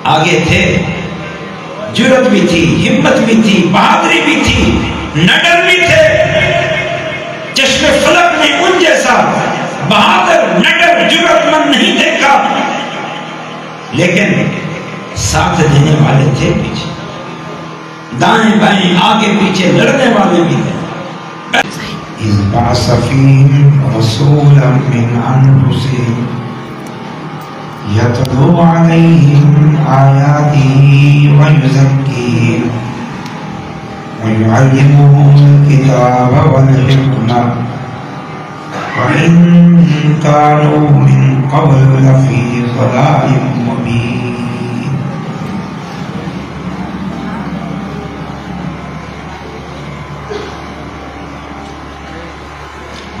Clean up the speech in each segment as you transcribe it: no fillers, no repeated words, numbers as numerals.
آگے تھے، جرت بھی تھی، ہمت بھی تھی، بہادری بھی تھی، نڈر بھی تھے۔ چشم فلک نے ان جیسا بہادر، نڈر، جرت مند نہیں دیکھا، لیکن ساتھ دینے والے تھے پیچھے، دائیں بائیں آگے پیچھے لڑنے والے بھی تھے۔ اذ بعث فیہم رسولا من انفسہم یتلو علیہم آیاتہ ویزکیہم ویعلمہم الکتاب والحکمہ وإن كانوا من قبل لفی ضلال مبین۔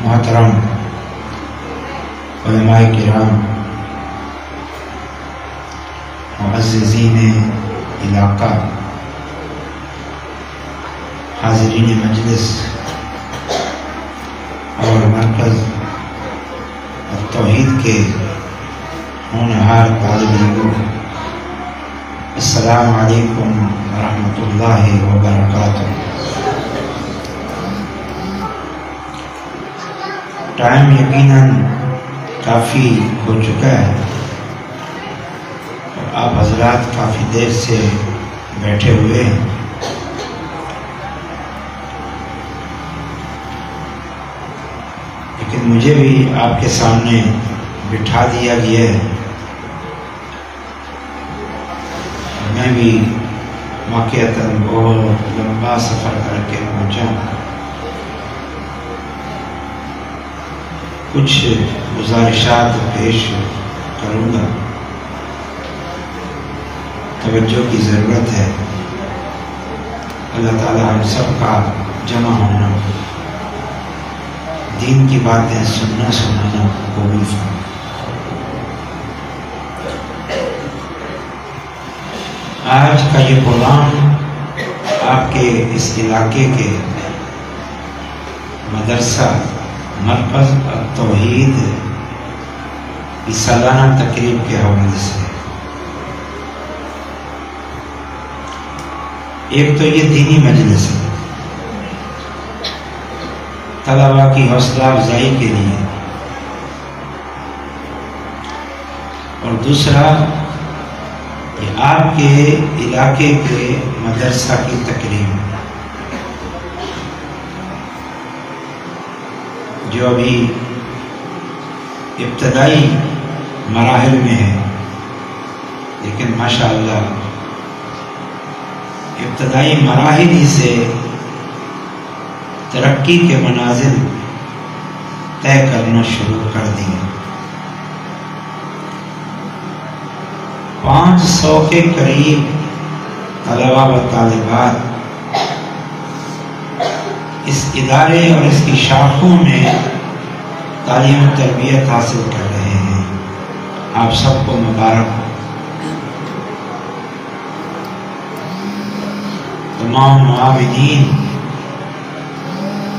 محترم علماء کرام، معززین علاقہ، حاضرین مجلس اور مرکز التوحید کے ہونہار طالب علموں، السلام علیکم ورحمۃ اللہ وبرکاتہ۔ ٹائم یقیناً کافی ہو چکا ہے اور آپ حضرات کافی دیر سے بیٹھے ہوئے ہیں۔ لیکن مجھے بھی آپ کے سامنے بٹھا دیا گیا ہے، میں بھی واقعتاً بہت لمبا سفر کر کے پہنچا ہوں۔ کچھ گزارشات پیش کروں گا، توجہ کی ضرورت ہے۔ اللہ تعالی ہم سب کا جمع ہونا، دین کی باتیں سننا سنانا قبول فرمائے۔ آج کا یہ پروگرام آپ کے اس علاقے کے مدرسہ مرکز التوحید کی سالانہ تقریب کے حوالے سے۔ ایک تو یہ دینی مجلس ہے طلباء کی حوصلہ افزائی کے لیے، اور دوسرا یہ آپ کے علاقے کے مدرسہ کی تقریب جو ابھی ابتدائی مراحل میں ہے، لیکن ماشاءاللہ ابتدائی مراحل ہی سے ترقی کے منازل طے کرنا شروع کر دیے۔ 500 کے قریب طلباء و طالبات اس ادارے اور اس کی شاخوں میں تعلیم و تربیت حاصل کر رہے ہیں۔ آپ سب کو مبارک ہو۔ تمام معاونین،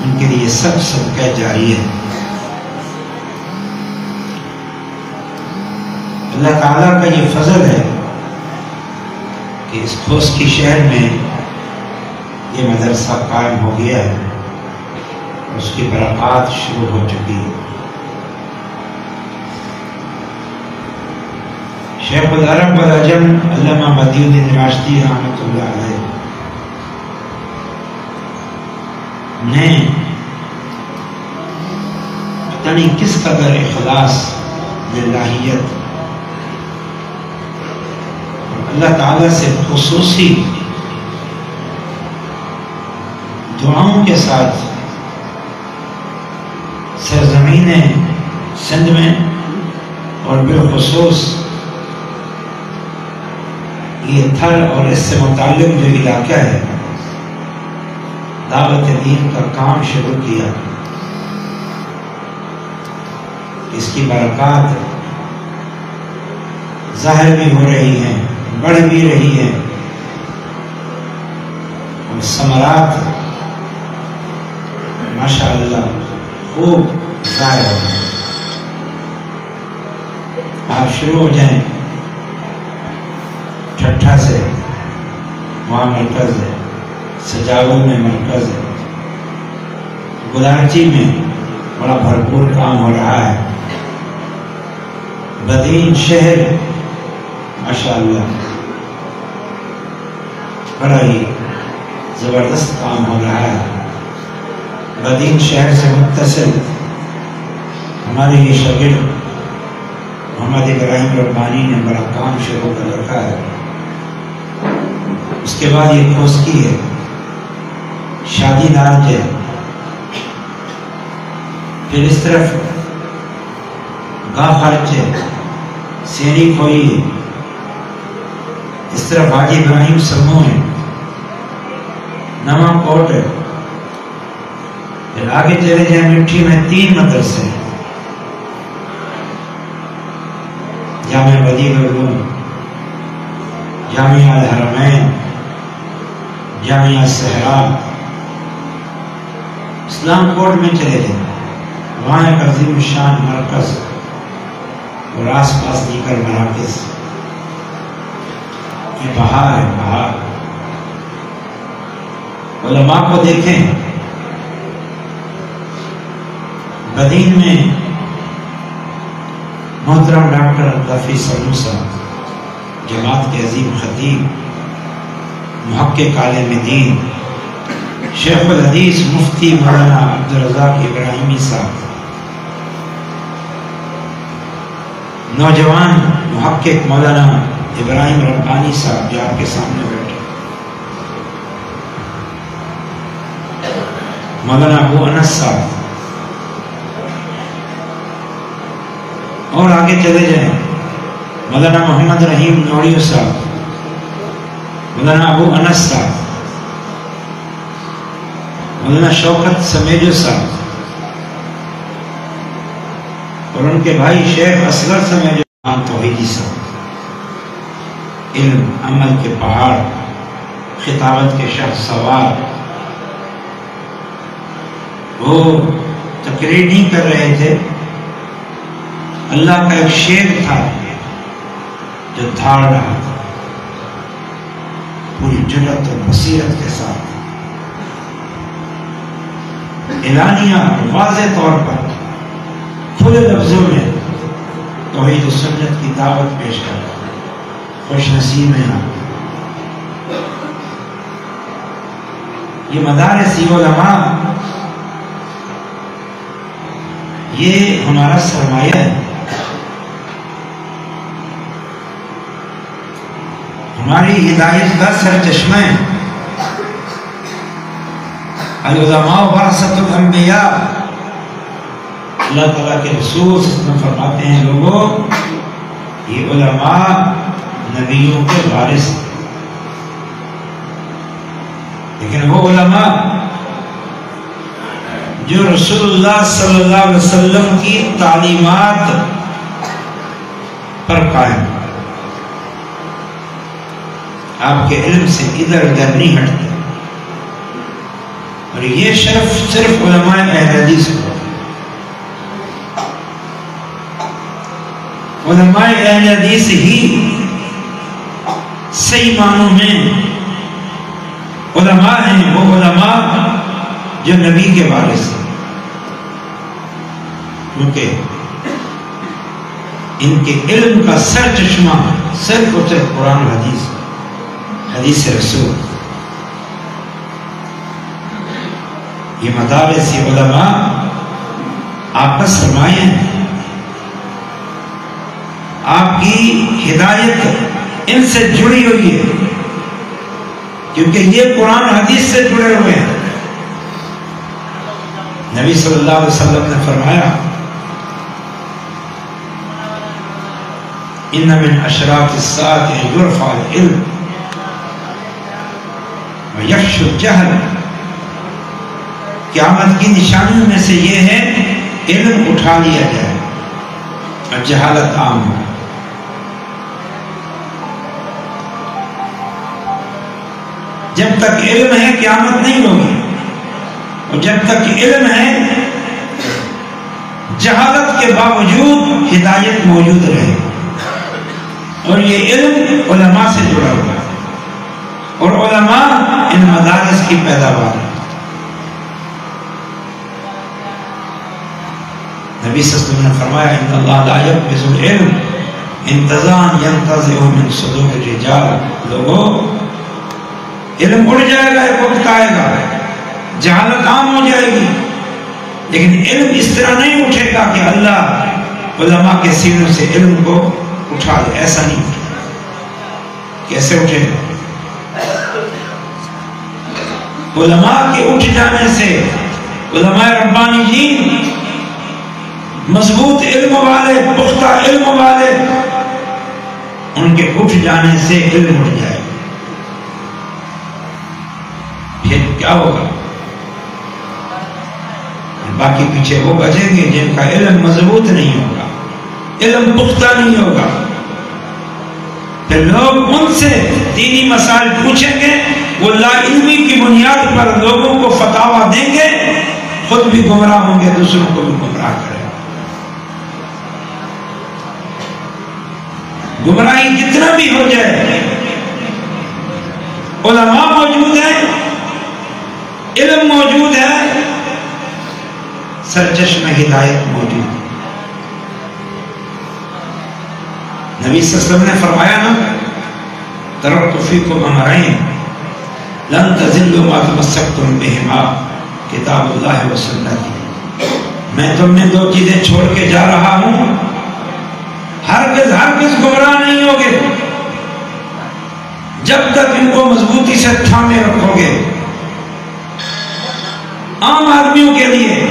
ان کے لیے سب صدقہ جاری ہے۔ اللہ تعالیٰ کا یہ فضل ہے کہ اس کھوسکی شہر میں یہ مدرسہ قائم ہو گیا ہے، اس کی برکات شروع ہو چکی ہے۔ شیخ العرب والعجم علامہ بدیع الدین راشدی رحمۃ اللہ علیہ نے پتہ نہیں کس قدر اخلاص، للہیت اور اللہ تعالیٰ سے خصوصی دعاؤں کے ساتھ سرزمین سندھ میں اور بالخصوص یہ تھر اور اس سے متعلق جو علاقہ ہے دعوت دین کا کام شروع کیا۔ اس کی برکات ظاہر بھی ہو رہی ہیں، بڑھ بھی رہی ہیں، اور ثمرات ماشاءاللہ خوب ظاہر ہو رہے ہیں۔ آپ شروع ہو جائیں، ٹھٹھا سے وہاں مرکز ہے، سجاول میں مرکز ہے، گلاچی میں بڑا بھرپور کام ہو رہا ہے، بدین شہر ماشاءاللہ بڑا ہی زبردست کام ہو رہا ہے۔ بدین شہر سے متصل ہمارے یہ شاگرد محمد ابراہیم ربانی نے بڑا کام شروع کر رکھا ہے۔ اس کے بعد یہ کوسکی ہے، شادی ناج ہے، پھر اس طرف گاہ خرچ ہے، سینی کھوئی ہے، اس طرف حاجی ابراہیم سمو ہے، نواں کوٹ ہے، پھر آگے چلے جائیں مٹھی میں 3 مدرسے ہیں، جامعہ بدیع العلوم، جامعہ الحرمین، جامعہ صحرا۔ اسلام کوٹ میں چلے جائیں، وہاں ایک عظیم شان مرکز اور آس پاس دیگر مراکز، یہ بہار ہے، بہار۔ علماء کو دیکھیں، بدین میں محترم ڈاکٹر عبدالحفیظ سلو صاحب، جماعت کے عظیم خطیب، محقق عالم دین، شیخ الحدیث مفتی مولانا عبدالرزاق ابراہیمی صاحب، نوجوان محقق مولانا ابراہیم ربانی صاحب جو آپ کے سامنے بیٹھے، مولانا ابو انس صاحب، اور آگے چلے جائیں مولانا محمد رحیم نوریو صاحب، مولانا ابو انس صاحب، مولانا شوکت سمیجو صاحب، اور ان کے بھائی شیخ اصغر سمیجو توحیدی صاحب، علم عمل کے پہاڑ، خطابت کے شاہ سوار۔ وہ تقریر نہیں کر رہے تھے، اللہ کا ایک شیر تھا جو دھاڑ رہا تھا پوری جرأت اور بصیرت کے ساتھ، اعلانیہ واضح طور پر کھلے لفظوں میں توحید و سنت کی دعوت پیش کر رہا ہے۔ خوش نصیب ہیں آپ۔ یہ مدارس علماء، یہ ہمارا سرمایہ ہے، ہماری ہدایت کا سرچشمہ ہے۔ العلماء ورثۃ الانبیاء، اللہ تعالیٰ کے رسول فرماتے ہیں لوگوں یہ علماء نبیوں کے وارث ہیں، لیکن وہ علماء جو رسول اللہ صلی اللہ علیہ وسلم کی تعلیمات پر قائم، آپ کے علم سے ادھر ادھر نہیں ہٹتے، اور یہ شرف صرف علماء اہل حدیث کو، علماء اہل حدیث ہی صحیح معنوں میں علماء ہیں، وہ علماء جو نبی کے وارث ہیں، کیونکہ ان کے علم کا سر چشمہ صرف اور صرف قرآن حدیث، حدیث رسول۔ یہ مدارس علماء آپ کا سرمایہ ہیں، آپ کی ہدایت ان سے جڑی ہوئی ہے، کیونکہ یہ قرآن حدیث سے جڑے ہوئے ہیں۔ نبی صلی اللہ علیہ وسلم نے فرمایا ان من اشراط الساعة ان يرفع العلم ويفشو الجهل، قیامت کی نشانیوں میں سے یہ ہے علم اٹھا لیا جائے اور جہالت عام ہو۔ جب تک علم ہے قیامت نہیں ہوگی، اور جب تک علم ہے جہالت کے باوجود ہدایت موجود رہے، اور یہ علم علماء سے جڑا ہوا۔ علماء ان مدارس کی پیداوار ہے۔ نبی صلی اللہ علیہ وسلم نے فرمایا ان اللہ لا يقبض العلم انتزاعا ينتزعه من صدور الرجال۔ لوگوں، علم اڑ جائے گا، ایک وقت آئے گا جہالت عام ہو جائے گی، لیکن علم اس طرح نہیں اٹھے گا کہ اللہ علماء کے سینوں سے علم کو اٹھا لے، ایسا نہیں اٹھے گا۔ کیسے اٹھے گا؟ علماء کے اٹھ جانے سے، علماء ربانیین، مضبوط علم والے، پختہ علم والے، ان کے اٹھ جانے سے علم اٹھ جائے گا۔ پھر کیا ہوگا؟ باقی پیچھے وہ بچیں گے جن کا علم مضبوط نہیں ہوگا، علم پختہ نہیں ہوگا۔ پھر لوگ ان سے دینی مسائل پوچھیں گے، وہ لا علمی کی بنیاد پر لوگوں کو فتاوی دیں گے، خود بھی گمراہ ہوں گے، دوسروں کو بھی گمراہ کریں۔ گمراہی کتنا بھی ہو جائے، علماء موجود ہیں، علم موجود ہے، سرچشمہ ہدایت موجود ہے۔ نبی صلی اللہ علیہ وسلم نے فرمایا نا، ترکت فیکم امرین لن تضلوا ما تمسکتم بہما کتاب اللہ و سنتی۔ میں تم نے دو چیزیں چھوڑ کے جا رہا ہوں، ہرگز گمراہ نہیں ہوگے جب تک ان کو مضبوطی سے تھامے رکھو گے۔ عام آدمیوں کے لیے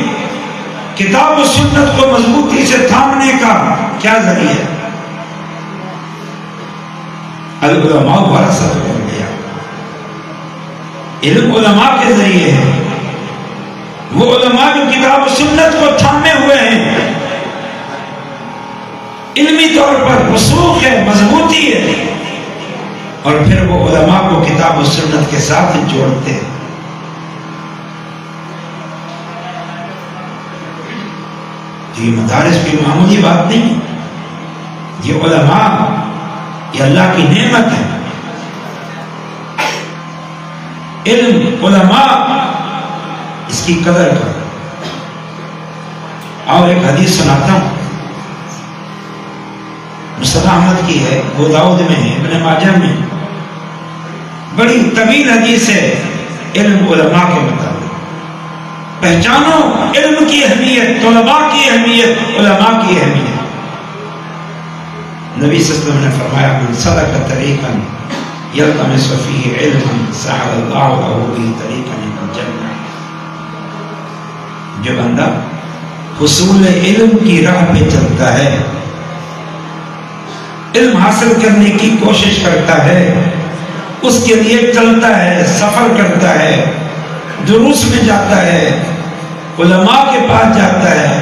کتاب و سنت کو مضبوطی سے تھامنے کا کیا ذریعہ ہے؟ العلماء ورثۃ الانبیاء، علم علماء کے ذریعے ہے۔ وہ علماء جو کتاب و سنت کو تھامے ہوئے ہیں، علمی طور پر رسوخ ہے، مضبوطی ہے، اور پھر وہ علماء کو کتاب و سنت کے ساتھ جوڑتے ہیں۔ یہ مدارس کی معمولی بات نہیں، یہ علماء، یہ اللہ کی نعمت ہے۔ علم، علماء، اس کی قدر کرو۔ اور ایک حدیث سناتا ہوں، مسلم احمد کی ہے، ابو داؤد میں ہے، ابن ماجہ میں، بڑی طویل حدیث ہے علم علماء کے مطابق۔ پہچانو علم کی اہمیت، طلباء کی اہمیت، علماء کی اہمیت۔ نبی صلی اللہ علیہ وسلم نے فرمایا من سلک طریقا یلتمس فیہ علما سہل اللہ لہ بہ طریقا الی الجنہ۔ جو بندہ حصول علم کی راہ پہ چلتا ہے، علم حاصل کرنے کی کوشش کرتا ہے، اس کے لیے چلتا ہے، سفر کرتا ہے، دروس میں جاتا ہے، علماء کے پاس جاتا ہے،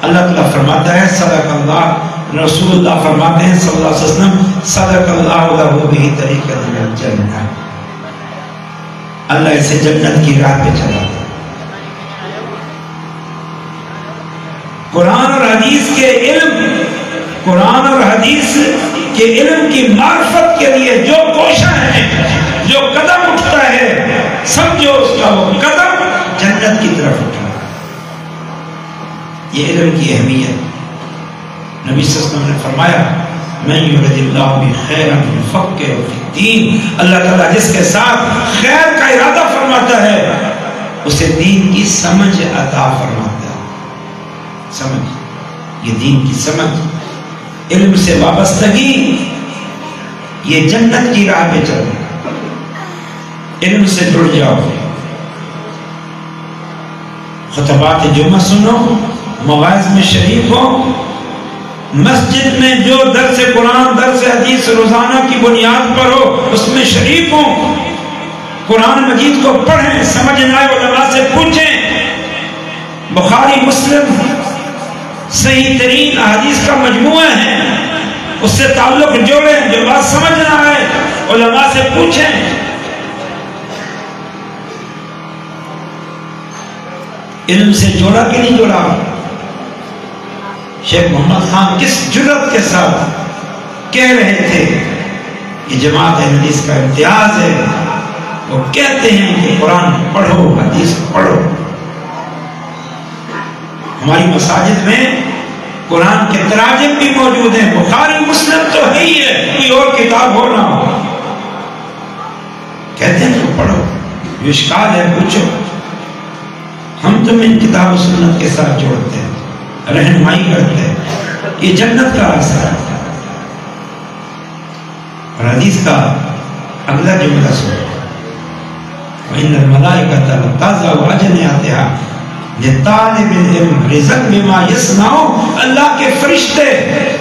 اللہ تعالیٰ فرماتا ہے صدق اللہ، رسول اللہ فرماتے ہیں صلی اللہ علیہ وسلم صدق اللہ لہ بہ طریقا الی الجنہ۔ اللہ اسے جنت کی راہ پہ چلاتا ہے۔ قرآن اور حدیث کے علم، قرآن اور حدیث کے علم کی معرفت کے لیے جو کوشاں ہیں، جو قدم اٹھتا ہے، سمجھو اس کا وہ قدم جنت کی طرف اٹھا۔ یہ علم کی اہمیت، نبی صلی اللہ علیہ وسلم نے فرمایا من یرد اللہ بہ خیرا یفقہہ فی الدین۔ اللہ تعالیٰ جس کے ساتھ خیر کا ارادہ فرماتا ہے، اسے دین کی سمجھ عطا فرماتا ہے۔ سمجھ، یہ دین کی سمجھ، علم سے وابستگی، یہ جنت کی راہ پہ چلو، علم سے جڑ جاؤ۔ خطبات جمعہ سنو، مواعظ میں شریک ہو، مسجد میں جو درس قرآن، درس حدیث روزانہ کی بنیاد پر ہو اس میں شریک ہوں، قرآن مجید کو پڑھیں، سمجھ نہ آئے علماء سے پوچھیں، بخاری مسلم صحیح ترین احادیث کا مجموعہ ہے، اس سے تعلق جوڑیں، جو بات سمجھ نہ آئے علماء سے پوچھیں۔ علم سے جوڑا کہ نہیں جوڑا؟ شیخ محمد خان کس جرأت کے ساتھ کہہ رہے تھے یہ جماعت اہل حدیث کا امتیاز ہے وہ کہتے ہیں کہ قرآن پڑھو، حدیث پڑھو۔ ہماری مساجد میں قرآن کے تراجم بھی موجود ہیں، بخاری مسلم تو ہے ہی ہے، کوئی اور کتاب ہو نہ ہو، کہتے ہیں تو پڑھو، جو اشکال ہے پوچھو، ہم تم ان کتاب و سنت کے ساتھ جوڑتے ہیں، رہنمائی کرتے ہیں، یہ جنت کا راستہ ہے۔ اور حدیث کا اگلا جملہ سنو، وَإِنَّ الْمَلَائِكَةَ لَتَضَعُ أَجْنِحَتَهَا لِطَالِبِ الْعِلْمِ رِزْقًا بِمَا يَصْنَعُ، اللہ کے فرشتے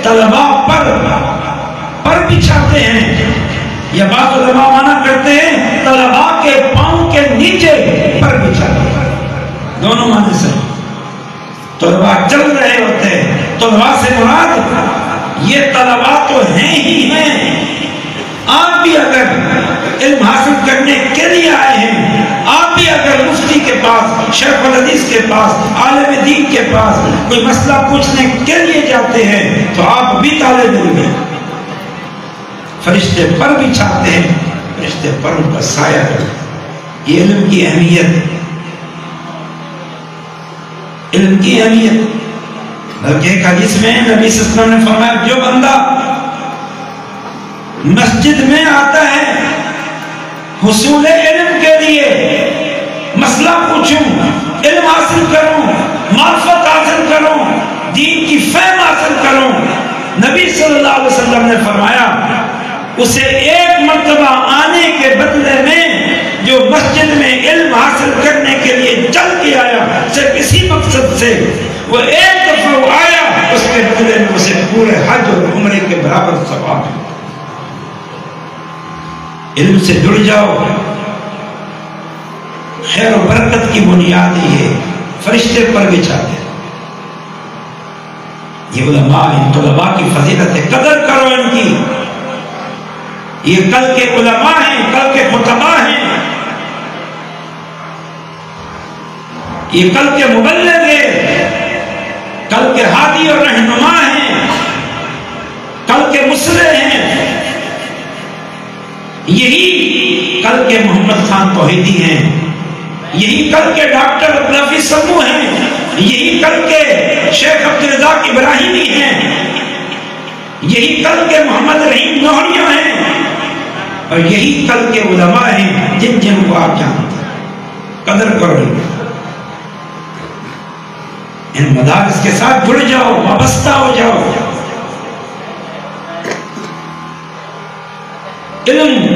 طلباء پر بچھاتے ہیں، یا بعض علماء منع کرتے ہیں طلباء کے پاؤں کے نیچے پر بچھاتے ہیں، دونوں معنی سے طلباء چل رہے ہوتے ہیں۔ طلباء سے مراد یہ طلباء تو ہیں ہی ہیں، آپ بھی اگر علم حاصل کرنے کے لیے آئے ہیں، آپ بھی اگر مفتی کے پاس، شیخ الحدیث کے پاس، عالم دین کے پاس کوئی مسئلہ پوچھنے کے لیے جاتے ہیں تو آپ بھی طالب علم ہیں۔ فرشتے پر بچھاتے ہیں، فرشتے پر ان کا سایہ کرتے ہیں۔ یہ علم کی اہمیت، علم کی اہمیت۔ بلکہ ایک حدیث میں نبی صلی اللہ علیہ وسلم نے فرمایا، جو بندہ مسجد میں آتا ہے حصول علم کے لیے، مسئلہ پوچھوں، علم حاصل کروں، معرفت حاصل کروں، دین کی فہم حاصل کروں، نبی صلی اللہ علیہ وسلم نے فرمایا اسے ایک مرتبہ آنے کے بدلے میں جو مسجد میں علم حاصل کرنے کے لیے چل کے آیا صرف اسی مقصد سے، وہ ایک دفعہ وہ آیا، اس کے بدلے میں اسے پورے حج اور عمرے کے برابر ثواب ہے۔ علم سے جڑ جاؤ، خیر و برکت کی بنیاد یہ فرشتے پر بچھاتے ہیں۔ یہ علماء، ان طلباء کی فضیلت ہے، قدر کرو ان کی۔ یہ کل کے علماء ہیں، کل کے خطباء ہیں، یہ کل کے مبلغ ہیں، کل کے ہادی اور رہنما ہیں، کل کے مصلح ہیں، یہی کل کے محمد خان توحیدی ہیں، یہی کل کے ڈاکٹر عبدالحفیظ سمو ہیں، یہی کل کے شیخ عبدالرزاق ابراہیمی ہیں، یہی کل کے محمد رحیم نوحریہ ہیں، اور یہی کل کے علماء ہیں جن کو آپ جانتے ہیں۔ قدر کرو، ان مدارس کے ساتھ جڑ جاؤ، وابستہ ہو جاؤ۔ علم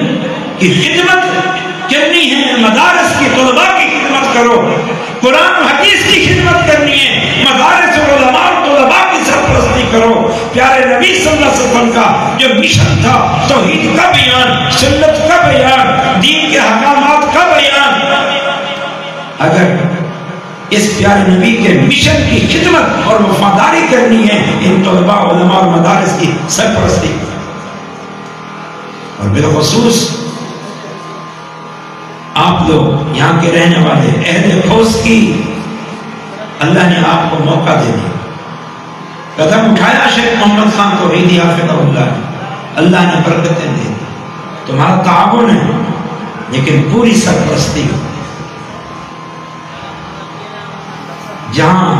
کی خدمت کرنی ہے، مدارس کی طلباء کی خدمت کرو، قرآن و حدیث کی خدمت کرنی ہے، مدارس اور علماء اور طلباء کی سرپرستی کرو۔ پیارے نبی صلی اللہ علیہ وسلم کا جو مشن تھا، توحید کا بیان، سنت کا بیان، دین کے احکامات کا بیان، اگر اس پیارے نبی کے مشن کی خدمت اور وفاداری کرنی ہے، ان طلباء، علماء اور مدارس کی سرپرستی کرو۔ اور بالخصوص آپ لوگ یہاں کے رہنے والے اہل خوست کی، اللہ نے آپ کو موقع دے دیا، قدم اٹھایا شیخ محمد خان توحیدی حافظہ اللہ نے، اللہ نے برکتیں دے دی، تمہارا تعاون ہے، لیکن پوری سرپرستی ہو۔ جہاں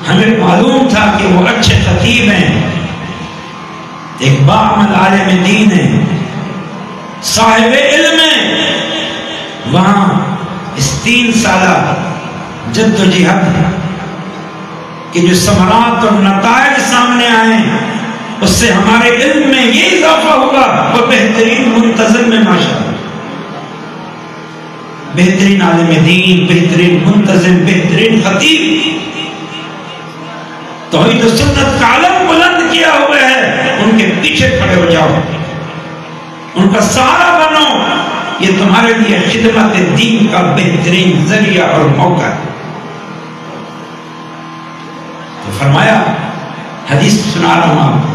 ہمیں معلوم تھا کہ وہ اچھے خطیب ہیں، ایک باعمل عالم دین ہے، صاحب علم ہے، وہاں اس 3 سالہ جد و جہد کہ جو ثمرات اور نتائج سامنے آئے اس سے ہمارے علم میں یہ اضافہ ہوگا، وہ بہترین منتظم میں ماشاءاللہ، بہترین عالم دین، بہترین منتظم، بہترین خطیب، توحید و سنت کا علم بلند کیا ہوا ہے، ان کے پیچھے کھڑے ہو جاؤ، ان کا سہارا بنو، یہ تمہارے لیے خدمت دین کا بہترین ذریعہ اور موقع ہے۔ تو فرمایا، حدیث سنا رہا ہوں آپ کو،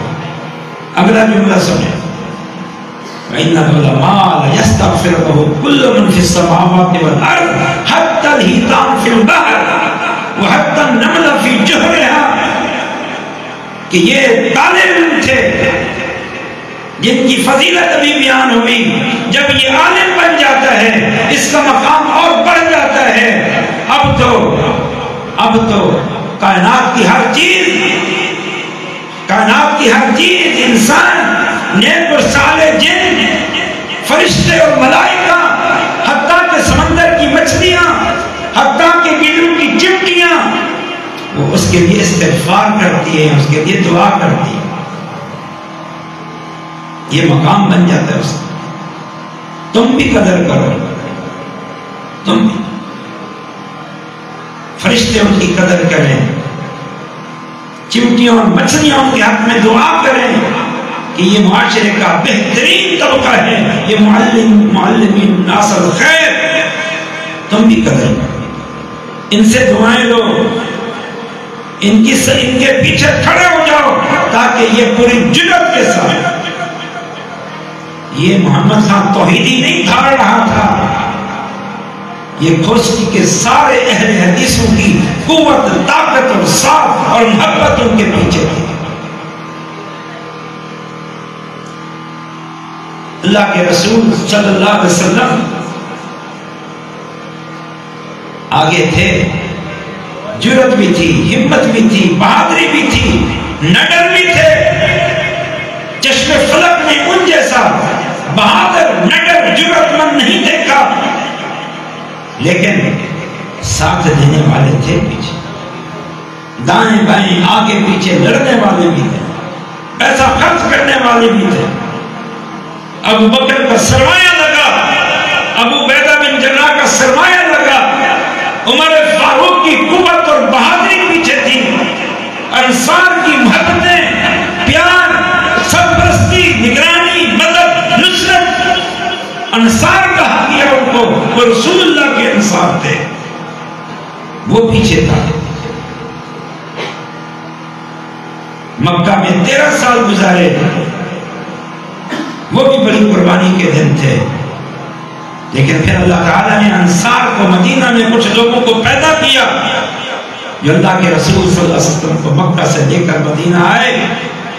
اگلا جملہ سنیں، وَإِنَّ الْعُلَمَاءَ لَيَسْتَغْفِرُ لَهُ كُلُّ مَنْ فِي السَّمَاوَاتِ وَالْأَرْضِ حَتَّى الْحِيتَانُ فِي الْبَحْرِ وَحَتَّى النَّمْلَ فِي جُحْرِهَا، کہ یہ طالب علم تھے جن کی فضیلت ابھی بیان ہوئی، جب یہ عالم بن جاتے جاتا ہے، اس کا مقام اور بڑھ جاتا ہے۔ اب تو کائنات کی ہر چیز، انسان، نیک اور صالح جن، فرشتے اور ملائکہ، حتیٰ کہ سمندر کی مچھلیاں، حتیٰ کہ بلوں کی چمٹیاں، وہ اس کے لیے استغفار کرتی ہیں، اس کے لیے دعا کرتی ہیں۔ یہ مقام بن جاتا ہے اس کا۔ تم بھی قدر کرو، تم بھی، فرشتے ان کی قدر کریں، چمٹیاں اور مچھلیاں ان کے حق میں دعا کریں کہ یہ معاشرے کا بہترین طبقہ ہے، یہ معلمین ناس الخیر۔ تم بھی قدر کرو، ان سے دعائیں لو، ان کے پیچھے کھڑے ہو جاؤ، تاکہ یہ پوری جرأت کے ساتھ، یہ محمد خان توحیدی نہیں دھاڑ رہا تھا، یہ کھوسکی کے سارے اہل حدیثوں کی قوت، طاقت اور ساتھ اور محبت ان کے پیچھے تھی۔ اللہ کے رسول صلی اللہ علیہ وسلم آگے تھے، جرأت بھی تھی، ہمت بھی تھی، بہادری بھی تھی، نڈر بھی تھے۔ چشم فلک نے ان جیسا بہادر، نڈر، جرأت مند نہیں دیکھا، لیکن ساتھ دینے والے تھے پیچھے، دائیں بائیں آگے پیچھے لڑنے والے بھی تھے، پیسہ خرچ کرنے والے بھی تھے۔ ابو بکر کا سرمایہ لگا، ابو عبیدہ بن جراح کا سرمایہ لگا، عمر فاروق کی قوت اور بہادری پیچھے تھی، انصار کی محبتیں، پیار، سرپرستی، نگرانی، مدد، نصرت، انصار کہا گیا ان کو، وہ رسول اللہ کے انصار تھے، وہ پیچھے تھا۔ مکہ میں 13 سال گزارے، وہ بھی بڑی قربانی کے دن تھے، لیکن پھر اللہ تعالیٰ نے انصار کو مدینہ میں کچھ لوگوں کو پیدا کیا جو اللہ کے رسول صلی اللہ علیہ وسلم کو مکہ سے لے کر مدینہ آئے،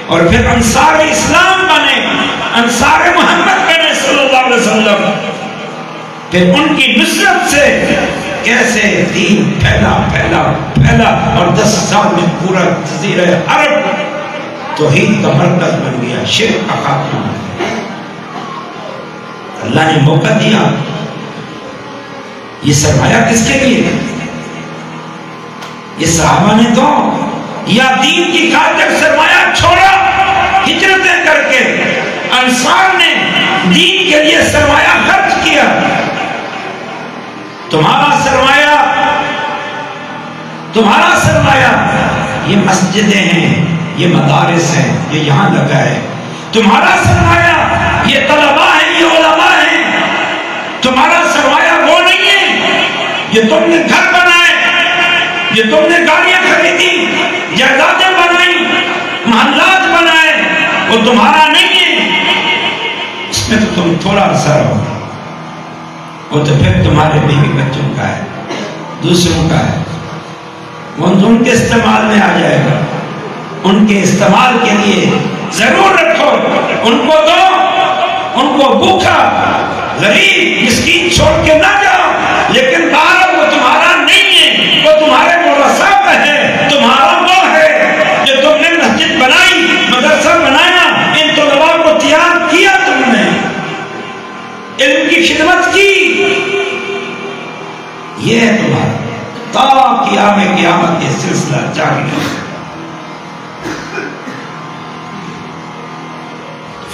اور پھر انصار اسلام بنے، انصار محمد بنے صلی اللہ علیہ وسلم۔ پھر ان کی نصرت سے کیسے دین پھیلا اور 10 سال میں پورا جزیرہ عرب توحید کا مرکز بن گیا، شرک کا خاتمہ بن گیا۔ اللہ نے موقع دیا۔ یہ سرمایہ کس کے لیے؟ یہ صحابہ نے تو یا دین کی خاطر سرمایہ چھوڑا ہجرتیں کر کے، انصار نے دین کے لیے سرمایہ خرچ کیا۔ تمہارا سرمایہ یہ مسجدیں ہیں، یہ مدارس ہیں، یہ یہاں لگا ہے۔ تمہارا سرمایہ یہ طلباء ہیں، یہ علماء ہیں۔ تمہارا سرمایہ وہ نہیں ہے یہ تم نے گھر بنائے، یہ تم نے گاڑیاں خریدی، جائیدادیں بنائی، محلات بنائے، وہ تمہارا نہیں ہے۔ اس میں تو تم تھوڑا سا رہو، وہ تو پھر تمہارے بیوی بچوں کا ہے، دوسروں کا ہے، وہ ان کے استعمال میں آ جائے گا۔ ان کے استعمال کے لیے ضرور رکھو، ان کو دو، ان کو بھوکا، غریب، مسکین چھوڑ کے نہ جاؤ، لیکن بہرحال وہ تمہارا نہیں ہے، وہ تمہارے مورثہ کا ہے، تمہارا وہ ہے جو تم نے مسجد بنائی، مدرسہ بنایا، ان طلباء کو تیار کیا، تم نے علم کی خدمت کی، یہ ہے تمہارا، تا قیام قیامت یہ سلسلہ جاری رہے۔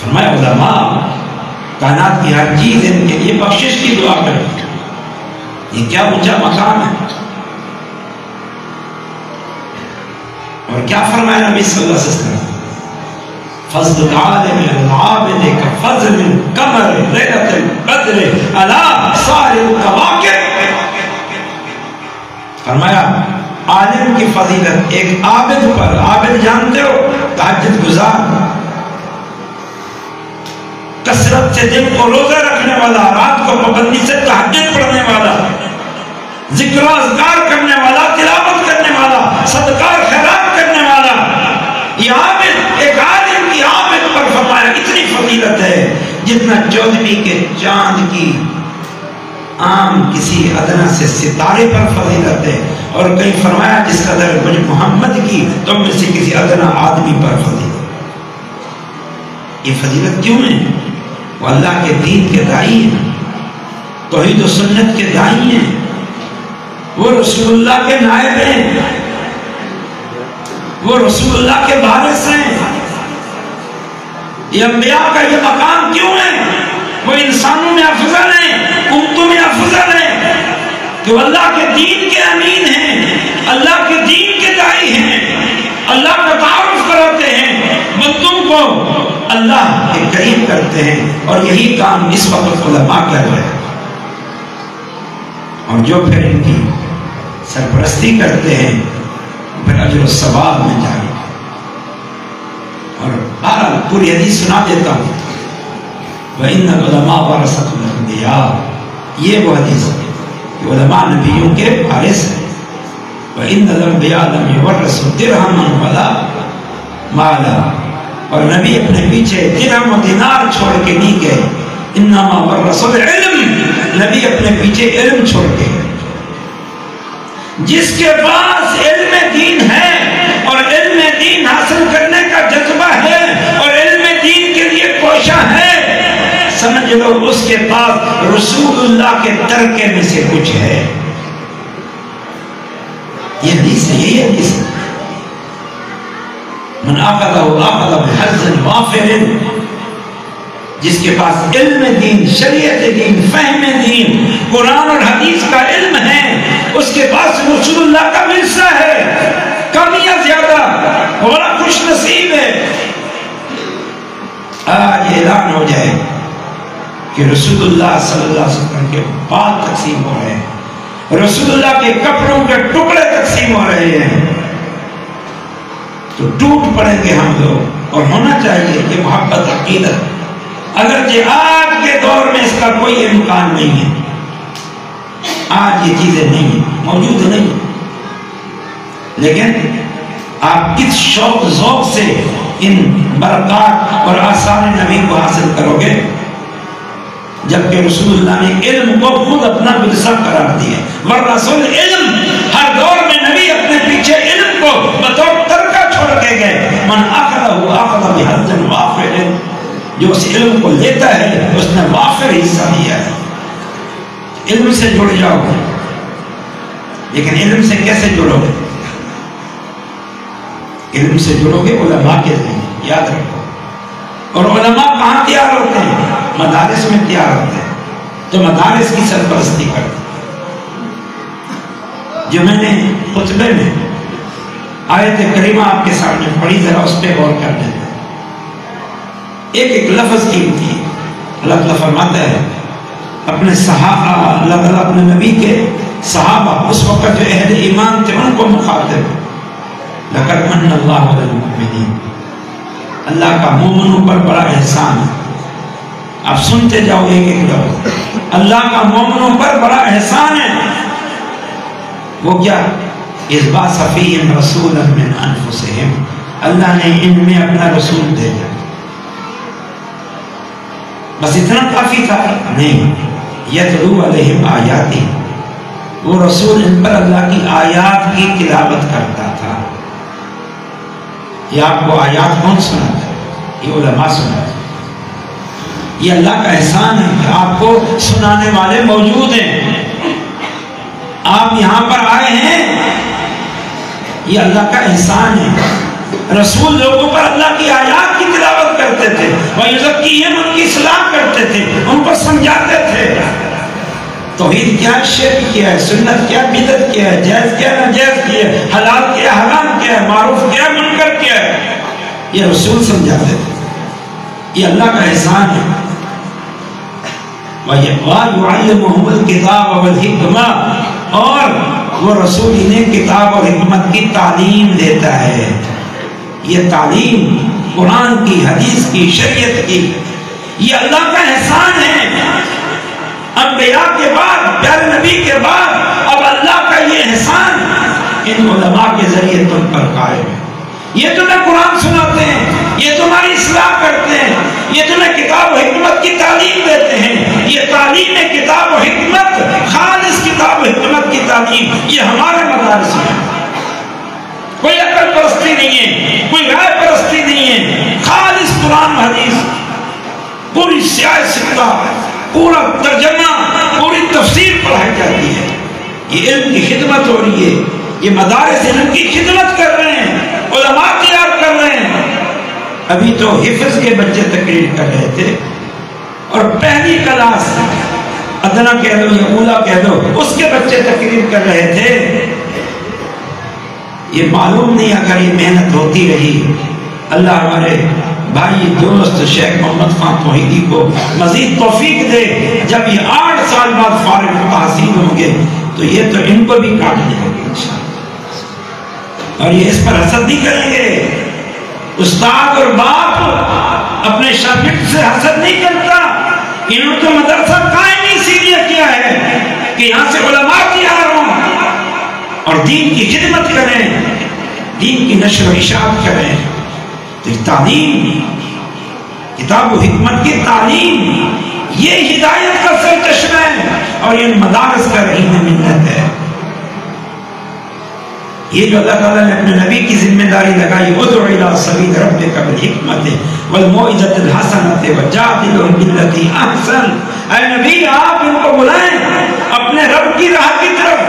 فرمایا علماء کائنات کی ہر چیز ان کے لیے بخشش کی دعا کرے۔ یہ کیا اونچا مقام ہے، اور کیا فرمایا نبی صلی اللہ علیہ وسلم، فضل العالم العابد كفضل القمر ليلة البدر على سائر الكواكب۔ فرمایا عالم کی فضیلت ایک عابد پر، عابد جانتے ہو تہجد گزار، کثرت سے دن کو روزہ رکھنے والا، رات کو پابندی سے تہجد پڑھنے والا، ذکر و اذکار کرنے والا، تلاوت کرنے والا، صدقہ اور خیرات کرنے والا، یہ عابد، ایک عالم کی عابد پر فرمایا اتنی فضیلت ہے جتنا 14ویں کے چاند کی عام کسی ادنا سے ستارے پر فضیلت ہے، اور کہیں فرمایا جس قدر مجھے محمد کی تم میں سے کسی ادنا آدمی پر فضیلت۔ یہ فضیلت کیوں ہے؟ وہ اللہ کے دین کے دائی ہیں، توحید و سنت کے دائی ہیں، وہ رسول اللہ کے نائب ہیں، وہ رسول اللہ کے وارث ہیں۔ یہ انبیاء کا یہ مقام کیوں ہے؟ وہ انسانوں میں افضل ہیں، امتوں میں افضل ہیں، کہ وہ اللہ کے دین کے امین ہیں، اللہ کے دین کے دائی ہیں، اللہ کا تعارف کراتے ہیں، بندوں کو اللہ کے قریب کرتے ہیں، اور یہی کام اس وقت علماء کر رہے ہیں، اور جو پھر ان کی سرپرستی کرتے ہیں پھر اجر و ثواب میں جائیں۔ اور بہرحال پوری حدیث سنا دیتا ہوں، وَإِنَّ الْعُلَمَاءَ وَرَثَةُ الْأَنْبِيَاءِ، یہ وہ حدیث ہے کہ علماء نبیوں کے وارث ہیں۔ وَإِنَّ الْأَنْبِيَاءَ لَمْ يُوَرِّثُوا دِرْهَمًا وَلَا مَالًا، اور نبی اپنے پیچھے درہم و دینار چھوڑ کے نہیں گئے، انما ورثوا العلم، نبی اپنے پیچھے علم چھوڑ کے گئے۔ جس کے پاس علم دین ہے اور علم دین حاصل کرنے کا جذبہ ہے اور علم دین کے لیے کوشاں ہے، سمجھ لو اس کے پاس رسول اللہ کے ترکے میں سے کچھ ہے۔ یہ حدیث ہے، یہی حدیث ہے، من اخذہ بحظ وافر، جس کے پاس علم دین، شریعت دین، فہم دین، قرآن اور حدیث کا علم ہے، اس کے پاس رسول اللہ کا ورثہ ہے، کم یا زیادہ، بڑا خوش نصیب ہے۔ آج اعلان ہو جائے کہ رسول اللہ صلی اللہ علیہ وسلم کے بال تقسیم ہو رہے ہیں، رسول اللہ کے کپڑوں کے ٹکڑے تقسیم ہو رہے ہیں، تو ٹوٹ پڑیں گے ہم لوگ، اور ہونا چاہیے کہ محبت عقیدت، اگرچہ آج کے دور میں اس کا کوئی امکان نہیں ہے، آج یہ چیزیں نہیں ہیں، موجود نہیں، لیکن آپ کس شوق ذوق سے ان برکات اور آثار نبی کو حاصل کرو گے، جبکہ رسول اللہ نے علم کو خود اپنا ورثہ قرار دیا۔ ورثوا العلم، ہر دور میں نبی اپنے پیچھے علم کو بطور ترکہ چھوڑ کے گئے۔ من اخذہ اخذ بحظ وافر، جو اس علم کو لیتا ہے اس نے وافر حصہ لیا ہے۔ علم سے جڑ جاؤ، لیکن علم سے کیسے جڑو گے؟ علم سے جڑو گے علماء کے ذریعے، یاد رکھو۔ اور علماء کہاں تیار ہوتے ہیں؟ مدارس میں تیار ہوتے ہیں، تو مدارس کی سرپرستی کرتے ہیں۔ جو میں نے خطبے میں آیت کریمہ آپ کے سامنے پڑھی، ذرا اس پہ غور کر لیتے ہیں۔ ایک ایک لفظ قیمتی ہے۔ اللہ تعالیٰ فرماتا ہے اپنے صحابہ، اللہ تعالیٰ اپنے نبی کے صحابہ، اس وقت جو اہل ایمان تھے ان کو مخاطب، لَقَدْ مَنَّ اللَّهُ عَلَى الْمُؤْمِنِينَ، اللہ کا مومنوں پر بڑا احسان ہے۔ آپ سنتے جاؤ ایک ایک لفظ، اللہ کا مومنوں پر بڑا احسان ہے۔ وہ کیا؟ اِذْ بَعَثَ فِيهِمْ رَسُولًا مِّنْ أَنفُسِهِمْ، اللہ نے ان میں اپنا رسول بھیجا۔ بس اتنا کافی تھا؟ نہیں، یتلو علیہم آیاتی، وہ رسول ان پر اللہ کی آیات کی تلاوت کرتا تھا۔ یہ آپ کو آیات کون سناتا ہے؟ یہ علماء سناتا ہے۔ یہ اللہ کا احسان ہے کہ آپ کو سنانے والے موجود ہیں، آپ یہاں پر آئے ہیں، یہ اللہ کا احسان ہے۔ رسول لوگوں پر اللہ کی آیات کی تلاوت کرتے تھے، وَيُزَكِّيهِمْ، ان کی اصلاح کرتے تھے، ان کو سمجھاتے تھے توحید کیا ہے، شرک کیا ہے، سنت کیا ہے، بدعت کیا ہے، جائز کیا ہے، ناجائز کیا ہے، حلال کیا ہے، حرام کیا ہے، معروف کیا ہے، منکر کیا ہے، یہ رسول سمجھاتے تھے۔ یہ اللہ کا احسان ہے۔ وَيُعَلِّمُهُمُ الْكِتَابَ وَالْحِكْمَةَ، اور وہ رسول انہیں کتاب اور حکمت کی تعلیم دیتا ہے۔ یہ تعلیم قرآن کی، حدیث کی، شریعت کی، یہ اللہ کا احسان ہے۔ انبیاء کے بعد، پیارے نبی کے بعد اب اللہ کا یہ احسان ان علماء کے ذریعے تم پر قائم ہے۔ یہ تمہیں قرآن سناتے ہیں، یہ تمہاری اصلاح کرتے ہیں، یہ تمہیں کتاب و حکمت کی تعلیم دیتے ہیں۔ یہ تعلیم کتاب و حکمت پوری سیاست کا پورا ترجمہ، پوری تفسیر پڑھائی جاتی ہے. یہ علم کی خدمت ہو رہی ہے. یہ مدارس علم کی خدمت کر رہے ہیں، علماء تیار کر رہے ہیں. ابھی تو حفظ کے بچے تقریر کر رہے تھے، اور پہلی کلاس ادنا کہہ دو یا اولا کہہ دو اس کے بچے تقریر کر رہے تھے. یہ معلوم نہیں اگر یہ محنت ہوتی رہی. اللہ ہمارے بھائی دوست شیخ محمد خان توحیدی کو مزید توفیق دے. جب یہ 8 سال بعد فارغ تحصیل ہوں گے تو یہ تو ان کو بھی کاٹ دیں گے انشاءاللہ، اور یہ اس پر حسد نہیں کریں گے. استاد اور باپ اپنے شاگرد سے حسد نہیں کرتا. انہوں نے تو مدرسہ قائم اسی لیے کیا ہے کہ یہاں سے علماء تیار ہوں اور دین کی خدمت کریں، دین کی نشر و اشاعت کریں. تو تعلیم، کتاب و حکمت کی تعلیم، یہ ہدایت کا سرچشمہ ہے، اور یہ مدارس کا رحیم منت ہے. یہ جو اللہ تعالیٰ نے اپنے نبی کی ذمہ داری لگائی، ادعو الی سبیل ربک بالحکمت والموعظۃ الحسنۃ وجادلھم باللتی احسن. اے نبی آپ ان کو بلائیں اپنے رب کی راہ کی طرف،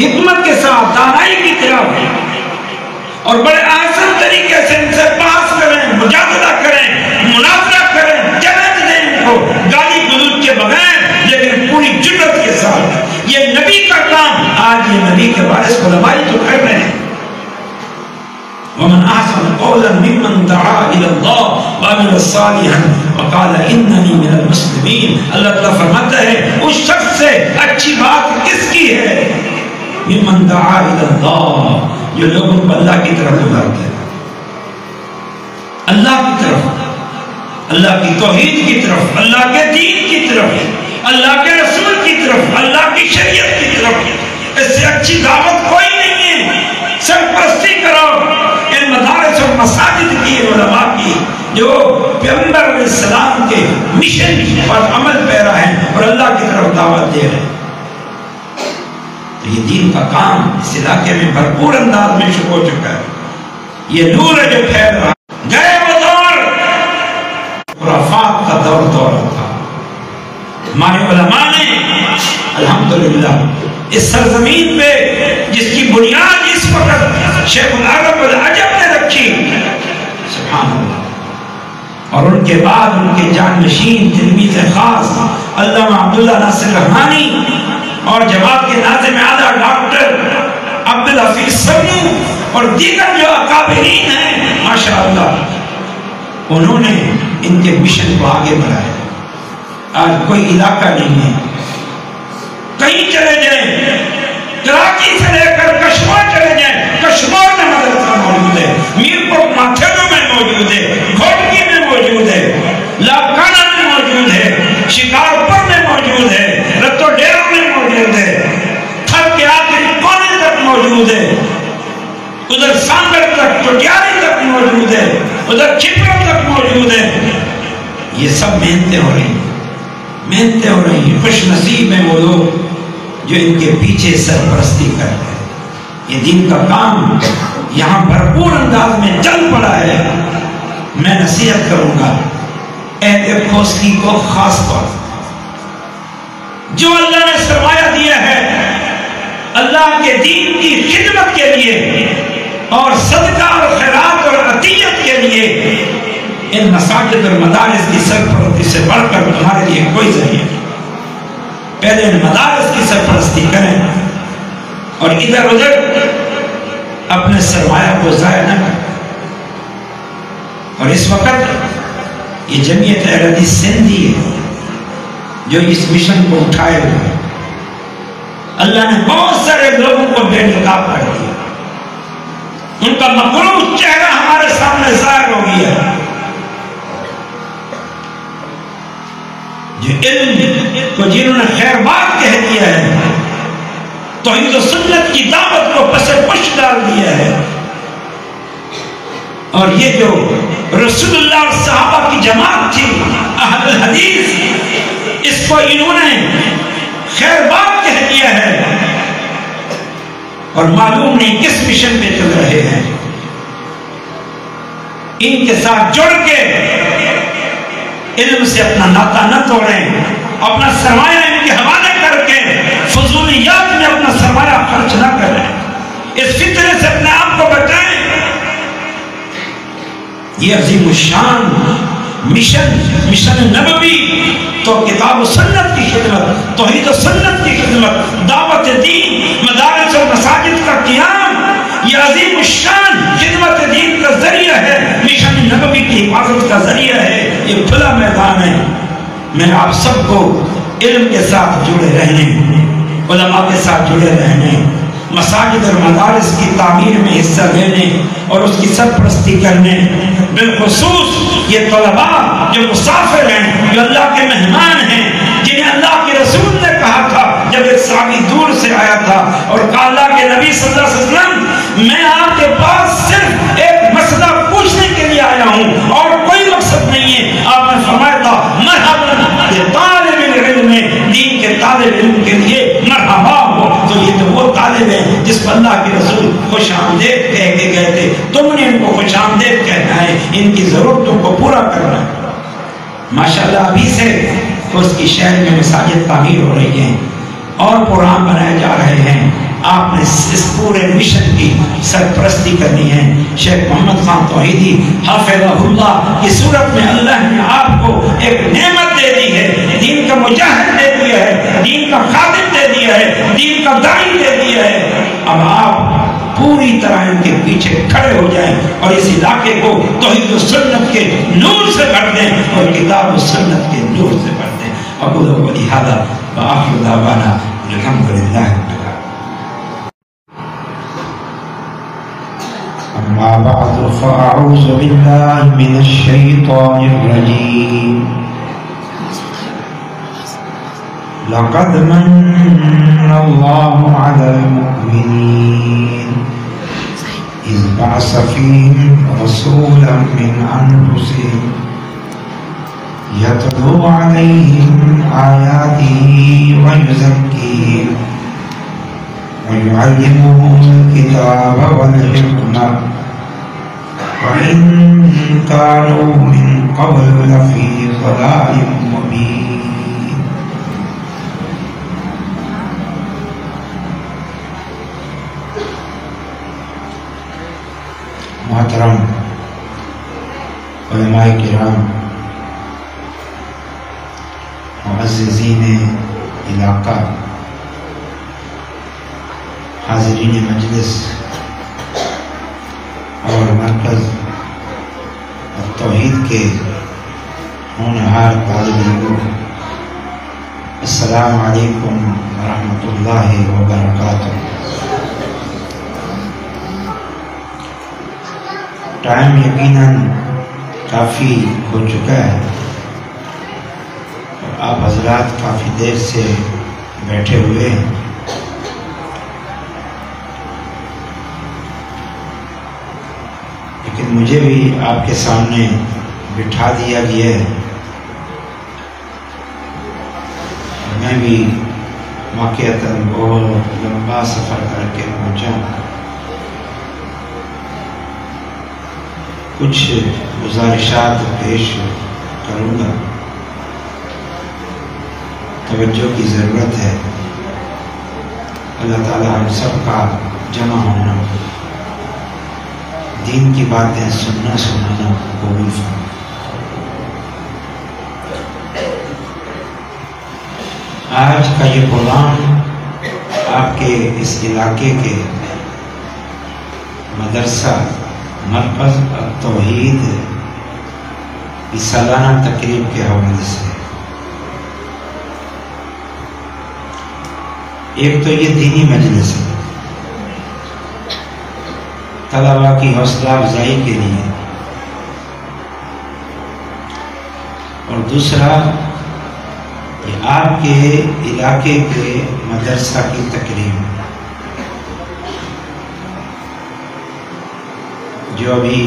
حکمت کے ساتھ، دانائی کی طرف، اور بڑے آسان طریقے سے ان سے بحث کریں، مجادلہ کریں، مناظرہ کریں، چیلنج دیں ان کو، گالی گلوچ کے بغیر لیکن پوری جرأت کے ساتھ. یہ نبی کا کام. آج یہ نبی کے وارث علماء جو کر رہے ہیں. ومن احسن قولا ممن دعا الى الله وعمل صالحا وقال انني من المسلمين. اللہ تعالیٰ فرماتا ہے اس شخص سے اچھی بات کس کی ہے؟ ممن دعا الى الله، جو لوگوں کو اللہ کی طرف بلاتا ہے، اللہ کی طرف، اللہ کی توحید کی طرف، اللہ کے دین کی طرف، اللہ کے رسول کی طرف، اللہ کی شریعت کی طرف. اس سے اچھی دعوت کوئی نہیں ہے. سرپرستی کرو ان مدارس اور مساجد کی، علماء کی جو پیغمبر علیہ السلام کے مشن اور عمل پیرا ہیں اور اللہ کی طرف دعوت دے رہے ہیں. تو یہ دین کا کام اس علاقے میں بھرپور انداز میں شروع ہو چکا ہے. یہ نور ہے جو پھیل رہا. گئے وہ دور خرافات کا دور تھا. ہمارے علماء نے الحمدللہ اس سرزمین پہ جس کی بنیاد اس وقت شیخ العرب العجب نے رکھی، سبحان اللہ، اور ان کے بعد ان کے جانشین تلمیذ خاص علامہ عبداللہ ناصر رحمانی اور جماعت کے ناظم اعلیٰ ڈاکٹر عبدالحفیظ سمو اور دیگر جو اکابرین ہیں ماشاءاللہ، انہوں نے ان کے مشن کو آگے بڑھایا. آج کوئی علاقہ نہیں ہے، کہیں چلے جائیں، کراچی سے لے کر کشمیر چلے جائیں، کشمیر میں مدرسہ موجود ہے، میرپور ماتھیرو میں موجود ہے، گھوٹکی میں موجود ہے، لاکانہ میں موجود ہے، شکارپور میں موجود ہے، رتو ڈیرا میں موجود ہے، تھر کے آخری کونے تک موجود ہے، ادھر سانگر تک، ٹوٹیاری تک موجود ہے، ادھر کھپروں تک موجود ہے. یہ سب محنتیں ہو رہی ہیں، محنتیں ہو رہی ہیں. خوش نصیب ہیں وہ لوگ جو ان کے پیچھے سرپرستی کر رہے ہیں. یہ دین کا کام یہاں بھرپور انداز میں چل پڑا ہے. میں نصیحت کروں گا اہل کھوسکی کو خاص طور جو اللہ نے سرمایہ دیا ہے اللہ کے دین کی خدمت کے لیے اور صدقہ اور خیرات اور عطیت کے لیے، ان مساجد اور مدارس کی سرپرستی سے بڑھ کر تمہارے لیے کوئی ذریعہ نہیں. پہلے ان مدارس کی سرپرستی کریں اور ادھر ادھر اپنے سرمایہ کو ضائع نہ کریں. اور اس وقت یہ جمعیت اہل حدیث سندھی ہے جو اس مشن کو اٹھائے ہوئے. اللہ نے بہت سارے لوگوں کو بے نقاب کر دیا، ان کا مقروض چہرہ ہمارے سامنے ظاہر ہو گیا. جو علم کو جنہوں نے خیر بات کہہ دیا ہے، توحید و سنت کی دعوت کو پس پش ڈال دیا ہے، اور یہ جو رسول اللہ اور صحابہ کی جماعت تھی اہل الحدیث، اس کو انہوں نے خیر بات کہہ دیا ہے اور معلوم نہیں کس مشن پہ چل رہے ہیں. ان کے ساتھ جڑ کے علم سے اپنا ناطا نہ توڑیں، اپنا سرمایہ ان کے حوالے کر کے فضولیات میں اپنا سرمایہ خرچ نہ کریں، اس فتنے سے اپنے آپ کو بچائیں۔ یہ عظیم الشان مشن نبوی تو کتاب و سنت کی خدمت، توحید و سنت کی خدمت، دعوت دین، مدارس و مساجد کا قیام، یہ عظیم الشان خدمت دین کا ذریعہ ہے، مشن نبوی کی حفاظت کا ذریعہ ہے، یہ کھلا میدان ہے۔ میں آپ سب کو علم کے ساتھ جڑے رہنے، علماء کے ساتھ جڑے رہنے، مساجد اور مدارس کی تعمیر میں حصہ لینے اور اس کی سرپرستی کرنے، بالخصوص یہ طلباء جو مسافر ہیں، جو اللہ کے مہمان ہیں، جنہیں اللہ کے رسول نے کہا تھا جب ایک صحابی دور سے آیا تھا اور کہا اللہ کے نبی صلی اللہ علیہ وسلم میں آپ کے پاس صرف ایک مسئلہ پوچھنے کے لیے آیا ہوں اور کوئی مقصد نہیں ہے، آپ نے فرمایا تھا مرحبا یہ طالب علم ہے، دین کے طالب علم کے لیے مرحبا ہو۔ تو یہ تو وہ طالب ہے جس پر اللہ کے رسول خوش آمدید کہہ کے گئے تھے، تم نے ان کو خوش آمدید کہنا ہے، ان کی ضرورتوں کو پورا کرنا ہے۔ ماشاءاللہ ابھی سے اس کی شہر میں مساجد تعمیر ہو رہی ہیں اور پروگرام بنائے جا رہے ہیں۔ آپ نے اس پورے مشن کی سرپرستی کرنی ہے۔ شیخ محمد خان توحیدی حافظہ اللہ کی صورت میں اللہ نے آپ کو ایک نعمت دے دی ہے، دین کا مجاہد دے دیا ہے، دین کا خادم دے دیا ہے، دین کا داعی دے دیا ہے۔ اب آپ پوری طرح ان کے پیچھے کھڑے ہو جائیں اور اس علاقے کو توحید و سنت کے نور سے بھر دیں اور کتاب و سنت کے نور سے بھر دیں۔ اقول قولی ھذا وآخر دعوانا الحمد للہ رب العالمین۔ أما بعد فأعوذ بالله من الشيطان الرجيم لقد من الله على المؤمنين إذ بعث فيهم رسولا من أنفسهم يتلو عليهم آياته ويزكيهم ويعلمهم الكتاب والحكمة وإن كانوا من قبل لفي ضلال مبين۔ محترم علماء کرام، معززین علاقہ، حاضرین مجلس اور مرکز التوحید کے ہونہار طالب علموں، السلام علیکم ورحمۃ اللہ وبرکاتہ۔ ٹائم یقیناً کافی ہو چکا ہے اور آپ حضرات کافی دیر سے بیٹھے ہوئے ہیں۔ لیکن مجھے بھی آپ کے سامنے بٹھا دیا گیا ہے، میں بھی واقعتاً بہت لمبا سفر کر کے پہنچا ہوں۔ کچھ گزارشات پیش کروں گا، توجہ کی ضرورت ہے۔ اللہ تعالیٰ ہم سب کا جمع ہونا، دین کی باتیں سننا سنانا قبول فرمائے۔ آج کا یہ پروگرام آپ کے اس علاقے کے مدرسہ مرکز التوحید کی سالانہ تقریب کے حوالے سے، ایک تو یہ دینی مجلس ہے طلباء کی حوصلہ افزائی کے لیے، اور دوسرا یہ آپ کے علاقے کے مدرسہ کی تقریب جو ابھی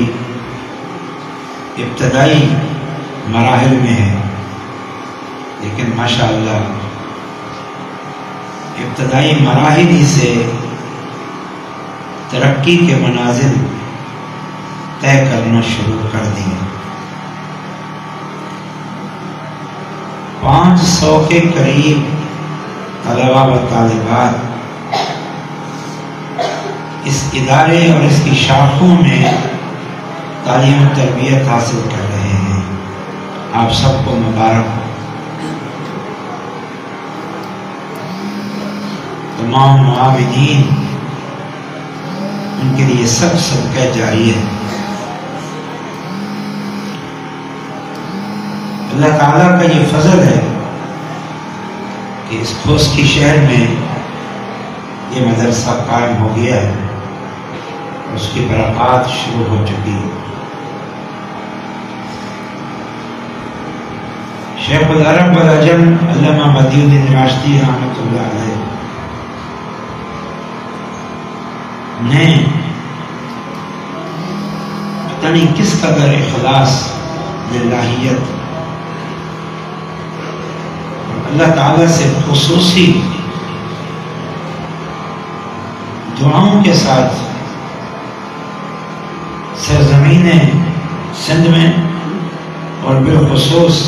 ابتدائی مراحل میں ہے، لیکن ماشاءاللہ ابتدائی مراحل ہی سے ترقی کے منازل طے کرنا شروع کر دیا۔ 500 کے قریب طلبہ و طالبات اس ادارے اور اس کی شاخوں میں تعلیم و تربیت حاصل کر رہے ہیں. آپ سب کو مبارک ہو. تمام معاونین ان کے لیے سب صدقہ جاری ہے. اللہ تعالیٰ کا یہ فضل ہے کہ اس خوسکی شہر میں یہ مدرسہ قائم ہو گیا ہے، اس کی برکات شروع ہو چکی ہے. شیخ العرب والعجم علامہ بدیع الدین راشدی رحمۃ اللہ علیہ نے پتہ نہیں کس قدر اخلاص، للہیت، اللہ تعالیٰ سے خصوصی دعاؤں کے ساتھ سرزمین سندھ میں اور بالخصوص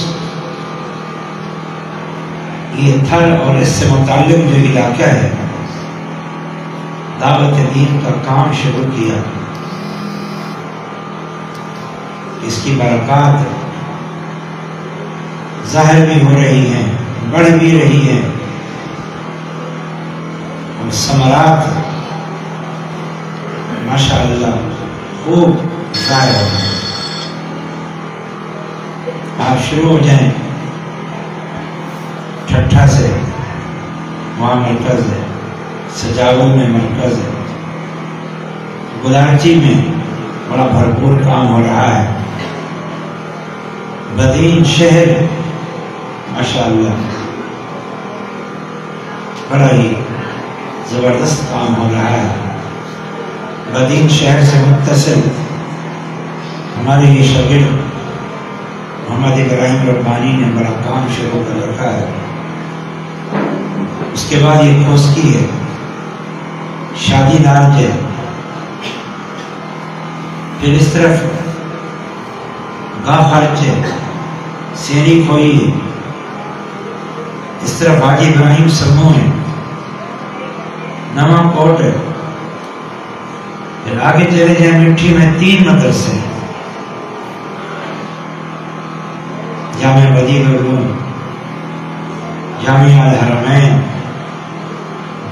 یہ تھر اور اس سے متعلق جو علاقہ ہے دعوت دین کا کام شروع کیا. اس کی برکات ظاہر بھی ہو رہی ہیں، بڑھ بھی رہی ہیں، اور ثمرات ماشاءاللہ خوب ظاہر ہو رہے ہیں. آپ شروع ہو جائیں ٹھٹھا سے، وہاں مرکز ہے، سجاول میں مرکز ہے، گلارچی میں بڑا بھرپور کام ہو رہا ہے، بدین شہر ماشاءاللہ بڑا ہی زبردست کام ہو رہا ہے. بدین شہر سے متصل ہمارے یہ شاگرد محمد ابراہیم ربانی نے بڑا کام شروع کر رکھا ہے. اس کے بعد یہ خوسکی ہے، شادی ناج ہے، پھر اس طرف گاہ خرچ ہے، سینی کھوئی ہے، اس طرف حاجی ابراہیم سمو ہے، نواں کوٹ ہے، پھر آگے چلے جائیں مٹھی میں 3 مدرسے ہیں، جامعہ بدیع العلوم، جامعہ الحرمین،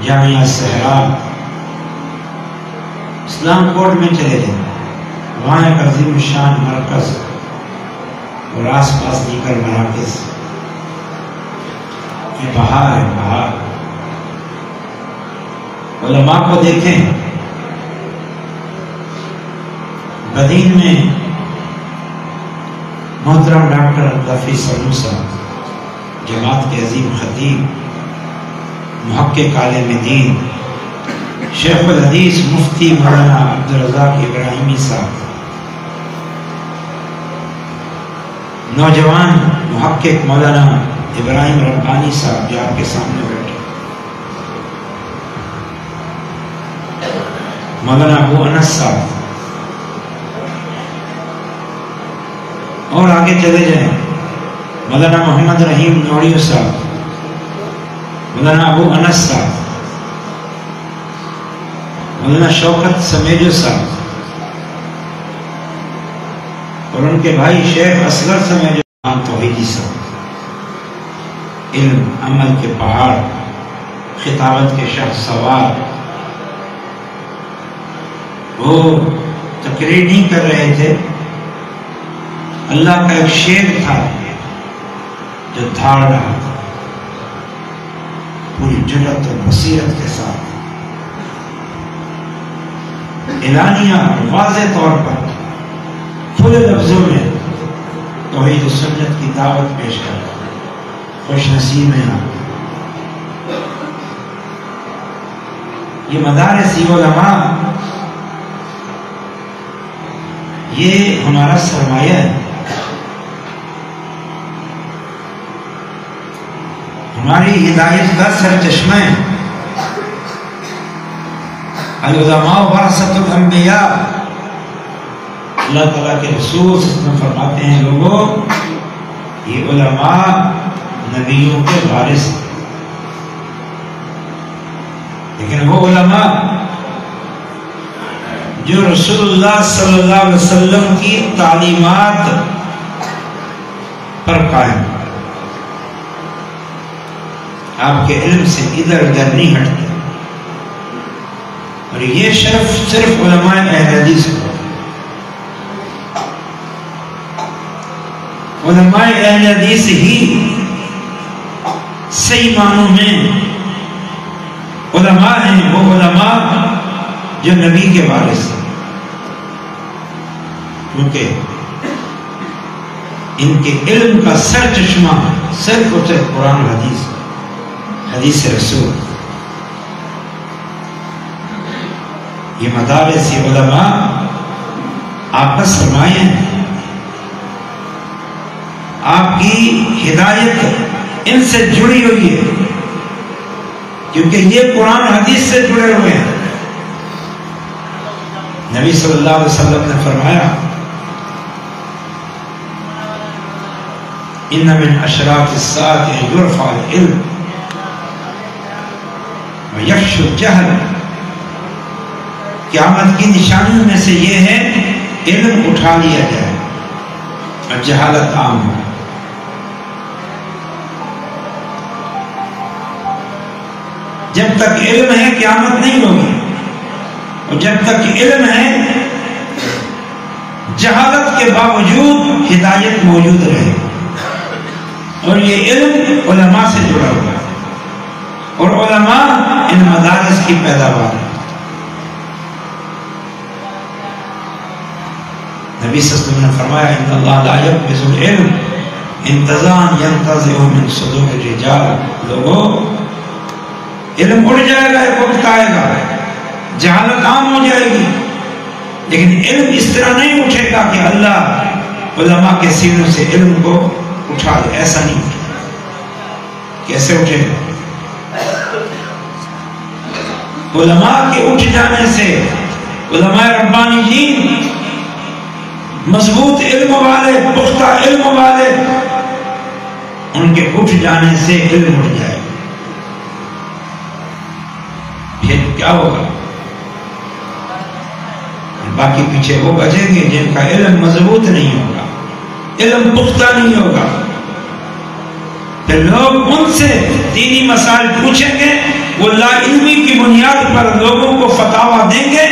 جامعہ الصحرا. اسلام کوٹ میں چلے جائیں، وہاں ایک عظیم شان مرکز اور آس پاس دیگر مراکز. یہ بہار ہے، بہار. علماء کو دیکھیں، بدین میں محترم ڈاکٹر رفیع سلو صاحب جماعت کے عظیم خطیب، محقق عالم دین، شیخ الحدیث مفتی مولانا عبدالرزاق ابراہیمی صاحب، نوجوان محقق مولانا ابراہیم ربانی صاحب جو آپ کے سامنے بیٹھے، مولانا ابو انس صاحب، اور آگے چلے جائیں مولانا محمد رحیم نوریو صاحب، مولانا ابو انس صاحب، مولانا شوکت سمیجو صاحب، اور ان کے بھائی شیخ اصغر سمیجو توحیدی صاحب. علم عمل کے پہاڑ، خطابت کے شاہ سوار. وہ تقریر نہیں کر رہے تھے، اللہ کا ایک شیر تھا جو دھاڑ رہا تھا پوری جرأت اور بصیرت کے ساتھ، اعلانیہ واضح طور پر کھلے لفظوں میں توحید و سنت کی دعوت پیش کر. خوش نصیب ہیں آپ. یہ مدارس علماء یہ ہمارا سرمایہ ہے، ہماری ہدایت کا سرچشمہ ہے. العلماء ورثۃ الانبیاء. اللہ تعالیٰ کے رسول فرماتے ہیں لوگوں یہ علماء نبیوں کے وارث، لیکن وہ علماء جو رسول اللہ صلی اللہ علیہ وسلم کی تعلیمات پر قائم، آپ کے علم سے ادھر ادھر نہیں ہٹتے. اور یہ شرف صرف علماء اہل حدیث کو. علماء اہل حدیث ہی صحیح معنوں میں علماء ہیں، وہ علماء جو نبی کے وارث ہیں، کیونکہ ان کے علم کا سر چشمہ صرف اور صرف قرآن و حدیث، حدیث رسول. یہ مدارس علماء آپ کا سرمایہ ہیں، آپ کی ہدایت ان سے جڑی ہوئی ہے، کیونکہ یہ قرآن حدیث سے جڑے ہوئے ہیں. نبی صلی اللہ علیہ وسلم نے فرمایا ان من اشراط الساعة یرفع العلم ویفشو الجہل. قیامت کی نشانیوں میں سے یہ ہے علم اٹھا لیا جائے اور جہالت عام ہو. جب تک علم ہے قیامت نہیں ہوگی، اور جب تک علم ہے جہالت کے باوجود ہدایت موجود رہے. اور یہ علم علماء سے جڑا ہوا ہے، اور علماء ان مدارس کی پیداوار ہے. نبی صلی اللہ علیہ وسلم نے فرمایا ان اللہ لا یقبض العلم انتزاعا ینتزعه من صدور الرجال. لوگوں، علم اڑ جائے گا، ایک وقت آئے گا جہالت عام ہو جائے گی، لیکن علم اس طرح نہیں اٹھے گا کہ اللہ علماء کے سینوں سے علم کو اٹھا دے. ایسا نہیں اٹھے گا. کیسے اٹھے گا؟ علماء کے اٹھ جانے سے، علماء ربانیین، مضبوط علم والے، پختہ علم والے، ان کے اٹھ جانے سے علم اٹھ جائے گا. پھر کیا ہوگا؟ باقی پیچھے وہ بچیں گے جن کا علم مضبوط نہیں ہوگا، علم پختہ نہیں ہوگا. پھر لوگ ان سے دینی مسائل پوچھیں گے، وہ لا علمی کی بنیاد پر لوگوں کو فتاویٰ دیں گے،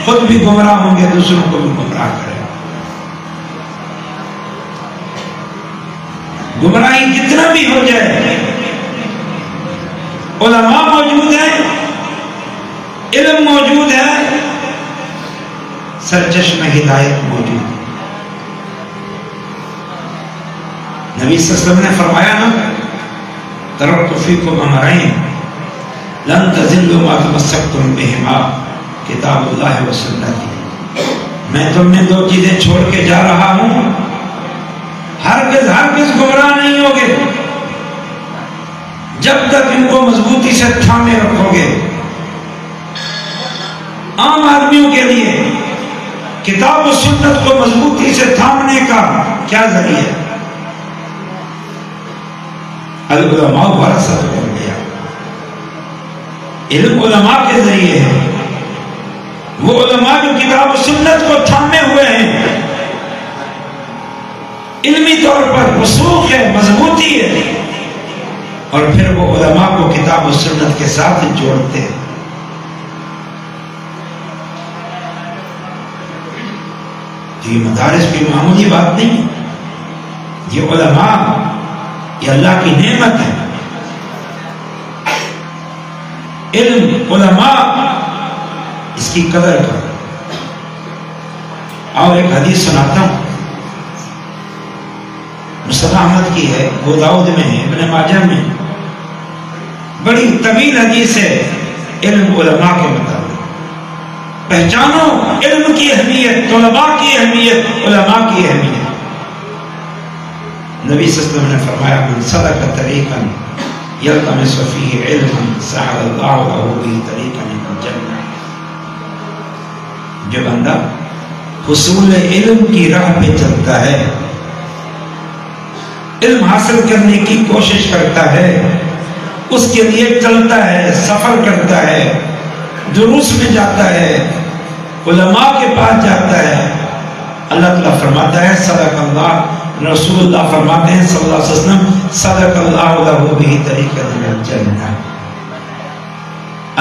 خود بھی گمراہ ہوں گے، دوسروں کو بھی گمراہ کریں. گمراہی کتنا بھی ہو جائے، علماء موجود ہیں، علم موجود ہے، سرچشمہ ہدایت موجود ہے. نبی صلی اللہ علیہ وسلم نے فرمایا نا ترکت فیکم امرین لن تضلوا ما تمسکتم بہما کتاب اللہ و سنتی. میں تم نے دو چیزیں چھوڑ کے جا رہا ہوں، ہرگز گمراہ نہیں ہوگے جب تک ان کو مضبوطی سے تھامے رکھو گے. عام آدمیوں کے لیے کتاب و سنت کو مضبوطی سے تھامنے کا کیا ذریعہ ہے؟ العلماء ورثۃ الانبیاء. علم علماء کے ذریعے ہے. وہ علماء جو کتاب و سنت کو تھامے ہوئے ہیں، علمی طور پر رسوخ ہے، مضبوطی ہے، اور پھر وہ علماء کو کتاب و سنت کے ساتھ جوڑتے ہیں. یہ مدارس کی معمولی بات نہیں، یہ علماء، یہ اللہ کی نعمت ہے. علم، علماء، اس کی قدر کرو. اور ایک حدیث سناتا ہوں، مصطفیٰ احمد کی ہے، ابو داؤد میں ہے، ابن ماجہ میں، بڑی طویل حدیث ہے علم علماء کے مطابق. پہچانو علم کی اہمیت، طلباء کی اہمیت، علماء کی اہمیت. نبی صلی اللہ علیہ وسلم نے فرمایا من سلک طریقا یلتمس فیہ علما سہل اللہ لہ بہ طریقا الی الجنہ. جو بندہ حصول علم کی راہ پہ چلتا ہے، علم حاصل کرنے کی کوشش کرتا ہے، اس کے لیے چلتا ہے، سفر کرتا ہے، دروس میں جاتا ہے، علماء کے پاس جاتا ہے، اللہ تعالیٰ فرماتا ہے صدق اللہ، رسول اللہ فرماتے ہیں صلی اللہ علیہ وسلم صدق اللہ لہ بہ طریقۃ الی الجنہ،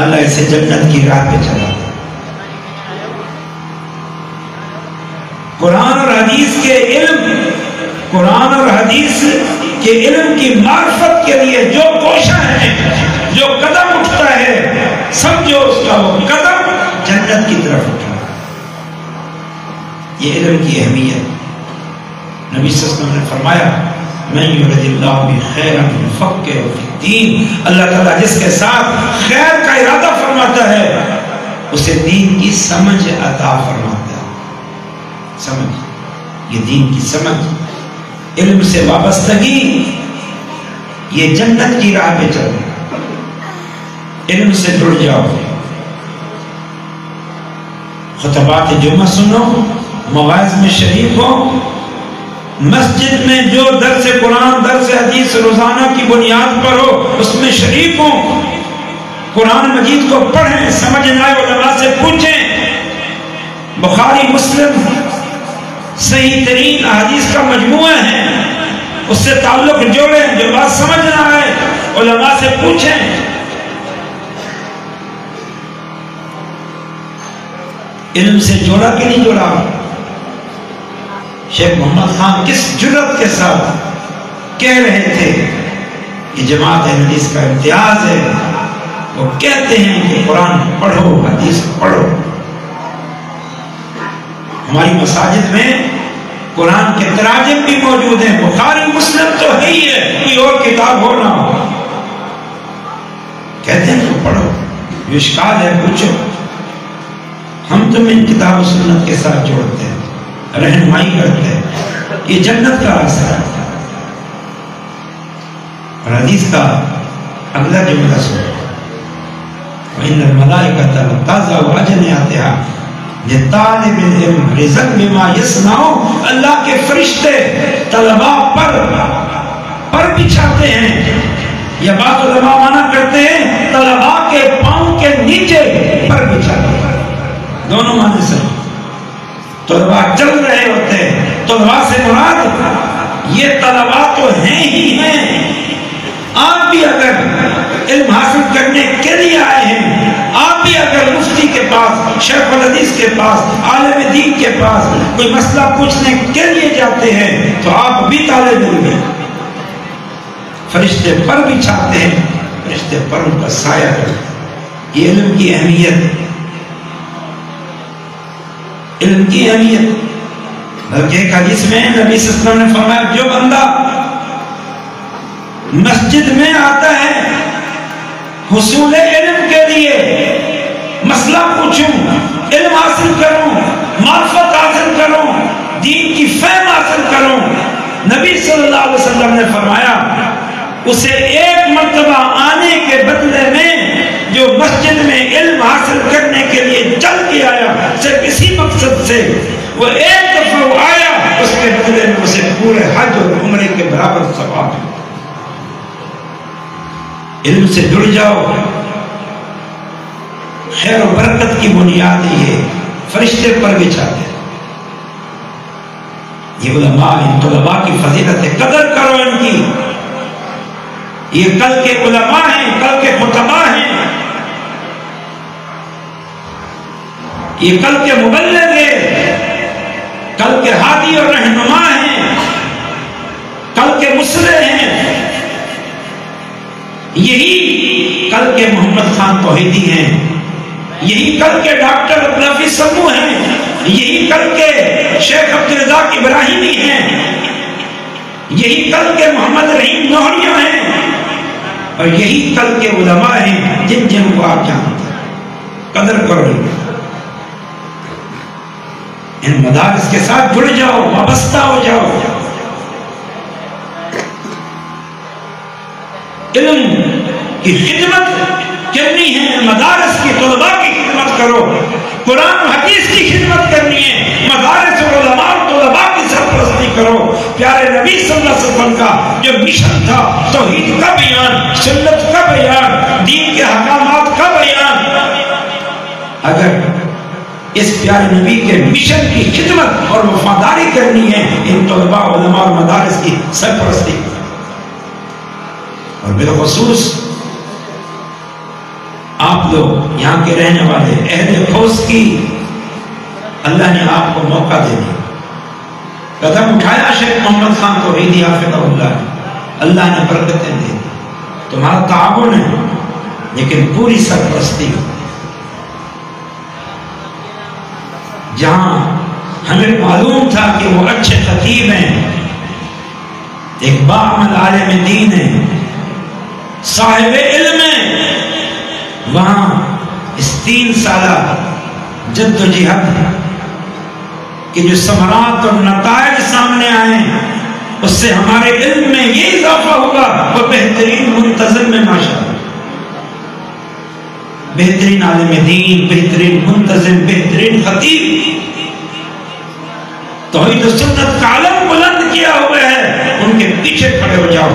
اللہ اسے جنت کی راہ پہ چلاتا ہے۔ قرآن اور حدیث کے علم، قرآن اور حدیث کے علم کی معرفت کے لیے جو کوشاں ہیں، جو قدم اٹھتا ہے، سمجھو اس کا وہ قدم جنت کی طرف اٹھا۔ یہ علم کی اہمیت، نبی صلی اللہ علیہ وسلم نے فرمایا من یرد اللہ بخیرا یفقہہ فی الدین، اللہ تعالیٰ جس کے ساتھ خیر کا ارادہ فرماتا ہے اسے دین کی سمجھ عطا فرماتا ہے۔ سمجھ، یہ دین کی سمجھ، علم سے وابستگی، یہ جنت کی راہ پہ چلو، علم سے جڑ جاؤ، خطبات جمعہ سنو، مواعظ میں شریک ہو، مسجد میں جو درس قرآن درس حدیث روزانہ کی بنیاد پر ہو اس میں شریک ہو، قرآن مجید کو پڑھیں، سمجھ نہ آئے علماء سے پوچھیں، بخاری مسلم صحیح ترین احادیث کا مجموعہ ہے، اس سے تعلق جوڑیں، جو بات سمجھ نہ آئے علماء سے پوچھیں۔ علم سے جوڑا کہ نہیں جوڑا؟ شیخ محمد خان کس جرأت کے ساتھ کہہ رہے تھے کہ جماعت حدیث کا امتیاز ہے، وہ کہتے ہیں کہ قرآن پڑھو، حدیث پڑھو۔ ہماری مساجد میں قرآن کے تراجم بھی موجود ہیں، بخاری مسلم تو ہے ہی ہے، کوئی اور کتاب ہو نہ ہو، کہتے ہیں تو پڑھو، جو اشکال ہے پوچھو، ہم تمہیں کتاب و سنت کے ساتھ جوڑتے ہیں، رہنمائی کرتے ہیں، یہ جنت کا راستہ ہے۔ اور حدیث کا اگلا جملہ سنو، وَإِنَّ الْمَلَائِكَةَ لَتَضَعُ أَجْنِحَتَهَا لِطَالِبِ الْعِلْمِ رِزْقًا بِمَا يَصْنَعُ، اللہ کے فرشتے طلباء پر بچھاتے ہیں، یا بعض علماء مانا کرتے ہیں طلباء کے پاؤں کے نیچے پر بچھاتے ہیں، دونوں معنی سے طلباء چل رہے ہوتے ہیں، طلباء سے مراد یہ طلباء تو ہیں ہی ہیں، آپ بھی اگر علم حاصل کرنے کے لیے آئے ہیں، آپ بھی اگر مفتی کے پاس، شیخ الحدیث کے پاس، عالم دین کے پاس کوئی مسئلہ پوچھنے کے لیے جاتے ہیں تو آپ بھی طالب علم ہیں، فرشتے پر بچھاتے ہیں، فرشتے پر ان کا سایہ کرتے ہیں۔ یہ علم کی اہمیت، علم کی اہمیت، بلکہ ایک حدیث میں نبی صلی اللہ علیہ وسلم نے فرمایا جو بندہ مسجد میں آتا ہے حصول علم کے لیے، مسئلہ پوچھوں، علم حاصل کروں، معرفت حاصل کروں، دین کی فہم حاصل کروں، نبی صلی اللہ علیہ وسلم نے فرمایا اسے ایک مرتبہ آنے کے بدلے میں جو مسجد میں علم حاصل کرنے کے لیے چل کے آیا صرف اسی مقصد سے، وہ ایک دفعہ وہ آیا، اس کے بدلے میں اسے پورے حج اور عمرے کے برابر ثواب ہے۔ علم سے جڑ جاؤ، خیر و برکت کی بنیاد یہ فرشتے پر بچھاتے ہیں۔ یہ علماء، ان طلباء کی فضیلت ہے، قدر کرو ان کی، یہ کل کے علماء ہیں، کل کے خطباء ہیں، یہ کل کے مبلغ ہیں، کل کے ہادی اور رہنما ہیں، کل کے مصلح ہیں، یہی کل کے محمد خان توحیدی ہیں، یہی کل کے ڈاکٹر عبدالحفیظ سمو ہیں، یہی کل کے شیخ عبدالرزاق ابراہیمی ہیں، یہی کل کے محمد رحیم نوحریہ ہیں، اور یہی کل کے علماء ہیں جن کو آپ جانتے ہیں۔ قدر کرو، ان مدارس کے ساتھ جڑ جاؤ، وابستہ ہو جاؤ، علم کی خدمت کرنی ہے، مدارس کی طلباء کی خدمت کرو، قرآن و حدیث کی خدمت کرنی ہے، مدارس اور علماء اور طلباء کی سرپرستی کرو، پیارے نبی صلی اللہ علیہ وسلم کا جو مشن تھا، توحید کا بیان، سنت کا بیان، دین کے احکامات کا بیان، اگر اس پیارے نبی کے مشن کی خدمت اور وفاداری کرنی ہے، ان طلباء علماء اور مدارس کی سرپرستی، اور بالخصوص آپ لوگ یہاں کے رہنے والے اہل خوست کی، اللہ نے آپ کو موقع دے دیا، قدم اٹھایا شیخ محمد خان توحیدی حافظہ اللہ نے برکتیں دے دی، تمہارا تعاون ہے، لیکن پوری سرپرستی جہاں ہمیں معلوم تھا کہ وہ اچھے خطیب ہیں، ایک باعمل عالم دین ہے، صاحب علم ہے، وہاں اس 3 سالہ جد و جہد کہ جو ثمرات اور نتائج سامنے آئے اس سے ہمارے علم میں یہ اضافہ ہوگا، وہ بہترین منتظم میں ماشاءاللہ، بہترین عالم دین، بہترین منتظم، بہترین خطیب، توحید و سنت کا علم بلند کیا ہوا ہے، ان کے پیچھے کھڑے ہو جاؤ،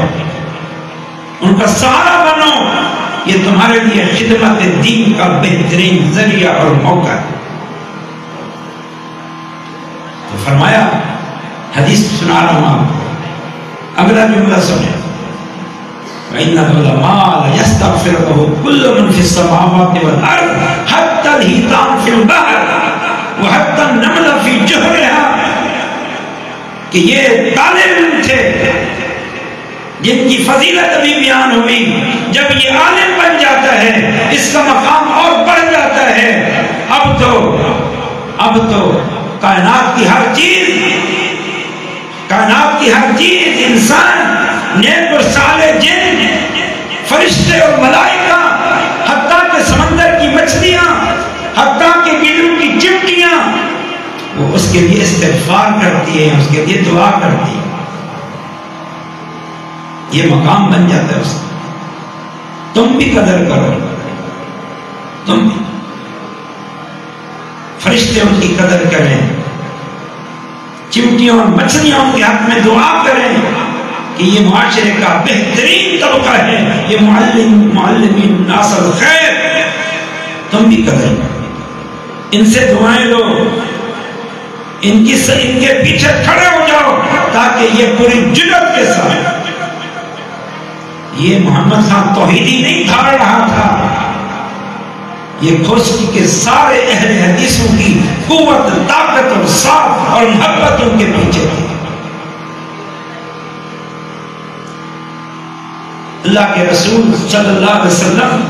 ان کا سہارا بنو، یہ تمہارے لیے خدمت دین کا بہترین ذریعہ اور موقع ہے۔ تو فرمایا، حدیث سنا رہا ہوں آپ کو، اگلا جملہ سنیں، وَإِنَّ الْعُلَمَاءَ لَيَسْتَغْفِرُهُ كُلُّ مَنْ فِي السَّمَاوَاتِ وَالْأَرْضِ حَتَّى الْحِيتَانُ فِي الْبَحْرِ وَحَتَّى النَّمْلَ فِي جُحْرِهَا، کہ یہ طالب علم تھے جن کی فضیلت ابھی بیان ہوئی، جب یہ عالم بن جاتا ہے اس کا مقام اور بڑھ جاتا ہے، اب تو کائنات کی ہر چیز، انسان، نیک اور صالح جن، فرشتے اور ملائکہ، حتیٰ کہ سمندر کی مچھلیاں، حتیٰ کہ بلوں کی چمٹیاں، وہ اس کے لیے استغفار کرتی ہیں، اس کے لیے دعا کرتی ہیں، یہ مقام بن جاتا ہے اس کا۔ تم بھی قدر کرو، تم بھی، فرشتے ان کی قدر کریں، چمٹیاں اور مچھلیاں ان کے حق میں دعا کریں کہ یہ معاشرے کا بہترین طبقہ ہے، یہ معلمین ناس الخیر، تم بھی قدر کرو، ان سے دعائیں لو، ان کے پیچھے کھڑے ہو جاؤ، تاکہ یہ پوری جرأت کے ساتھ، یہ محمد خان توحیدی نہیں دھاڑ رہا تھا، یہ کھوسکی کے سارے اہل حدیثوں کی قوت، طاقت اور ساتھ اور محبت ان کے پیچھے تھی۔ اللہ کے رسول صلی اللہ علیہ وسلم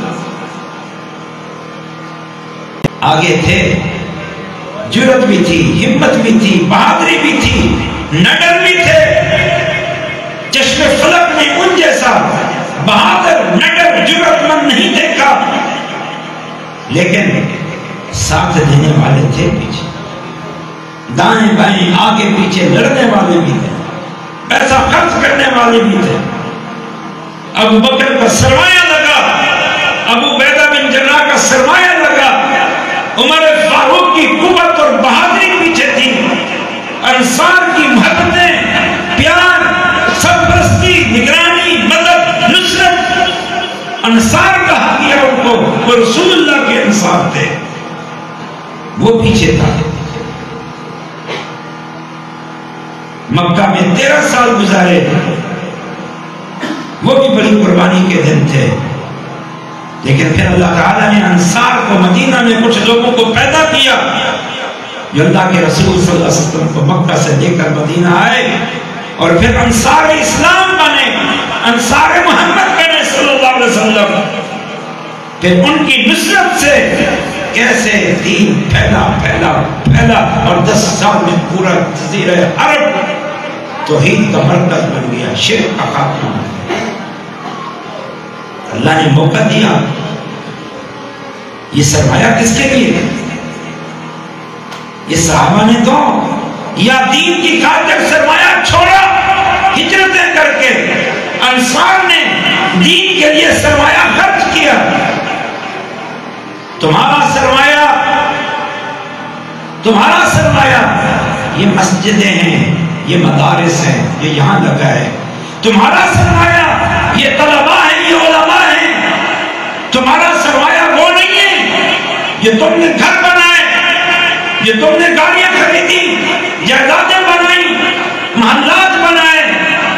آگے تھے، جرأت بھی تھی، ہمت بھی تھی، بہادری بھی تھی، نڈر بھی تھے، چشم فلک نے ان جیسا بہادر، نڈر، جرأت مند نہیں دیکھا، لیکن ساتھ دینے والے تھے پیچھے، دائیں بائیں آگے پیچھے لڑنے والے بھی تھے، پیسہ خرچ کرنے والے بھی تھے۔ ابو بکر کا سرمایہ لگا، ابو عبیدہ بن جراح کا سرمایہ لگا، عمر فاروق کی قوت اور بہادری پیچھے تھی، انصار کی محبتیں، پیار، سرپرستی، نگرانی، مدد، نصرت، انصار کہا گیا ان کو، وہ رسول اللہ کے انصار تھے، وہ پیچھے تھا۔ مکہ میں 13 سال گزارے، وہ بھی بڑی قربانی کے دن تھے، لیکن پھر اللہ تعالیٰ نے انصار کو مدینہ میں کچھ لوگوں کو پیدا کیا جو اللہ کے رسول صلی اللہ علیہ وسلم کو مکہ سے لے کر مدینہ آئے، اور پھر انصار اسلام بنے، انصار محمد بنے صلی اللہ علیہ وسلم۔ پھر ان کی نصرت سے کیسے دین پھیلا اور 10 سال میں پورا جزیرہ عرب توحید کا مرکز بن گیا، شرک کا خاتمہ بن گیا۔ اللہ نے موقع دیا، یہ سرمایہ کس کے لیے؟ یہ صحابہ نے تو یا دین کی خاطر سرمایہ چھوڑا ہجرتیں کر کے، انصار نے دین کے لیے سرمایہ خرچ کیا۔ تمہارا سرمایہ یہ مسجدیں ہیں، یہ مدارس ہیں، یہ یہاں لگا ہے. تمہارا سرمایہ یہ طلباء ہیں، یہ علماء ہیں. تمہارا سرمایہ وہ نہیں ہے یہ تم نے گھر بنائے، یہ تم نے گاڑیاں خریدی، جائیدادیں بنائی، محلات بنائے،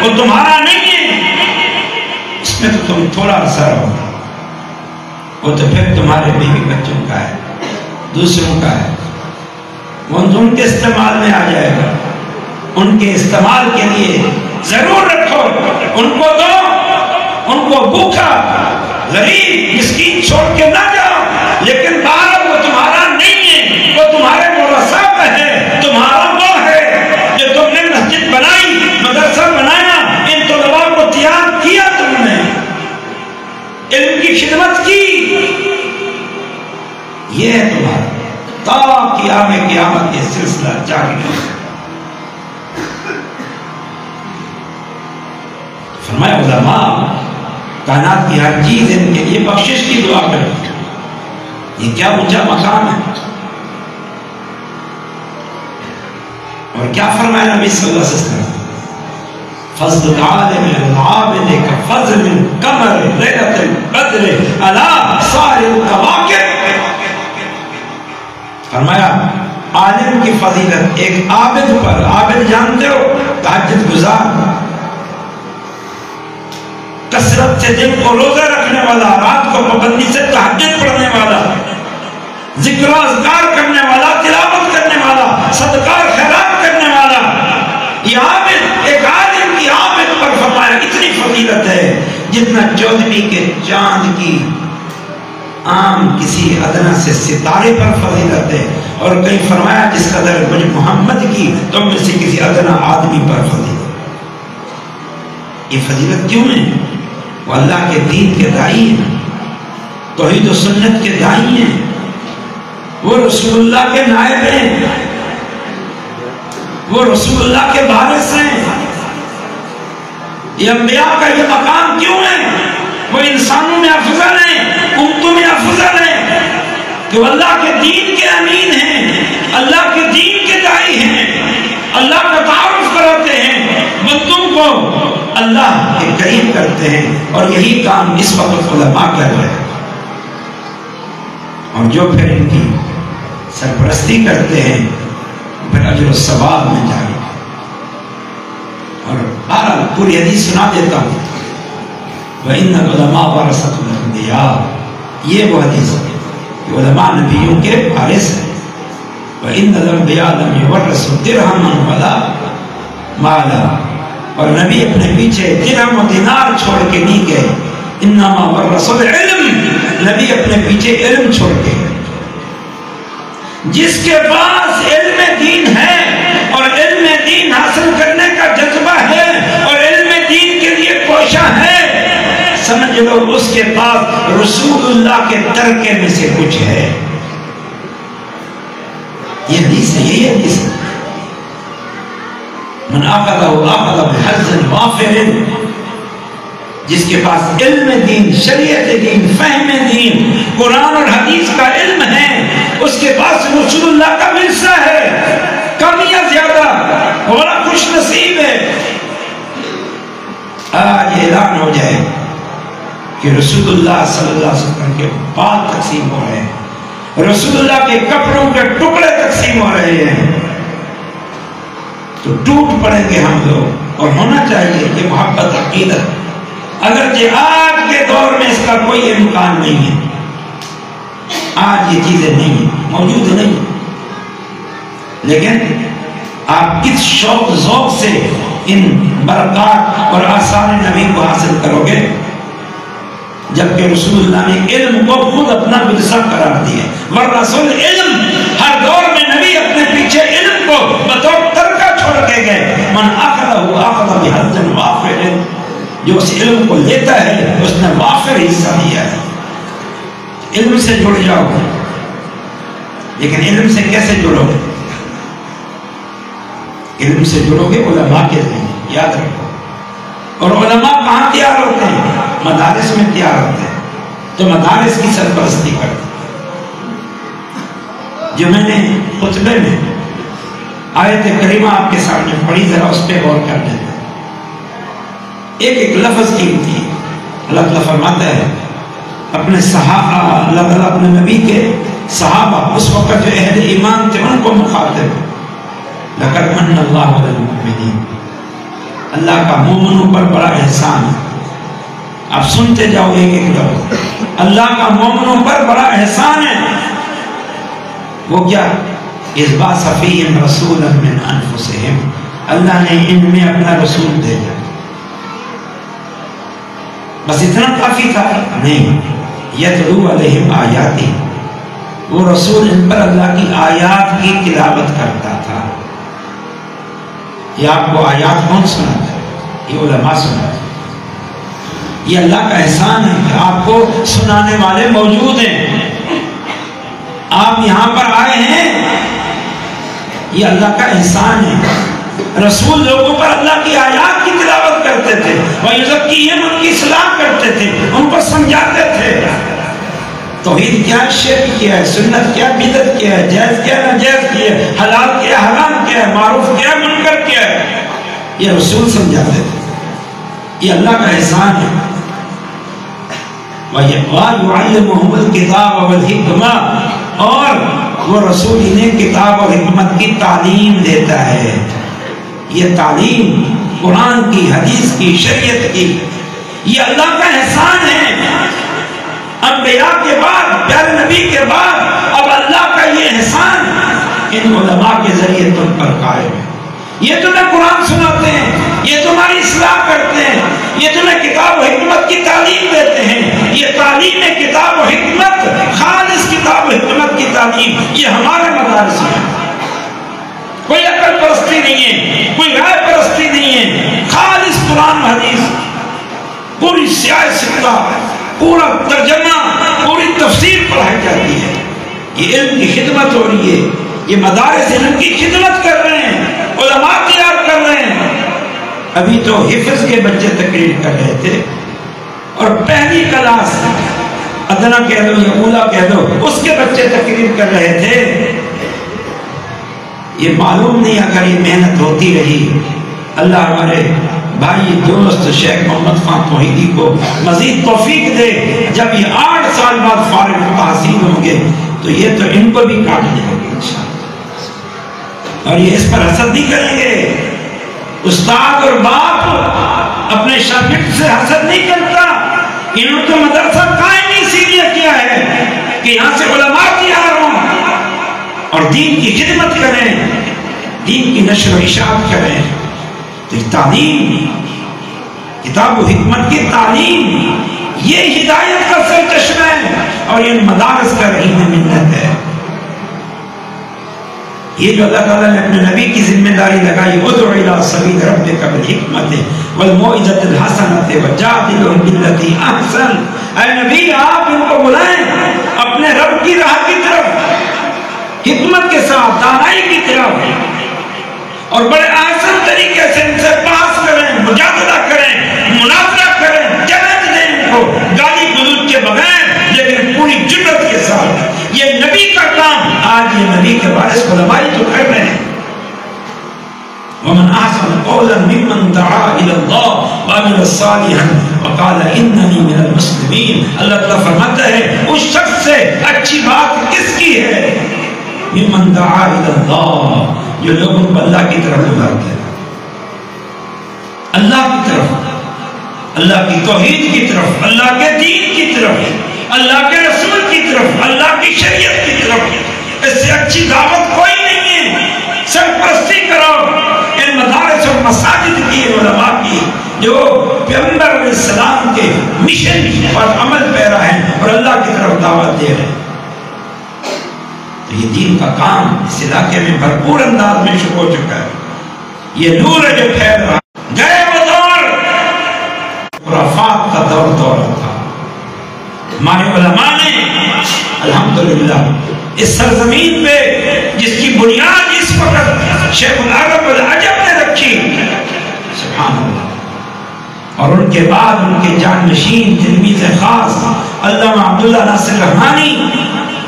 وہ تمہارا نہیں ہے. اس میں تو تم تھوڑا اثر ہو، وہ تو پھر تمہارے بیوی بچوں کا ہے، دوسروں کا ہے. وہ ان کے استعمال میں آ جائے گا. ان کے استعمال کے لیے ضرور رکھو، ان کو دو، ان کو بھوکا غریب مسکین چھوڑ کے نہ جاؤ. لیکن باہر وہ تمہارا نہیں ہے، وہ تمہارے ورثاء کا ہے. تمہارا وہ ہے جو تم نے مسجد بنائی، مدرسہ بنایا، ان طلباء کو تیار کیا، تم نے علم کی خدمت کی. یہ ہے تمہارا. تا قیامت یہ سلسلہ جاری رہے. فرمایا علماء کائنات کی ہر چیز ان کے لیے بخشش کی دعا کرتی ہے. یہ کیا اونچا مقام ہے. اور کیا فرمایا نبی صلی اللہ علیہ وسلم، فضل العالم العابد كفضل القمر ليلة البدر على سائر الكواكب. فرمایا عالم کی فضیلت ایک عابد پر. عابد جانتے ہو، تہجد گزار، کثرت سے دن کو روزہ رکھنے والا، رات کو پابندی سے تہجد پڑھنے والا، ذکر و اذکار کرنے والا، تلاوت کرنے والا، صدقہ خیرات کرنے والا. یہ عابد، ایک عالم کی عابد پر فرمایا اتنی فضیلت ہے جتنا 14ویں کے چاند کی عام کسی ادنا سے ستارے پر فضیلت ہے. اور کہیں فرمایا جس قدر مجھ محمد کی تم میں سے کسی ادنا آدمی پر فضیلت. یہ فضیلت کیوں ہے؟ وہ اللہ کے دین کے دائی ہیں، توحید و سنت کے دائی ہیں، وہ رسول اللہ کے نائب ہیں، وہ رسول اللہ کے وارث ہیں. یہ انبیاء کا یہ مقام کیوں ہے؟ وہ انسانوں میں افضل ہیں، امتوں میں افضل ہیں، کہ وہ اللہ کے دین کے امین ہیں، اللہ کے دین کے دائی ہیں، اللہ کا تعارف کراتے ہیں، بندوں کو اللہ کے قریب کرتے ہیں. اور یہی کام اس وقت علماء کر رہے ہیں. اور جو پھر ان کی سرپرستی کرتے ہیں پھر اجر و ثواب میں جاری. اور بہرحال پوری حدیث سنا دیتا ہوں. وَإِنَّ الْعُلَمَاءَ وَرَثَةُ الْأَنْبِيَاءِ. یہ وہ حدیث ہے کہ علماء نبیوں کے وارث ہیں. وَإِنَّ الْأَنْبِيَاءَ لَمْ يُوَرِّثُوا دِرْهَمًا وَلَا مَالًا. اور نبی اپنے پیچھے درہم و دینار چھوڑ کے نہیں گئے. انما ورثوا العلم. نبی اپنے پیچھے علم چھوڑ کے گئے. جس کے پاس علم دین ہے اور علم دین حاصل کرنے کا جذبہ ہے اور علم دین کے لیے کوشاں ہے، سمجھ لو اس کے پاس رسول اللہ کے ترکے میں سے کچھ ہے. یہ حدیث ہے، یہی حدیث ہے. من اخذ بحظ وافر. جس کے پاس علم دین، شریعت دین، فہم دین، قرآن اور حدیث کا علم ہے، اس کے پاس رسول اللہ کا ورثہ ہے. کم یا زیادہ بڑا خوش نصیب ہے. آج اعلان ہو جائے کہ رسول اللہ صلی اللہ علیہ وسلم کے بال تقسیم ہو رہے ہیں، رسول اللہ کے کپڑوں کے ٹکڑے تقسیم ہو رہے ہیں، تو ٹوٹ پڑیں گے ہم لوگ. اور ہونا چاہیے یہ محبت عقیدت. اگرچہ آج کے دور میں اس کا کوئی امکان نہیں ہے، آج یہ چیزیں نہیں ہیں، موجود نہیں، لیکن آپ کس شوق ذوق سے ان برکات اور آثار نبی کو حاصل کرو گے، جبکہ رسول اللہ نے علم کو خود اپنا ورثہ قرار دیا. والرسول علم. ہر دور میں نبی اپنے پیچھے علم کو بطور ترکہ چھوڑ کے گئے. من اخذ بحظ وافر. جو اس علم کو لیتا ہے اس نے وافر حصہ دیا ہے. علم سے جڑ جاؤ. لیکن علم سے کیسے جڑو گے؟ علم سے جڑو گے علماء کے ذریعے. یاد رکھو. اور علماء کہاں تیار ہوتے ہیں؟ مدارس میں تیار ہوتے ہیں. تو مدارس کی سرپرستی کرتے. جو میں نے خطبے میں آیت کریمہ آپ کے سامنے پڑھی، ذرا اس پہ غور کر لیتے ہیں۔ ایک ایک لفظ قیمتی ہے۔ اللہ تعالیٰ فرماتا ہے اپنے صحابہ، اللہ تعالیٰ اپنے نبی کے صحابہ اس وقت جو اہل ایمان تھے ان کو مخاطب، لقد من اللہ علی المؤمنین، اللہ کا مومنوں پر بڑا احسان ہے۔ آپ سنتے جاؤ ایک ایک لفظ، اللہ کا مومنوں پر بڑا احسان ہے۔ وہ کیا؟ اذ بعث فیہم رسولا من انفسہم، اللہ نے ان میں اپنا رسول بھیجا۔ بس اتنا کافی تھا؟ نہیں، یتلو علیہم آیاتی، وہ رسول ان پر اللہ کی آیات کی تلاوت کرتا تھا۔ یہ آپ کو آیات کون سناتا ہے؟ یہ علماء سناتے ہیں۔ یہ اللہ کا احسان ہے کہ آپ کو سنانے والے موجود ہیں، آپ یہاں پر آئے ہیں، یہ اللہ کا احسان ہے۔ رسول لوگوں پر اللہ کی آیات کی تلاوت کرتے تھے، وَيُزَكِّيهِمْ، ان کی اصلاح کرتے تھے، ان کو سمجھاتے تھے توحید کیا ہے، شرک کیا ہے، سنت کیا ہے، بدعت کیا ہے، جائز کیا ہے، ناجائز کیا ہے، حلال کیا ہے، حرام کیا ہے، معروف کیا ہے، منکر کیا ہے، یہ رسول سمجھاتے تھے۔ یہ اللہ کا احسان ہے۔ وَيُعَلِّمُهُمُ الْكِتَابَ وَالْحِكْمَةَ، اور وہ رسول انہیں کتاب اور حکمت کی تعلیم دیتا ہے۔ یہ تعلیم قرآن کی، حدیث کی، شریعت کی، یہ اللہ کا احسان ہے۔ انبیاء کے بعد، پیارے نبی کے بعد اب اللہ کا یہ احسان ان علماء کے ذریعے تم پر قائم ہے۔ یہ تمہیں قرآن سناتے ہیں، یہ تمہاری اصلاح کرتے ہیں، یہ تمہیں کتاب و حکمت کی تعلیم دیتے ہیں۔ یہ تعلیم کتاب و حکمت، خالص کتاب و حکمت کی تعلیم، یہ ہمارے مدارس میں کوئی عقل پرستی نہیں ہے، کوئی رائے پرستی نہیں ہے، خالص قرآن و حدیث، پوری سیاہ سکہ، پورا ترجمہ، پوری تفسیر پڑھائی جاتی ہے۔ یہ علم کی خدمت ہو رہی ہے، یہ مدارس علم کی خدمت کر رہے ہیں، علماء تیار کر رہے ہیں۔ ابھی تو حفظ کے بچے تقریر کر رہے تھے، اور پہلی کلاس ادنا کہہ دو یا اولا کہہ دو، اس کے بچے تقریر کر رہے تھے۔ یہ معلوم نہیں اگر یہ محنت ہوتی رہی، اللہ ہمارے بھائی دوست شیخ محمد خان توحیدی کو مزید توفیق دے، جب یہ 8 سال بعد فارغ التحصیل ہوں گے تو یہ تو ان کو بھی کاٹ دیں گے انشاءاللہ، اور یہ اس پر حسد نہیں کریں گے۔ استاد اور باپ اپنے شاگرد سے حسد نہیں کرتا، انہوں نے تو مدرسہ قائم اسی لیے کیا ہے کہ یہاں سے علماء تیار ہوں اور دین کی خدمت کریں، دین کی نشر و اشاعت کریں۔ تو تعلیم، کتاب و حکمت کی تعلیم، یہ ہدایت کا سرچشمہ ہے، اور یہ مدارس کا رہی منت ہے۔ یہ جو اللہ تعالیٰ نے اپنے نبی کی ذمہ داری لگائی، ادعو الی سبیل ربک بالحکمت والموعظۃ الحسنۃ وجادلھم باللتی احسن، اے نبی آپ ان کو بلائیں اپنے رب کی راہ کی طرف، حکمت کے ساتھ، دانائی کی طرف، اور بڑے آسان طریقے سے ان سے بحث کریں، مجادلہ کریں، مناظرہ کریں، چیلنج دیں ان کو، گالی گلوچ کے بغیر لیکن پوری جرأت کے ساتھ۔ یہ نبی کا کام، آج یہ نبی کے وارث علماء تو کر رہے ہیں۔ وَمَنْ أَحْسَنُ قَوْلًا مِّمَّنْ دَعَا إِلَى اللَّهِ وَعَمِلَ صَالِحًا وَقَالَ إِنَّنِي مِنَ الْمُسْلِمِينَ۔ اللہ تعالیٰ فرماتا ہے اس شخص سے اچھی بات کس کی ہے؟ مِّمَّنْ دَعَا إِلَى اللَّهِ، جو لوگوں کو اللہ کی طرف بلاتے ہیں، اللہ کی طرف، اللہ کی توحید کی طرف، اللہ کے دین کی طرف، اللہ کے رسول کی طرف، اللہ کی شریعت کی طرف۔ اس سے اچھی دعوت کوئی نہیں ہے۔ سرپرستی کرو ان مدارس اور مساجد کی، علماء کی، جو پیغمبر علیہ السلام کے مشن اور عمل پیرا ہیں اور اللہ کی طرف دعوت دے رہے ہیں۔ یہ دین کا کام اس علاقے میں بھرپور انداز میں شروع ہو چکا ہے۔ یہ نور ہے جو پھیل رہا ہے۔ گئے وہ دور خرافات کا دور تھا۔ ہمارے علماء نے الحمدللہ اس سرزمین پہ جس کی بنیاد اس وقت شیخ العرب العجب نے رکھی، سبحان اللہ، اور ان کے بعد ان کے جانشین تلمیذ خاص علامہ عبداللہ ناصر رحمانی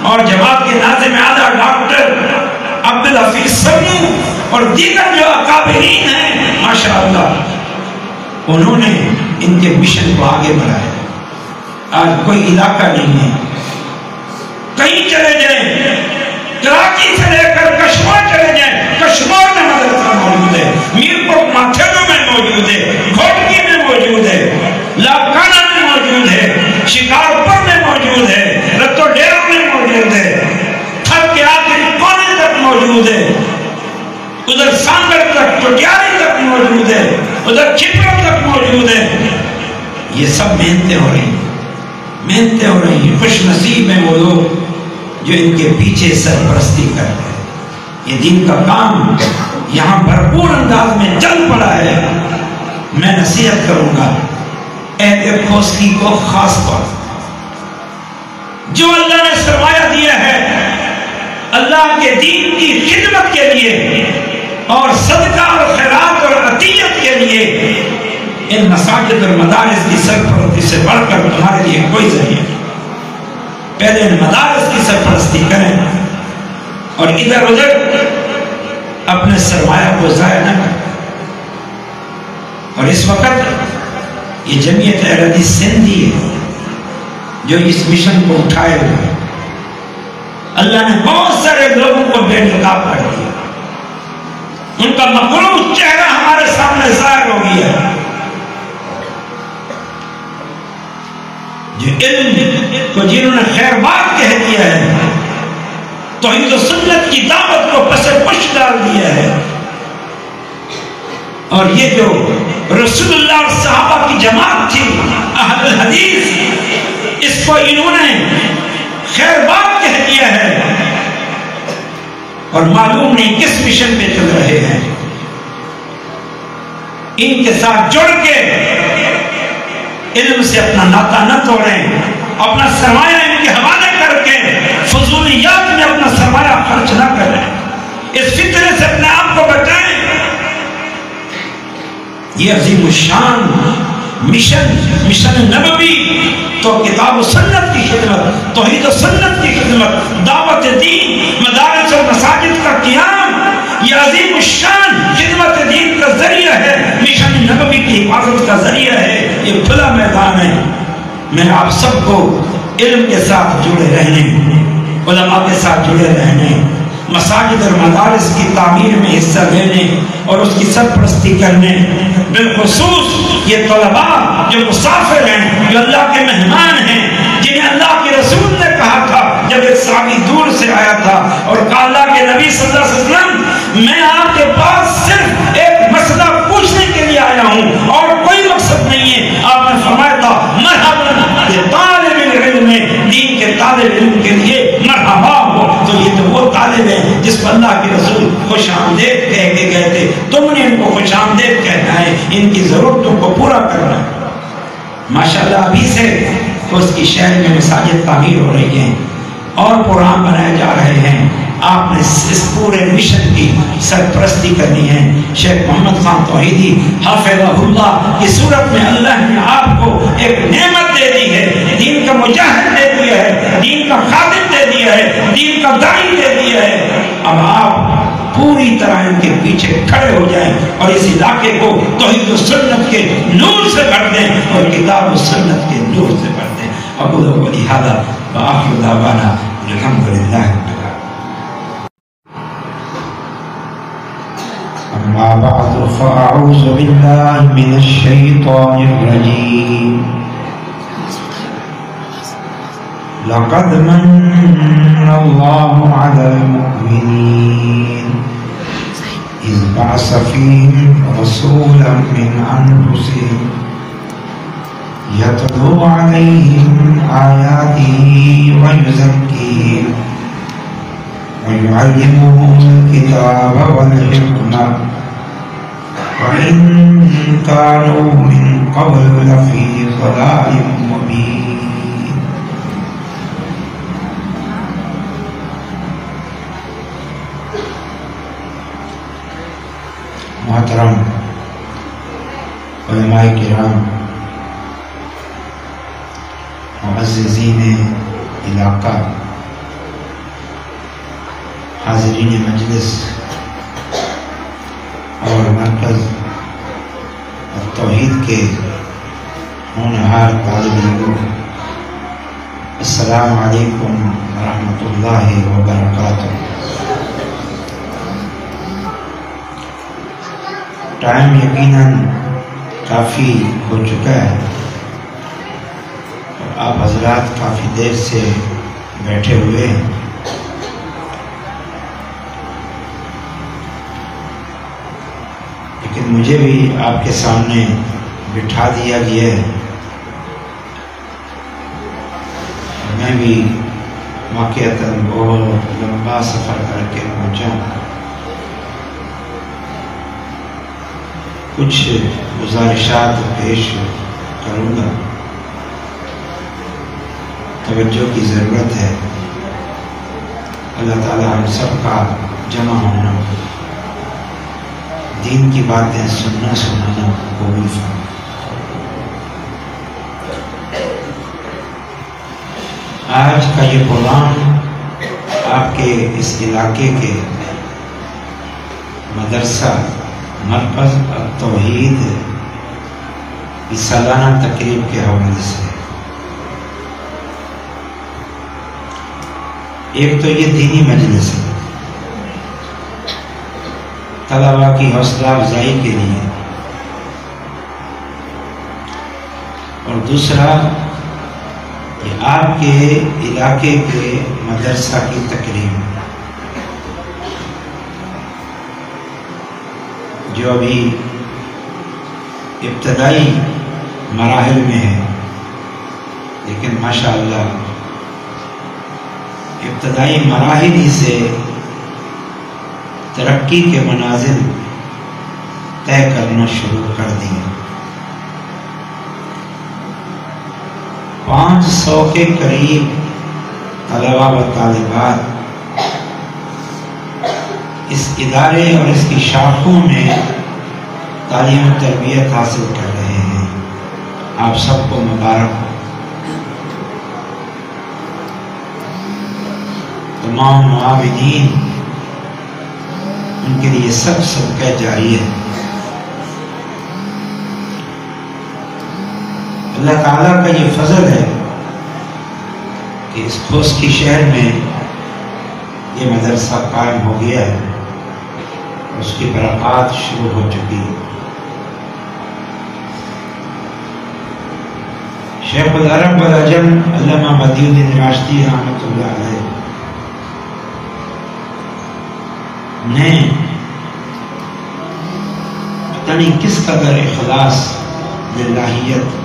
اور جماعت کے ناظم اعلیٰ ڈاکٹر عبدالحفیظ سمو اور دیگر جو اکابرین ہیں ماشاءاللہ، انہوں نے ان کے مشن کو آگے بڑھایا۔ آج کوئی علاقہ نہیں ہے، کہیں چلے جائیں، کراچی سے لے کر کشمیر چلے جائیں، کشمیر میں مدرسہ موجود ہے، میرپور ماتھیرو میں موجود ہے، گھوٹکی میں موجود ہے، لاکانہ میں موجود ہے، شکارپور میں موجود ہے، رتو ڈیرا میں موجود ہے، تھر کے آخری کونے تک موجود ہے، ادھر سانگر تک، ٹوٹیاری تک موجود ہے، ادھر چھپروں تک موجود ہے۔ یہ سب محنتیں ہو رہی ہیں، محنتیں ہو رہی ہیں۔ خوش نصیب ہیں وہ لوگ جو ان کے پیچھے سرپرستی کر رہے ہیں۔ یہ دین کا کام یہاں بھرپور انداز میں چل پڑا ہے۔ میں نصیحت کروں گا اہل کھوسکی کو خاص طور جو اللہ نے سرمایہ دیا ہے اللہ کے دین کی خدمت کے لیے اور صدقہ اور خیرات اور عطیت کے لیے، ان مساجد اور مدارس کی سرپرستی سے بڑھ کر تمہارے لیے کوئی ذریعہ نہیں۔ پہلے ان مدارس کی سرپرستی کریں اور ادھر ادھر اپنے سرمایہ کو ضائع نہ کریں۔ اور اس وقت یہ جمعیت اہل حدیث سندھی ہے جو اس مشن کو اٹھائے ہوئے، اللہ نے بہت سارے لوگوں کو بے نقاب کر دیا، ان کا مقروض چہرہ ہمارے سامنے ظاہر ہو گیا ہے۔ جو علم کو جنہوں نے خیر بات کہہ دیا ہے، توحید و سنت کی دعوت کو پس پش ڈال دیا ہے، اور یہ جو رسول اللہ اور صحابہ کی جماعت تھی اہل الحدیث، اس کو انہوں نے خیر بات کہہ دیا ہے، اور معلوم نہیں کس مشن پہ چل رہے ہیں۔ ان کے ساتھ جڑ کے علم سے اپنا ناطہ نہ توڑیں، اپنا سرمایہ ان کے حوالے کر کے فضولیات میں اپنا سرمایہ خرچ نہ کریں، اس فتنے سے اپنے آپ کو بچائیں۔ یہ عظیم الشان مشن نبوی تو کتاب و سنت کی خدمت، توحید و سنت کی خدمت، دعوت دین، مدارس اور مساجد کا قیام، یہ عظیم الشان خدمت دین کا ذریعہ ہے، مشن نبوی کی حفاظت کا ذریعہ ہے۔ یہ کھلا میدان ہے۔ میں آپ سب کو علم کے ساتھ جڑے رہنے، علماء کے ساتھ جڑے رہنے، مساجد اور مدارس کی تعمیر میں حصہ لینے اور اس کی سرپرستی کرنے، بالخصوص یہ طلباء جو مسافر ہیں، جو اللہ کے مہمان ہیں، جنہیں اللہ کے رسول نے کہا تھا جب ایک صحابی دور سے آیا تھا اور کہا اللہ کے نبی صلی اللہ علیہ وسلم میں آپ کے پاس صرف ایک مسئلہ پوچھنے کے لیے آیا ہوں اور کوئی مقصد نہیں ہے، آپ نے فرمایا تھا مرحبا یہ طالب علم ہے، دین کے طالب علم کے لیے مرحبا ہو۔ تو یہ تو وہ طالب ہے جس پر اللہ کے رسول خوش آمدید کہہ کے گئے تھے، تم نے ان کو خوش آمدید کہنا ہے، ان کی ضرورتوں کو پورا کرنا ہے۔ ماشاءاللہ ابھی سے اس کی شہر میں مساجد تعمیر ہو رہی ہیں اور پروگرام بنائے جا رہے ہیں۔ آپ نے اس پورے مشن کی سرپرستی کرنی ہے۔ شیخ محمد خان توحیدی حافظہ اللہ کی صورت میں اللہ نے آپ کو ایک نعمت دے دی ہے، دین کا مجاہد دے دیا ہے، دین کا خادم دے دیا ہے، دین کا داعی دے دیا ہے۔ اب آپ پوری طرح ان کے پیچھے کھڑے ہو جائیں اور اس علاقے کو توحید و سنت کے نور سے بھر دیں اور کتاب و سنت کے نور سے بھر دیں۔ اقول قولی ھذا وآخر دعوانا الحمد للہ۔ أما بعد فأعوذ بالله من الشيطان الرجيم لقد من الله على المؤمنين إذ بعث فيهم رسولا من أنفسهم يتلو عليهم آياته ويزكيهم ويعلمهم الكتاب والحكمة وإن كانوا من قبل لفي ضلال مبين۔ محترم علماء کرام، معززین علاقہ، حاضرین مجلس اور مرکز توحید کے ہونہار طالب علموں، السلام علیکم ورحمۃ اللہ وبرکاتہ۔ ٹائم یقیناً کافی ہو چکا ہے اور آپ حضرات کافی دیر سے بیٹھے ہوئے ہیں۔ لیکن مجھے بھی آپ کے سامنے بٹھا دیا گیا ہے، میں بھی واقعتاً بہت لمبا سفر کر کے پہنچا ہوں۔ کچھ گزارشات پیش کروں گا، توجہ کی ضرورت ہے۔ اللہ تعالی ہم سب کا جمع ہونا، دین کی باتیں سننا سنانا قبول فرمائے۔ آج کا یہ پروگرام آپ کے اس علاقے کے مدرسہ مرکز توحید کی سالانہ تقریب کے حوالے سے، ایک تو یہ دینی مجلس ہے طلباء کی حوصلہ افزائی کے لیے، اور دوسرا یہ آپ کے علاقے کے مدرسہ کی تقریب جو ابھی ابتدائی مراحل میں ہے، لیکن ماشاءاللہ ابتدائی مراحل ہی سے ترقی کے منازل طے کرنا شروع کر دیے۔ 500 کے قریب طلباء و طالبات اس ادارے اور اس کی شاخوں میں تعلیم و تربیت حاصل کر رہے ہیں۔ آپ سب کو مبارک ہو۔ تمام معاونین، ان کے لیے سب صدقہ جاری ہے۔ اللہ تعالیٰ کا یہ فضل ہے کہ اس خوسکی شہر میں یہ مدرسہ قائم ہو گیا ہے، اس کی برکات شروع ہو چکی ہے۔ شیخ العرب والعجم علامہ بدیع الدین راشدی رحمۃ اللہ علیہ نے پتہ نہیں کس قدر اخلاص، للہیت،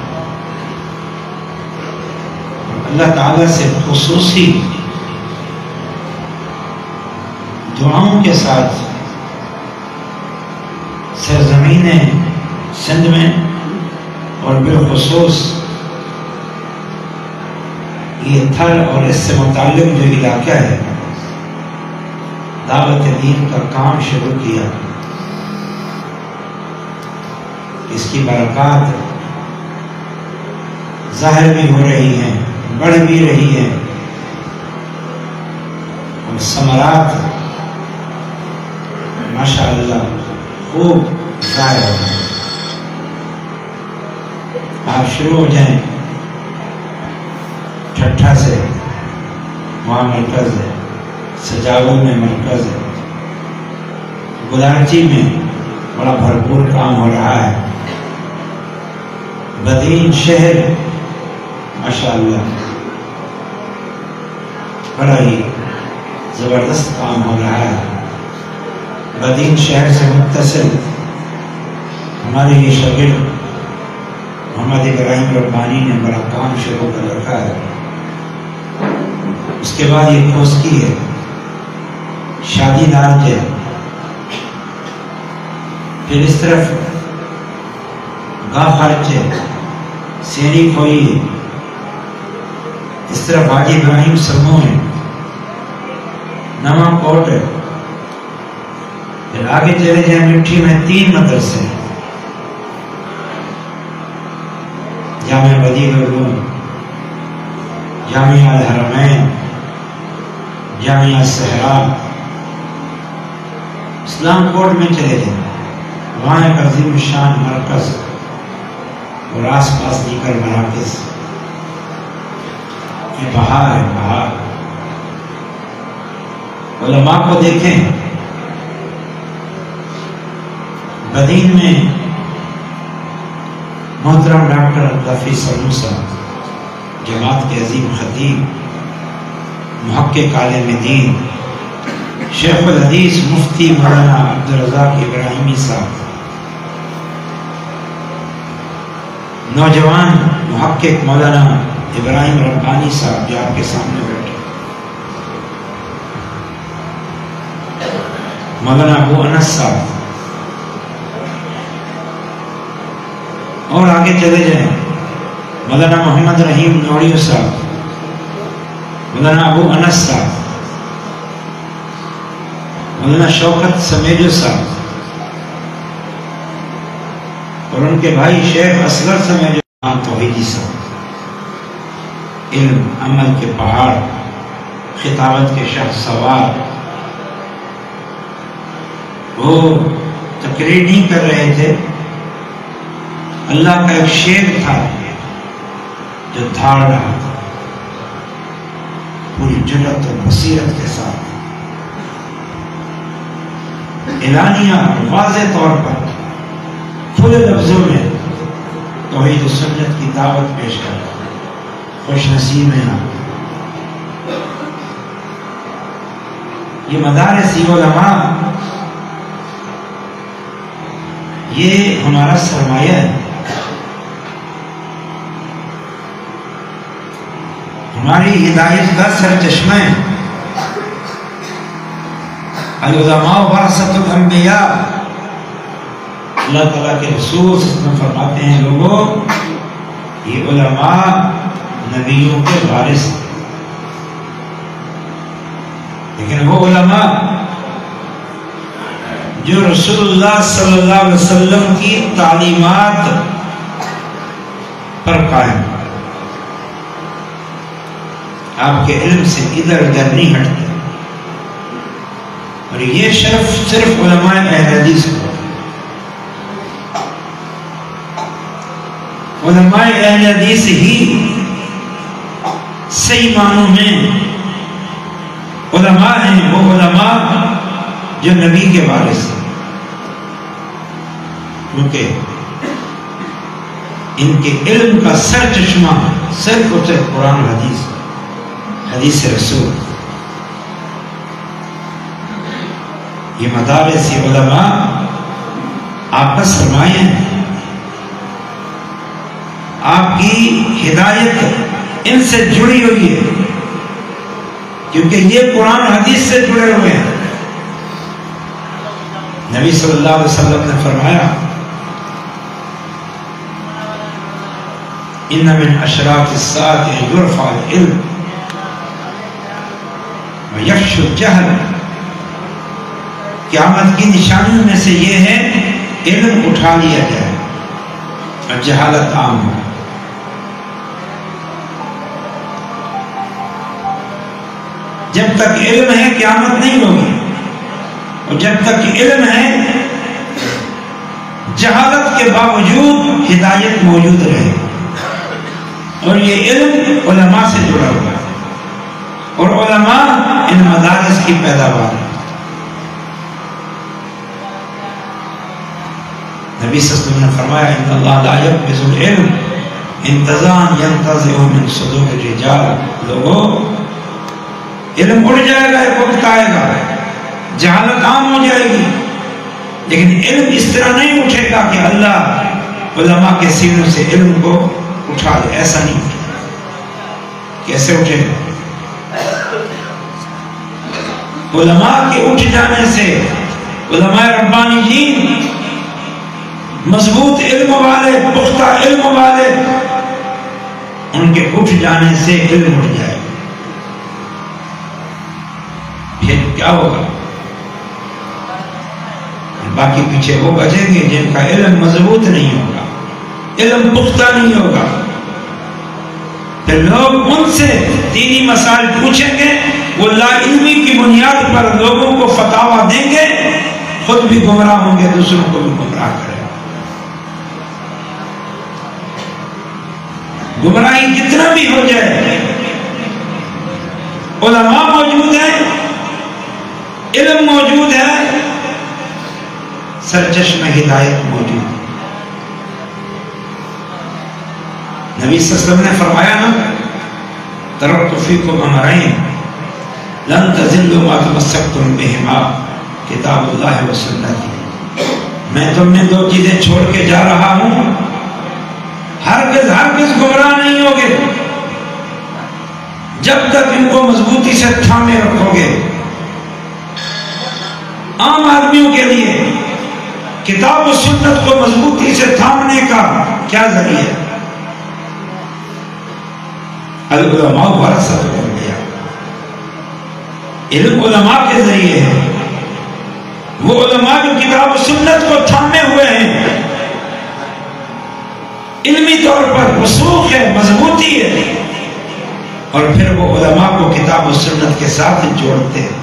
اللہ تعالیٰ سے خصوصی دعاؤں کے ساتھ سرزمین سندھ میں اور بالخصوص یہ تھر اور اس سے متعلق جو علاقہ ہے، دعوت دین کا کام شروع کیا۔ اس کی برکات ظاہر بھی ہو رہی ہیں، بڑھ بھی رہی ہیں، اور ثمرات ماشاءاللہ خوب ظاہر ہو رہے ہیں۔ آپ شروع ہو جائیں ٹھٹھا سے، وہاں مرکز ہے، سجاول میں مرکز ہے، گلارچی میں بڑا بھرپور کام ہو رہا ہے، بدین شہر ماشاءاللہ بڑا ہی زبردست کام ہو رہا ہے۔ بدین شہر سے متصل ہمارے یہ شاگرد محمد ابراہیم ربانی نے بڑا کام شروع کر رکھا ہے۔ اس کے بعد یہ خوسکی ہے، شادی نارج ہے، پھر اس طرف گاہ خارج ہے، سینی کھوئی ہے، اس طرف حاجی ابراہیم سمو ہے، نواں کوٹ ہے، پھر آگے چلے جائیں مٹھی میں 3 مدرسے، جامعہ بدیع العلوم، جامعہ الحرمین، جامعہ الصحرا، اسلام کوٹ میں چلے جائیں، وہاں ایک عظیم الشان مرکز اور آس پاس دیگر مراکز، یہ بہار ہے، بہار۔ علماء کو دیکھیں، بدین میں محترم ڈاکٹر عبدالحفیظ سلمو صاحب، جماعت کے عظیم خطیب، محقق عالم دین، شیخ الحدیث مفتی مولانا عبدالرزاق ابراہیمی صاحب، نوجوان محقق مولانا ابراہیم ربانی صاحب جو آپ کے سامنے بیٹھے، مولانا ابو انس صاحب، اور آگے چلے جائیں، مولانا محمد رحیم نوڑیو صاحب، مولانا ابو انس صاحب، مولانا شوکت سمیجو صاحب، اور ان کے بھائی شیخ اصغر سمیجو توحیدی صاحب، علم عمل کے پہاڑ، خطابت کے شاہ سوار۔ وہ تقریر نہیں کر رہے تھے، اللہ کا ایک شیر تھا جو دھاڑ رہا تھا پوری جرأت اور بصیرت کے ساتھ، اعلانیہ واضح طور پر کھلے لفظوں میں توحید و سنت کی دعوت پیش کر، خوش نصیب ہیں آپ۔ یہ مدارس علماء، یہ ہمارا سرمایہ ہے، ہماری ہدایت کا سرچشمہ ہے۔ العلماء ورثۃ الانبیاء، اللہ تعالیٰ کے رسول صلی اللہ علیہ وسلم فرماتے ہیں، لوگوں یہ علماء نبیوں کے وارث ہیں، لیکن وہ علماء جو رسول اللہ صلی اللہ علیہ وسلم کی تعلیمات پر قائم، آپ کے علم سے ادھر ادھر نہیں ہٹتے، اور یہ شرف صرف علماء اہل حدیث کو۔ علماء اہل حدیث ہی صحیح معنوں میں علماء ہیں، وہ علماء جو نبی کے وارث ہیں، کیونکہ ان کے علم کا سر چشمہ صرف اور صرف قرآن و حدیث، حدیث رسول۔ یہ مدارس، یہ علماء آپ کا سرمایہ ہیں، آپ کی ہدایت ان سے جڑی ہوئی ہے، کیونکہ یہ قرآن حدیث سے جڑے ہوئے ہیں۔ نبی صلی اللہ علیہ وسلم نے فرمایا، ان من اشراط الساعة ان يرفع العلم ويفشو الجهل، قیامت کی نشانیوں میں سے یہ ہے علم اٹھا لیا جائے اور جہالت عام ہو۔ جب تک علم ہے قیامت نہیں ہوگی، اور جب تک علم ہے جہالت کے باوجود ہدایت موجود رہے، اور یہ علم علماء سے جڑا ہوا ہے، اور علماء ان مدارس کی پیداوار ہے۔ نبی صلی اللہ علیہ وسلم نے فرمایا، ان اللہ لا يقبض العلم انتزاعا ينتزعه من صدور الرجال، لوگوں علم اڑ جائے گا، ایک وقت آئے گا جہالت عام ہو جائے گی، لیکن علم اس طرح نہیں اٹھے گا کہ اللہ علماء کے سینوں سے علم کو اٹھا دے، ایسا نہیں اٹھے گا۔ کیسے اٹھے گا؟ علماء کے اٹھ جانے سے، علماء ربانیین، مضبوط علم والے، پختہ علم والے، ان کے اٹھ جانے سے علم اٹھ جائے گا۔ پھر کیا ہوگا؟ باقی پیچھے وہ بچیں گے جن کا علم مضبوط نہیں ہوگا، علم پختہ نہیں ہوگا۔ پھر لوگ ان سے دینی مسائل پوچھیں گے، وہ لا علمی کی بنیاد پر لوگوں کو فتاویٰ دیں گے، خود بھی گمراہ ہوں گے، دوسروں کو بھی گمراہ کریں۔ گمراہی جتنا بھی ہو جائے، علماء موجود ہیں، علم موجود ہے، سرچشمہ ہدایت موجود ہے۔ نبی صلی اللہ علیہ وسلم نے فرمایا نا، ترکت فیکم امرین لن تضلوا ما تمسکتم بہما، کتاب اللہ و سنتی۔ میں تم نے دو چیزیں چھوڑ کے جا رہا ہوں، ہرگز گمراہ نہیں ہوگے جب تک ان کو مضبوطی سے تھامے رکھو گے۔ عام آدمیوں کے لیے کتاب و سنت کو مضبوطی سے تھامنے کا کیا ذریعہ ہے؟ العلماء ورثۃ الانبیاء، علم علماء کے ذریعے ہے۔ وہ علماء جو کتاب و سنت کو تھامے ہوئے ہیں، علمی طور پر رسوخ ہے، مضبوطی ہے، اور پھر وہ علماء کو کتاب و سنت کے ساتھ جوڑتے ہیں۔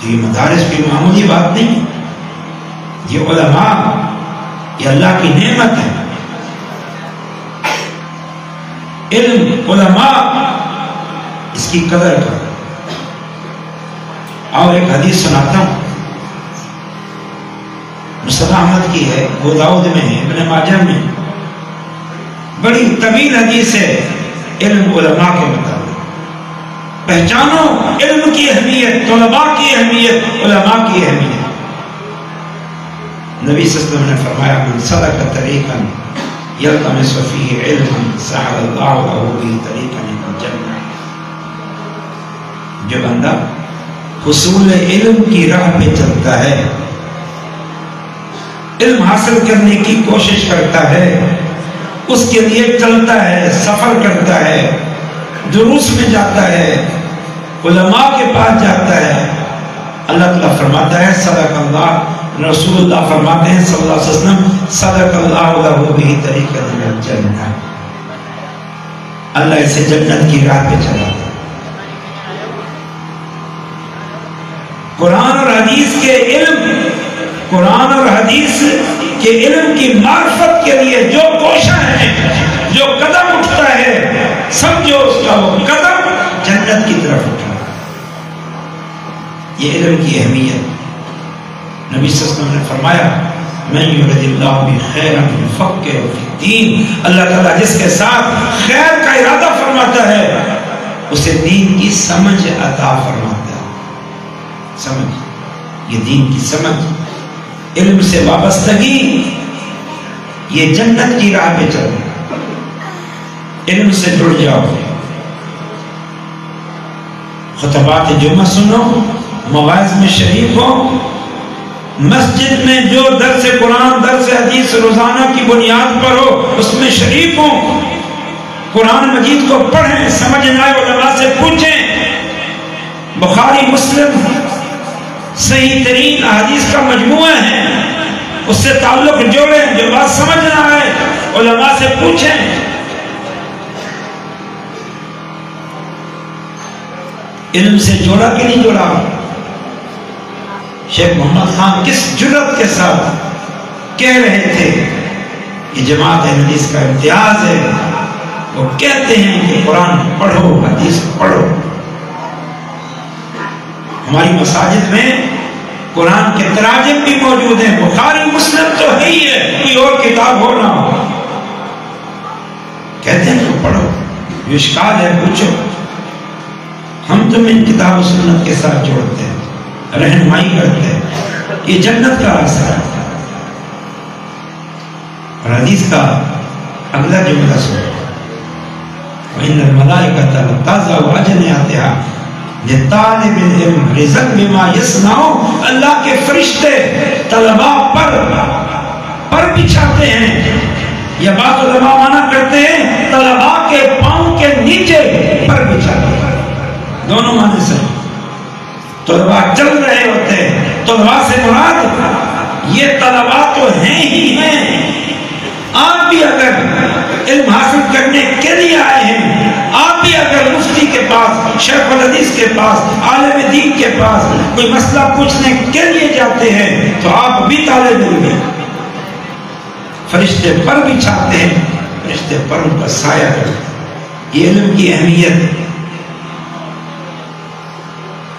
یہ مدارس کی معمولی بات نہیں، یہ علماء، یہ اللہ کی نعمت ہے۔ علم، علماء، اس کی قدر کرو۔ اور ایک حدیث سناتا ہوں، مصطفیٰ احمد کی ہے، ابو داؤد میں ہے، ابن ماجہ میں، بڑی طویل حدیث ہے علم علماء کے مطابق۔ پہچانو علم کی اہمیت، طلباء کی اہمیت، علماء کی اہمیت۔ نبی صلی اللہ علیہ وسلم نے فرمایا، من سلک طریقا یلتمس فیہ علما سہل اللہ لہ بہ طریقا الی الجنہ۔ جو بندہ حصول علم کی راہ پہ چلتا ہے، علم حاصل کرنے کی کوشش کرتا ہے، اس کے لیے چلتا ہے، سفر کرتا ہے، دروس میں جاتا ہے، علماء کے پاس جاتا ہے، اللہ تعالیٰ فرماتا ہے صدق اللہ، رسول اللہ فرماتے ہیں صلی اللہ علیہ وسلم، صدق اللہ لہ بہ طریقا الی الجنہ۔ اللہ اسے جنت کی راہ پہ چلاتا ہے۔ قرآن اور حدیث کے علم، قرآن اور حدیث کے علم کی معرفت کے لیے جو کوشاں ہیں، جو قدم اٹھتا ہے، سمجھو اس کا وہ قدم جنت کی طرف اٹھا۔ یہ علم کی اہمیت، نبی صلی اللہ علیہ وسلم نے فرمایا، من یرد اللہ بخیرا یفقہہ فی الدین۔ اللہ تعالیٰ جس کے ساتھ خیر کا ارادہ فرماتا ہے، اسے دین کی سمجھ عطا فرماتا ہے۔ سمجھ، یہ دین کی سمجھ، علم سے وابستگی، یہ جنت کی راہ پہ چلو، علم سے جڑ جاؤ۔ خطبات جمعہ سنو، مواعظ میں شریک ہو، مسجد میں جو درس قرآن، درس حدیث روزانہ کی بنیاد پر ہو، اس میں شریک ہو، قرآن مجید کو پڑھیں، سمجھیں، علماء سے پوچھیں۔ بخاری مسلم صحیح ترین احادیث کا مجموعہ ہے، اس سے تعلق جوڑیں، جو بات سمجھ نہ آئے علماء سے پوچھیں۔ علم سے جوڑا کہ نہیں جوڑا؟ شیخ محمد خان کس جرأت کے ساتھ کہہ رہے تھے، یہ جماعت حدیث کا امتیاز ہے، وہ کہتے ہیں کہ قرآن پڑھو، حدیث پڑھو۔ ہماری مساجد میں قرآن کے تراجم بھی موجود ہیں، بخاری مسلم تو ہے ہی ہے، کوئی اور کتاب ہو نہ ہو، کہتے ہیں کہ پڑھو، یہ اشکال ہے، پوچھو۔ ہم تمہیں کتاب و سنت کے ساتھ جوڑتے ہیں، رہنمائی کرتے ہیں، یہ جنت کا راستہ ہے۔ اور حدیث کا اگلا جملہ سنو، وَإِنَّ الْمَلَائِكَةَ لَتَضَعُ أَجْنِحَتَهَا لِطَالِبِ الْعِلْمِ رِزْقًا بِمَا يَصْنَعُ۔ اللہ کے فرشتے طلباء پر بچھاتے ہیں، یہ بات علماء مانا کرتے ہیں، طلباء کے پاؤں کے نیچے پر بچھاتے ہیں، دونوں معنی سے۔ طلباء چل رہے ہوتے ہیں، طلباء سے مراد یہ طلباء تو ہیں ہی ہیں۔ آپ بھی اگر علم حاصل کرنے کے لیے آئے ہیں، آپ بھی اگر مفتی کے پاس، شیخ الحدیث کے کے پاس، عالم دین کے پاس کوئی مسئلہ پوچھنے کے لیے جاتے ہیں تو آپ بھی طالب علم ہیں، فرشتے پر بچھاتے ہیں، فرشتے پر ان کا سایہ کرتے ہیں۔ یہ علم کی اہمیت،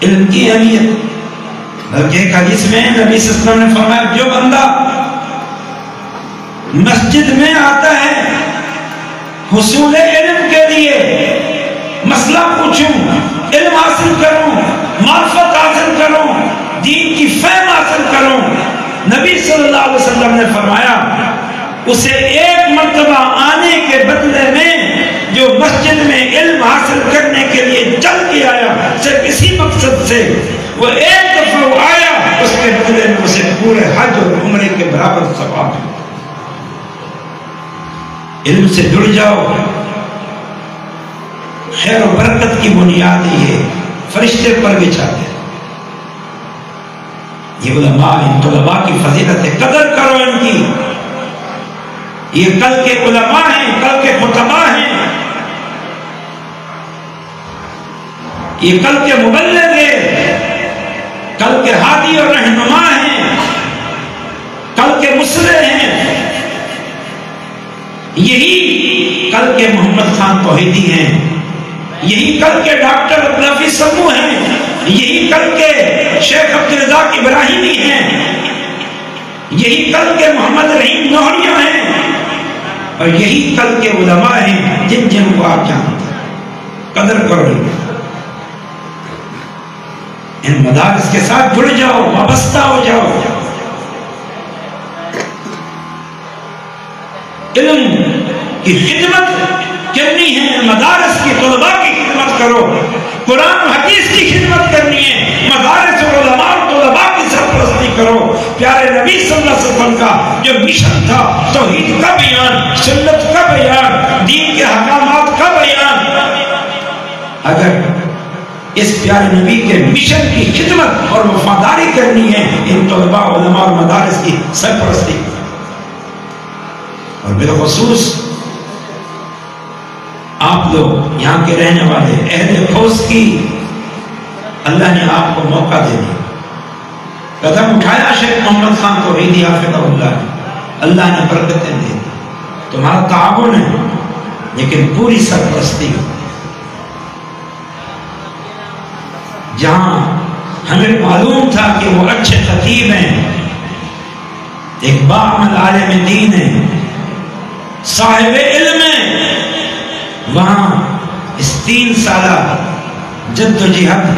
علم کی اہمیت۔ بلکہ ایک حدیث میں نبی صلی اللہ علیہ وسلم نے فرمایا جو بندہ مسجد میں آتا ہے حصول علم کے لیے، مسئلہ پوچھوں، علم حاصل کروں، معرفت حاصل کروں، دین کی فہم حاصل کروں، نبی صلی اللہ علیہ وسلم نے فرمایا اسے ایک مرتبہ آنے کے بدلے میں جو مسجد میں علم حاصل کرنے کے لیے چل کے آیا صرف اسی مقصد سے، وہ ایک دفعہ وہ آیا، اس کے بدلے میں اسے پورے حج اور عمرے کے برابر ثواب ہے۔ علم سے جڑ جاؤ، خیر و برکت کی بنیاد یہ فرشتے پر بچھاتے ہیں۔ یہ علماء، ان طلباء کی فضیلت ہے، قدر کرو ان کی۔ یہ کل کے علماء ہیں، کل کے خطباء ہیں، یہ کل کے مبلغ ہیں، کل کے ہادی اور رہنما ہیں، کل کے مصلح ہیں، یہی کل کے محمد خان توحیدی ہیں، یہی کل کے ڈاکٹر عبدالحفیظ سمو ہیں، یہی کل کے شیخ عبدالرزاق ابراہیمی ہیں، یہی کل کے محمد رحیم نوریہ ہیں، اور یہی کل کے علماء ہیں جن کو آپ جانتے ہیں۔ قدر کرو، ان مدارس کے ساتھ جڑ جاؤ، وابستہ ہو جاؤ۔ علم کی خدمت کرنی ہے، مدارس کی طلباء کی خدمت کرو، قرآن و حدیث کی خدمت کرنی ہے، مدارس اور علماء اور طلباء کی سرپرستی کرو۔ پیارے نبی صلی اللہ علیہ وسلم کا جو مشن تھا، توحید کا بیان، سنت کا بیان، دین کے احکامات کا بیان، اگر اس پیارے نبی کے مشن کی خدمت اور وفاداری کرنی ہے، ان طلباء، علماء اور مدارس کی سرپرستی، اور بالخصوص آپ لوگ یہاں کے رہنے والے اہل خوست کی، اللہ نے آپ کو موقع دے دیا، قدم اٹھایا شیخ محمد خان توحیدی حافظہ اللہ نے، اللہ نے برکتیں دے دی، تمہارا تعاون ہے، لیکن پوری سرپرستی۔ جہاں ہمیں معلوم تھا کہ وہ اچھے خطیب ہیں، ایک باعمل عالم دین ہے، صاحب علم ہے، وہاں اس 3 سالہ جد و جہد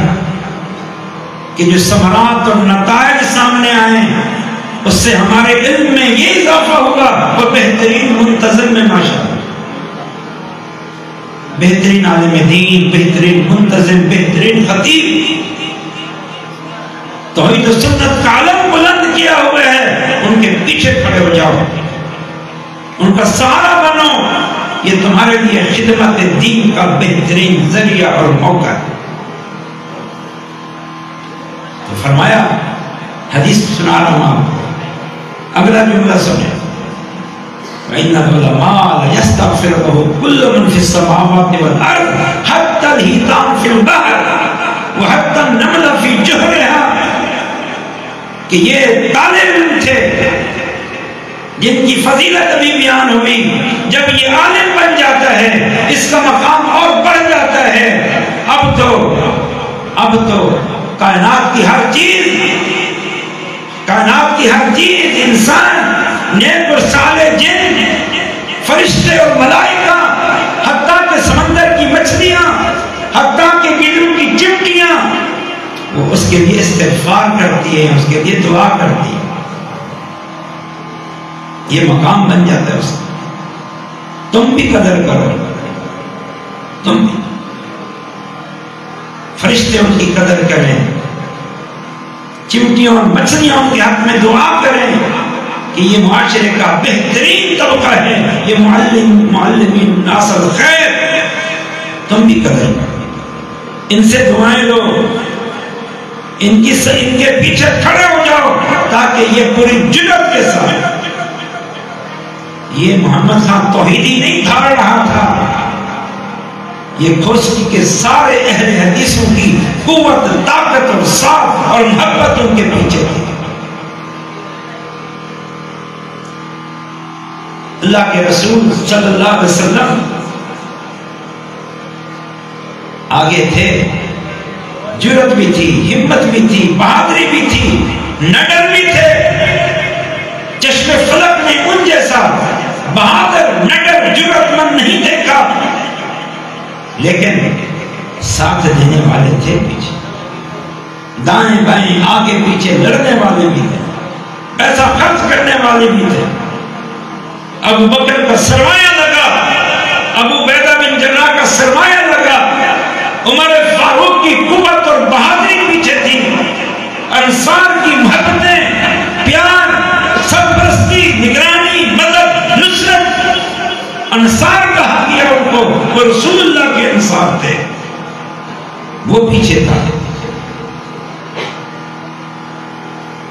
کہ جو ثمرات اور نتائج سامنے آئے، اس سے ہمارے علم میں یہ اضافہ ہوگا، وہ بہترین منتظم میں ماشاءاللہ، بہترین عالم دین، بہترین منتظم، بہترین خطیب، توحید و سنت کا علم بلند کیا ہوا ہے، ان کے پیچھے کھڑے ہو جاؤ، ان کا سہارا بنو، یہ تمہارے لیے خدمت دین کا بہترین ذریعہ اور موقع ہے۔ تو فرمایا، حدیث سنا رہا ہوں آپ کو، اگلا جملہ سنیں، وَإِنَّ الْعُلَمَاءَ لَيَسْتَغْفِرُ لَهُ كُلُّ مَنْ فِي السَّمَاوَاتِ وَالْأَرْضِ حَتَّى الْحِيتَانُ فِي الْبَحْرِ وَحَتَّى النَّمْلَ فِي جُحْرِهَا، کہ یہ طالب علم تھے جن کی فضیلت ابھی بیان ہوئی، جب یہ عالم بن جاتا ہے اس کا مقام اور بڑھ جاتا ہے۔ اب تو کائنات کی ہر چیز، انسان، نیک اور صالح جن، فرشتے اور ملائکہ، حتیٰ کہ سمندر کی مچھلیاں، حتیٰ کہ بلیوں کی چمٹیاں، وہ اس کے لیے استغفار کرتی ہے، اس کے لیے دعا کرتی ہے، یہ مقام بن جاتا ہے اس کا۔ تم بھی قدر کرو، تم بھی، فرشتے ان کی قدر کریں، چمٹیاں اور مچھلیاں ان کے حق میں دعا کریں کہ یہ معاشرے کا بہترین طبقہ ہے، یہ معلمین ناس الخیر، تم بھی قدر کرو، ان سے دعائیں لو، ان کے پیچھے کھڑے ہو جاؤ، تاکہ یہ پوری جرأت کے ساتھ، یہ محمد خان توحیدی نہیں دھاڑ رہا تھا، یہ کھوسکی کے سارے اہل حدیثوں کی قوت، طاقت اور ساتھ اور محبت ان کے پیچھے تھی۔ اللہ کے رسول صلی اللہ علیہ وسلم آگے تھے، جرأت بھی تھی، ہمت بھی تھی، بہادری بھی تھی، نڈر بھی تھے۔ چشم فلک نے ان جیسا بہادر، نڈر، جرأت مند نہیں دیکھا، لیکن ساتھ دینے والے تھے پیچھے، دائیں بائیں آگے پیچھے لڑنے والے بھی تھے، پیسہ خرچ کرنے والے بھی تھے۔ ابو بکر کا سرمایہ لگا، ابو عبیدہ بن جراح کا سرمایہ لگا، عمر فاروق کی قوت اور بہادری پیچھے تھی، انصار کی محبتیں، پیار، سرپرستی، نگرانی، مدد، نصرت، انصار کہا گیا ان کو، وہ رسول اللہ کے انصار تھے، وہ پیچھے تھا۔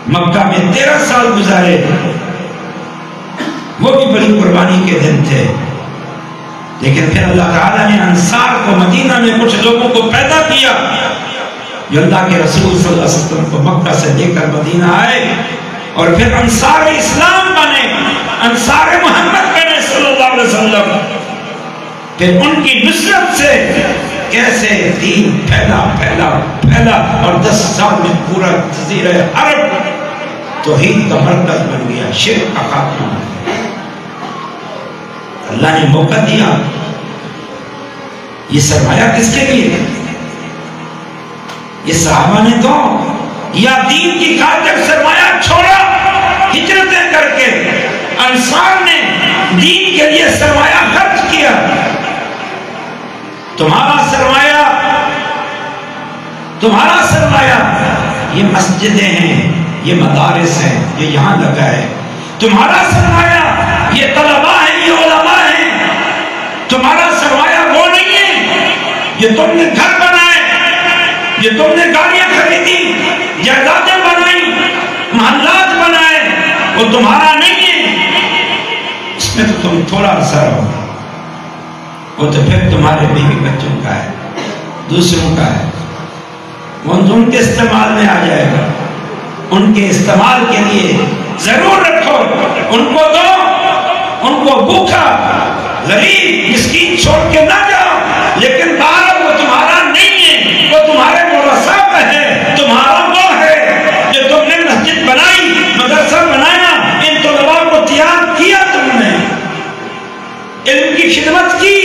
مکہ میں 13 سال گزارے، وہ بھی بڑی قربانی کے دن تھے، لیکن پھر اللہ تعالیٰ نے انصار کو مدینہ میں کچھ لوگوں کو پیدا کیا جو اللہ کے رسول صلی اللہ علیہ وسلم کو مکہ سے لے کر مدینہ آئے، اور پھر انصار اسلام بنے، انصار محمد بنے صلی اللہ علیہ وسلم۔ پھر ان کی نصرت سے کیسے دین پھیلا پھیلا پھیلا، اور 10 سال میں پورا جزیرہ عرب توحید کا مرکز بن گیا، شرک کا خاتمہ۔ اللہ نے موقع دیا، یہ سرمایہ کس کے لیے؟ یہ صحابہ نے تو یا دین کی خاطر سرمایہ چھوڑا ہجرتیں کر کے، انصار نے دین کے لیے سرمایہ خرچ کیا۔ تمہارا سرمایہ یہ مسجدیں ہیں، یہ مدارس ہیں، یہ یہاں لگا ہے۔ تمہارا سرمایہ یہ طلباء ہیں، یہ علماء ہیں۔ تمہارا سرمایہ وہ نہیں ہے یہ تم نے گھر بنائے، یہ تم نے گاڑیاں خریدی، جائیدادیں بنائی، محلات بنائے، وہ تمہارا نہیں ہے۔ اس میں تو تم تھوڑا عرصہ رہو، وہ تو پھر تمہارے بیوی بچوں کا ہے، دوسروں کا ہے، وہ ان کے استعمال میں آ جائے گا۔ ان کے استعمال کے لیے ضرور رکھو، ان کو دو، ان کو بھوکا، غریب، مسکین چھوڑ کے نہ جاؤ، لیکن باہر وہ تمہارا نہیں ہے، وہ تمہارے ورثاء کا ہے، تمہارا وہ ہے جو تم نے مسجد بنائی، مدرسہ بنایا، ان طلباء کو تیار کیا، تم نے علم کی خدمت کی،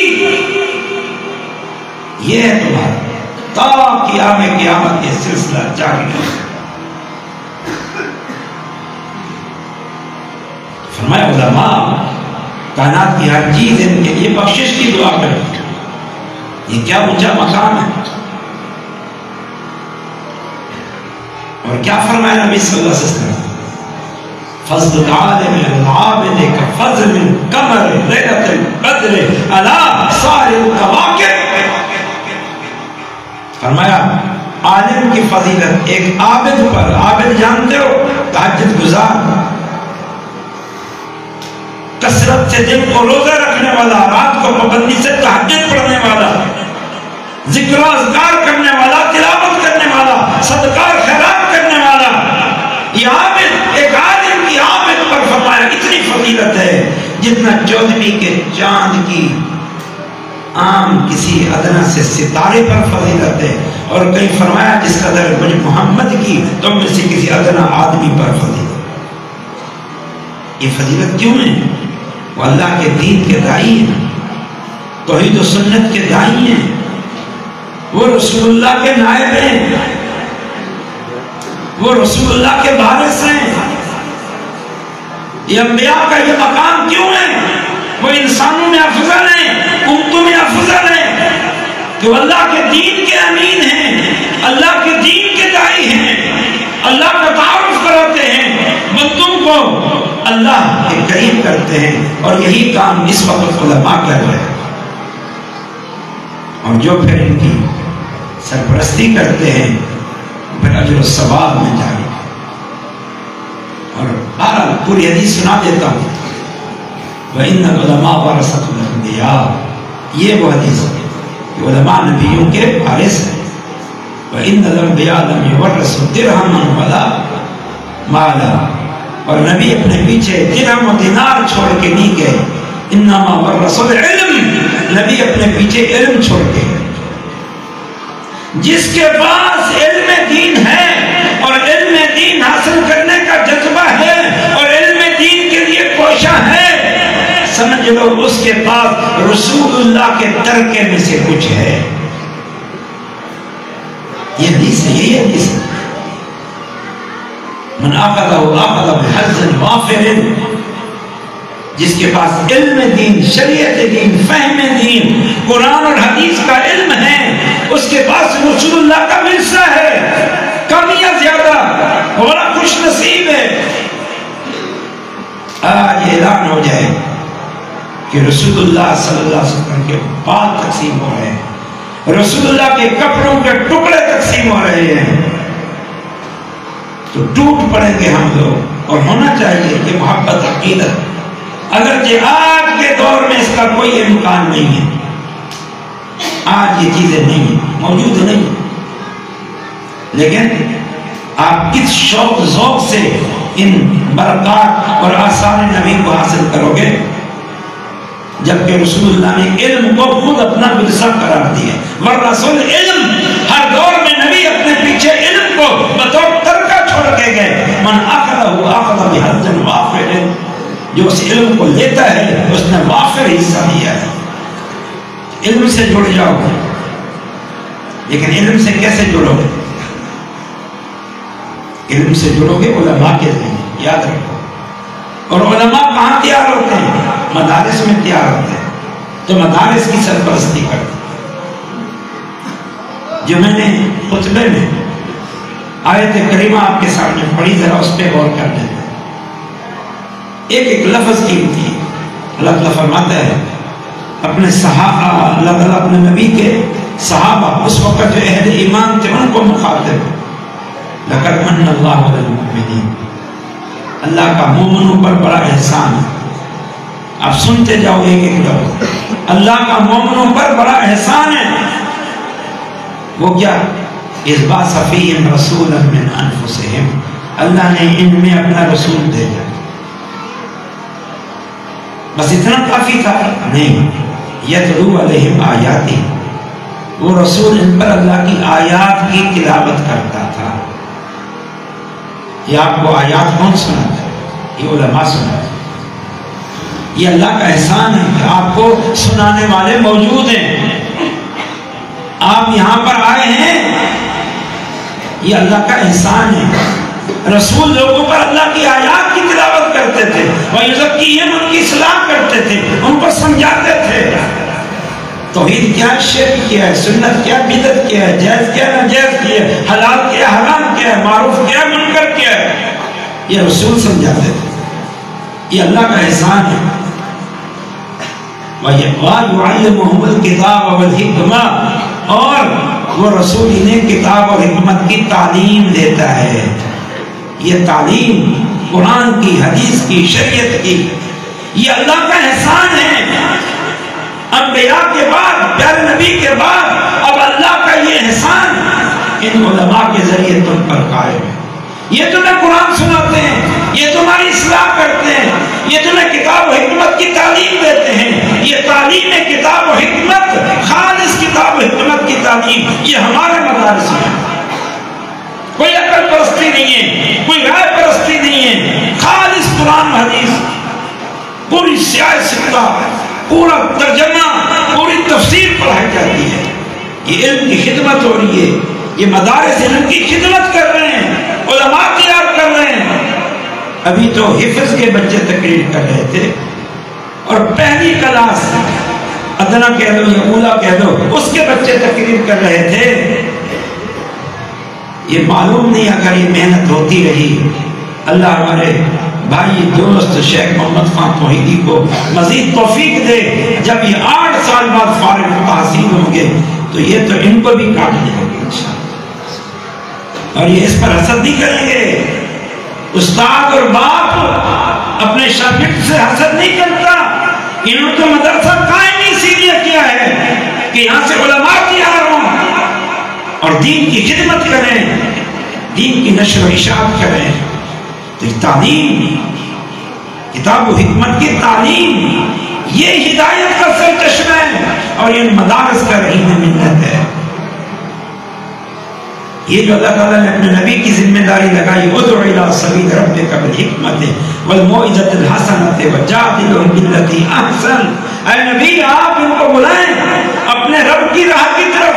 یہ ہے تمہارا۔ تا قیامت یہ سلسلہ جاری ہے۔ فرمایا علماء کائنات کی ہر چیز ان کے لیے بخشش کی دعا کرے، یہ کیا اونچا مقام ہے۔ اور کیا فرمایا نبی صلی اللہ علیہ وسلم؟ فضل العالم العابد كفضل القمر ليلة القدر على سائر الكواكب۔ فرمایا عالم کی فضیلت ایک عابد پر، عابد جانتے ہو تہجد گزار، کثرت سے دن کو روزہ رکھنے والا، رات کو پابندی سے تہجد پڑھنے والا، ذکر و اذکار کرنے والا، تلاوت کرنے والا، صدقہ اور خیرات کرنے والا، یہ عابد، ایک عالم کی عابد پر فرمایا اتنی فضیلت ہے جتنا 14ویں کے چاند کی عام کسی ادنا سے ستارے پر فضیلت ہے، اور کہیں فرمایا جس قدر مجھ محمد کی تم میں سے کسی ادنا آدمی پر فضیلت۔ یہ فضیلت کیوں ہے؟ وہ اللہ کے دین کے دائی ہیں، توحید و سنت کے دائی ہیں، وہ رسول اللہ کے نائب ہیں، وہ رسول اللہ کے وارث ہیں۔ یہ انبیاء کا یہ مقام کیوں ہے؟ وہ انسانوں میں افضل ہیں، امتوں میں افضل ہیں، کہ وہ اللہ کے دین کے امین ہیں، اللہ کے دین کے دائی ہیں، اللہ کا تعارف کراتے ہیں، بندوں کو اللہ کے قریب کرتے ہیں، اور یہی کام اس وقت علماء کر رہے ہیں، اور جو پھر ان کی سرپرستی کرتے ہیں پھر اجر و ثواب میں جائیں گے۔ اور بہرحال پوری حدیث سنا دیتا ہوں، وَإِنَّ الْعُلَمَاءَ وَرَثَةُ الْأَنْبِيَاءِ، یہ وہ حدیث ہے کہ علماء نبیوں کے وارث ہیں. وَإِنَّ الْأَنْبِيَاءَ لَمْ يُوَرِّثُوا دِرْهَمًا وَلَا مَالًا. اور نبی اپنے پیچھے درہم و دینار چھوڑ کے نہیں گئے. انما ورثوا العلم. نبی اپنے پیچھے علم چھوڑ کے. جس کے پاس علم دین ہے اور علم دین حاصل کرنے کا جذبہ ہے اور علم دین کے لیے کوشاں ہے، سمجھ لو اس کے پاس رسول اللہ کے ترکے میں سے کچھ ہے. یہ حدیث ہے، یہی حدیث ہے. من اخذ بحظ وافر. جس کے پاس علم دین، شریعت دین، فہم دین، قرآن اور حدیث کا علم ہے، اس کے پاس رسول اللہ کا ورثہ ہے. کم یا زیادہ بڑا خوش نصیب ہے. آج اعلان ہو جائے کہ رسول اللہ صلی اللہ علیہ وسلم کے بال تقسیم ہو رہے ہیں، رسول اللہ کے کپڑوں کے ٹکڑے تقسیم ہو رہے ہیں، تو ٹوٹ پڑیں گے ہم لوگ. اور ہونا چاہیے کہ محبت عقیدت، اگرچہ آج کے دور میں اس کا کوئی امکان نہیں ہے، آج یہ چیزیں نہیں ہیں، موجود نہیں، لیکن آپ کس شوق ذوق سے ان برکات اور آثار نبی کو حاصل کرو گے، جبکہ رسول اللہ نے علم کو خود اپنا ورثہ قرار دیا. ورثوا العلم. ہر دور میں نبی اپنے پیچھے علم کو بطور ترکہ چھوڑ کے گئے. من اخذ بحظ وافر. جو اس علم کو لیتا ہے اس نے وافر حصہ دیا ہے. علم سے جڑ جاؤ گے، لیکن علم سے کیسے جڑو گے؟ علم سے جڑو گے علماء کے ذریعے، یاد رکھو. اور علماء کہاں تیار ہوتے ہیں؟ مدارس میں تیار ہوتے ہیں. تو مدارس کی سرپرستی کرتے ہیں. جو میں نے خطبے میں آیت کریمہ آپ کے سامنے پڑھی، ذرا اس پہ غور کر لیتے ہیں. ایک ایک لفظ قیمتی ہے. اللہ تعالیٰ فرماتا ہے اپنے صحابہ، اللہ تعالیٰ اپنے نبی کے صحابہ اس وقت جو اہل ایمان تھے ان کو مخاطب، لقد من اللہ علی المؤمنین. اللہ کا مومنوں پر بڑا احسان ہے. آپ سنتے جاؤ ایک ایک لفظ. اللہ کا مومنوں پر بڑا احسان ہے. وہ کیا؟ اذ بعث فیہم رسولا من انفسہم. اللہ نے ان میں اپنا رسول بھیجا. بس اتنا کافی تھا؟ نہیں. یتلو علیہم آیاتی. وہ رسول ان پر اللہ کی آیات کی تلاوت کرتا تھا. یہ آپ کو آیات کون سناتا ہے؟ یہ علماء سناتا ہے. یہ اللہ کا احسان ہے کہ آپ کو سنانے والے موجود ہیں. آپ یہاں پر آئے ہیں، یہ اللہ کا احسان ہے. رسول لوگوں پر اللہ کی آیات کی تلاوت کرتے تھے، وَيُزَكِّيهِمْ ان کی اصلاح کرتے تھے، ان کو سمجھاتے تھے. توحید کیا ہے، شرک کیا ہے، سنت کیا ہے، بدعت کیا ہے، جائز کیا ہے، ناجائز کیا ہے، حلال کیا ہے، حرام کیا ہے، معروف کیا ہے، منکر کیا ہے. یہ رسول سمجھاتے تھے. یہ اللہ کا احسان ہے. وَيُعَلِّمُهُمُ الْكِتَابَ وَالْحِكْمَةَ. اور وہ رسول انہیں کتاب اور حکمت کی تعلیم دیتا ہے. یہ تعلیم قرآن کی، حدیث کی، شریعت کی، یہ اللہ کا احسان ہے. انبیاء کے بعد، پیارے نبی کے بعد اب اللہ کا یہ احسان ان علماء کے ذریعے تم پر قائم ہے. یہ تمہیں قرآن سناتے ہیں، یہ تمہاری اصلاح کرتے ہیں، یہ تمہیں کتاب و حکمت کی تعلیم دیتے ہیں. یہ تعلیم کتاب و حکمت، خالص کتاب و حکمت کی تعلیم، یہ ہمارے مدارس میں. کوئی عقل پرستی نہیں ہے، کوئی رائے پرستی نہیں ہے. خالص قرآن حدیث، پوری سیاست، پورا ترجمہ، پوری تفسیر پڑھائی جاتی ہے. یہ علم کی خدمت ہو رہی ہے. یہ مدارس علم کی خدمت کر رہے ہیں، علماء تیار کر رہے ہیں. ابھی تو حفظ کے بچے تقریر کر رہے تھے، اور پہلی کلاس ادنا کہہ دو یا اولا کہہ دو، اس کے بچے تقریر کر رہے تھے. یہ معلوم نہیں اگر یہ محنت ہوتی رہی. اللہ ہمارے بھائی دوست شیخ محمد خان توحیدی کو مزید توفیق دے. جب یہ 8 سال بعد فارغ تحصیل ہوں گے تو یہ تو ان کو بھی کاٹ دیں گے انشاءاللہ. اور یہ اس پر حسد نہیں کریں گے. استاد اور باپ اپنے شاگرد سے حسد نہیں کرتا. انہوں نے تو مدرسہ قائم اسی لیے کیا ہے کہ یہاں سے علماء اور دین کی خدمت کریں، دین کی نشر و اشاعت کریں، تو تعلیم، کتاب و حکمت کی تعلیم یہ ہدایت کا سرچشمہ ہے اور یہ مدارس کا رہین منت ہے۔ یہ جو اللہ تعالیٰ نے اپنے نبی کی ذمہ داری لگائی، ادعو الی سبیل ربک بالحکمت والموعظۃ الحسنۃ وجادلھم باللتی احسن۔ اے نبی آپ ان کو بلائیں اپنے رب کی راہ کی طرف،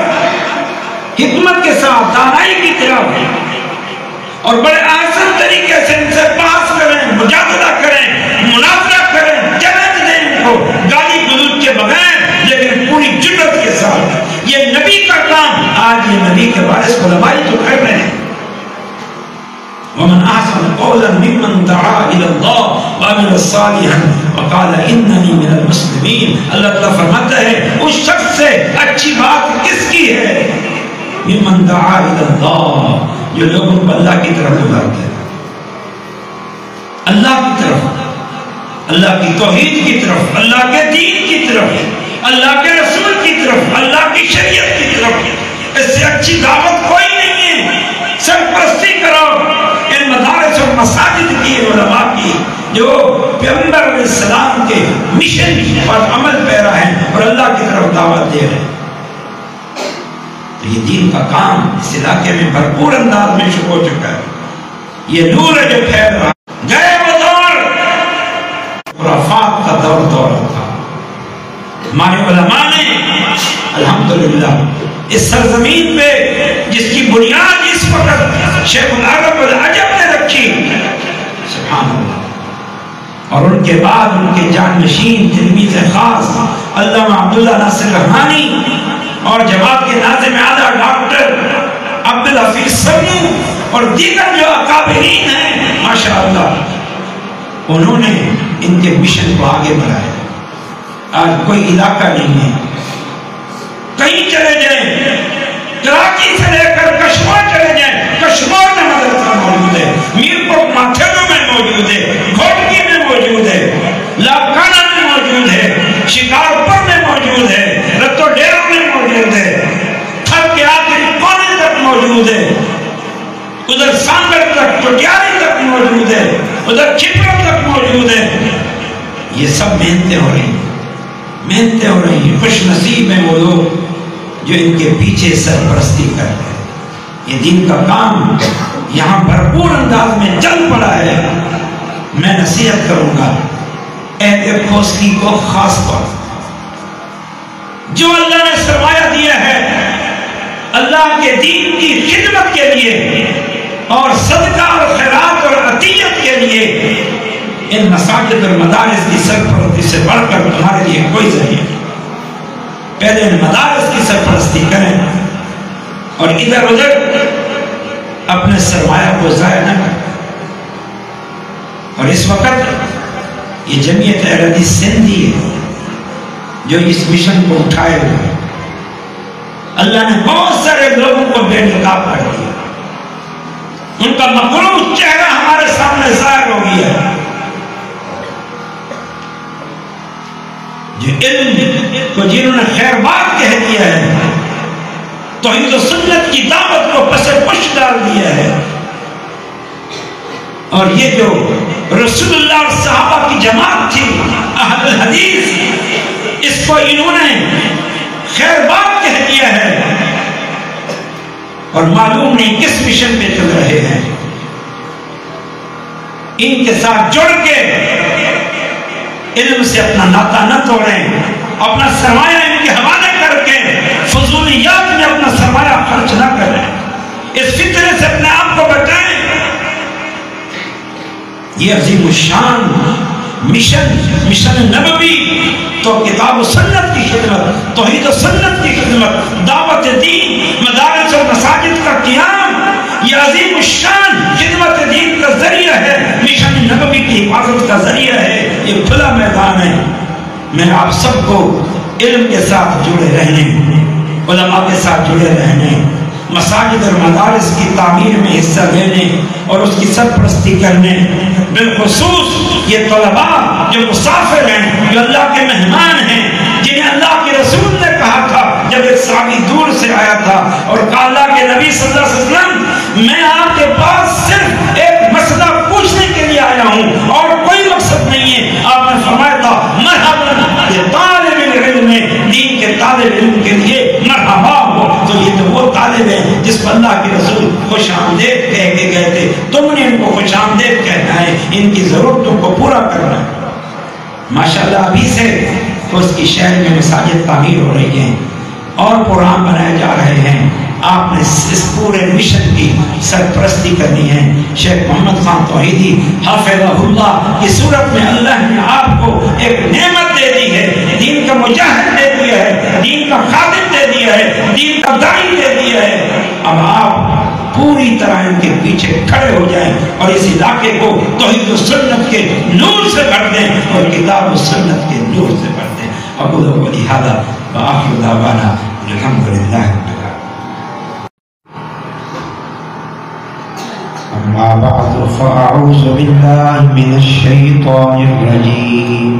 حکمت کے ساتھ، دانائی کی طرف، اور بڑے آسان طریقے سے ان سے بحث کریں، مجادلہ کریں، مناظرہ کریں، چیلنج دیں ان کو، گالی گلوچ کے بغیر لیکن پوری جرأت کے ساتھ۔ یہ نبی کا کام، آج یہ نبی کے وارث علماء تو کر رہے ہیں۔ ومن احسن قولا ممن دعا الى الله وعمل صالحا وقال انني من المسلمین۔ اللہ تعالیٰ فرماتا ہے اس شخص سے اچھی بات کس کی ہے؟ ممن دعا الى الله، جو لوگوں کو اللہ کی طرف بلاتا ہے، اللہ کی طرف، اللہ کی توحید کی طرف، اللہ کے دین کی طرف، اللہ کے رسول کی طرف، اللہ کی شریعت کی طرف۔ اس سے اچھی دعوت کوئی نہیں ہے۔ سرپرستی کرو ان مدارس اور مساجد کی، علماء کی، جو پیغمبر علیہ السلام کے مشن اور عمل پیرا ہیں اور اللہ کی طرف دعوت دے رہے ہیں۔ تو یہ دین کا کام اس علاقے میں بھرپور انداز میں شروع ہو چکا ہے۔ یہ نور ہے جو پھیل رہا ہے۔ گئے وہ دور خرافات کا دور تھا۔ ہمارے علماء نے الحمدللہ اس سرزمین پہ جس کی بنیاد اس وقت شیخ العرب العجب نے رکھی، سبحان اللہ، اور ان کے بعد ان کے جانشین تلمیذ خاص علامہ عبداللہ ناصر رحمانی اور جماعت کے ناظم اعلیٰ ڈاکٹر عبدالحفیظ سمو اور دیگر جو اکابرین ہیں ماشاءاللہ، انہوں نے ان کے مشن کو آگے بڑھایا۔ آج کوئی علاقہ نہیں ہے، کہیں چلے جائیں، کراچی سے لے کر کشمیر چلے جائیں، کشمیر میں مدرسہ موجود ہے، میرپور ماتھیرو میں موجود ہے، گھوٹکی میں موجود ہے، لاکانہ میں موجود ہے، شکارپور میں موجود ہے، رتو ڈیرا میں موجود ہے، تھر کے آخری کونے تک موجود ہے، ادھر سانگر تک، ٹوٹیاری تک موجود ہے، ادھر چھپرا تک موجود ہے۔ یہ سب محنتیں ہو رہی ہیں، محنتیں ہو رہی ہیں۔ خوش نصیب ہیں وہ لوگ جو ان کے پیچھے سرپرستی کر رہے ہیں۔ یہ دین کا کام یہاں بھرپور انداز میں چل پڑا ہے۔ میں نصیحت کروں گا اہل کھوسکی کو خاص طور جو اللہ نے سرمایہ دیا ہے اللہ کے دین کی خدمت کے لیے اور صدقہ اور خیرات اور عطیت کے لیے، ان مساجد اور مدارس کی سرپرستی سے بڑھ کر تمہارے لیے کوئی ذریعہ نہیں۔ پہلے ان مدارس کی سرپرستی کریں اور ادھر ادھر اپنے سرمایہ کو ضائع نہ کریں۔ اور اس وقت یہ جمعیت اہل حدیث سندھی ہے جو اس مشن کو اٹھائے ہوئے، اللہ نے بہت سارے لوگوں کو بے نقاب کر دیا، ان کا مخلوق چہرہ ہمارے سامنے ظاہر ہو گیا ہے۔ جو علم کو جنہوں نے خیر بات کہہ دیا ہے، توحید و سنت کی دعوت کو پس پش ڈال دیا ہے، اور یہ جو رسول اللہ اور صحابہ کی جماعت تھی اہل الحدیث، اس کو انہوں نے خیر بات کہہ دیا ہے اور معلوم نہیں کس مشن پہ چل رہے ہیں۔ ان کے ساتھ جڑ کے علم سے اپنا ناطہ نہ توڑیں، اپنا سرمایہ ان کے حوالے کر کے فضولیات میں اپنا سرمایہ خرچ نہ کریں، اس فتنے سے اپنے آپ کو بچائیں۔ یہ عظیم الشان مشن نبوی تو کتاب و سنت کی خدمت، توحید و سنت کی خدمت، دعوت دین، مدارس اور مساجد کا قیام، یہ عظیم الشان خدمت دین کا ذریعہ ہے، مشن نبوی کی حفاظت کا ذریعہ ہے۔ یہ کھلا میدان ہے۔ میں آپ سب کو علم کے ساتھ جڑے رہنے، علماء کے ساتھ جڑے رہنے، مساجد اور مدارس کی تعمیر میں حصہ لینے اور اس کی سرپرستی کرنے، بالخصوص یہ طلباء جو مسافر ہیں، جو اللہ کے مہمان ہیں، جنہیں اللہ کے رسول نے کہا تھا جب ایک صحابی دور سے آیا تھا اور کہا اللہ کہ نبی صلی اللہ علیہ وسلم میں آپ کے پاس صرف ایک مسئلہ پوچھنے کے لیے آیا ہوں اور کوئی مقصد نہیں ہے. آپ نے فرمایا تھا مرحبا یہ طالب علم ہے, دین کے طالب علم کے لیے مرحبا ہو. تو یہ تو وہ طالب ہیں جس پر اللہ کے رسول خوش آمدید کہہ کے گئے تھے. تم نے ان کو خوش آمدید کہنا ہے, ان کی ضرورتوں کو پورا کرنا ہے. ماشاءاللہ ابھی سے اس کی شہر میں مساجد تعمیر ہو رہی ہیں اور قرآن بنائے جا رہے ہیں. آپ نے اس پورے مشن کی سرپرستی کرنی ہے. شیخ محمد خان توحیدی حافظہ اللہ کی صورت میں اللہ نے آپ کو ایک نعمت دے دی ہے, دین کا مجاہد دے دیا ہے, دین کا خادم دے دیا ہے, دین کا داعی دے دیا ہے. اب آپ پوری طرح ان کے پیچھے کھڑے ہو جائیں اور اس علاقے کو توحید و سنت کے نور سے بھر دیں اور کتاب و سنت کے نور سے بھر دیں. اقول قولی ھذا وآخر دعوانا الحمد للہ رب العالمین. أما بعد فأعوذ بالله من الشيطان الرجيم.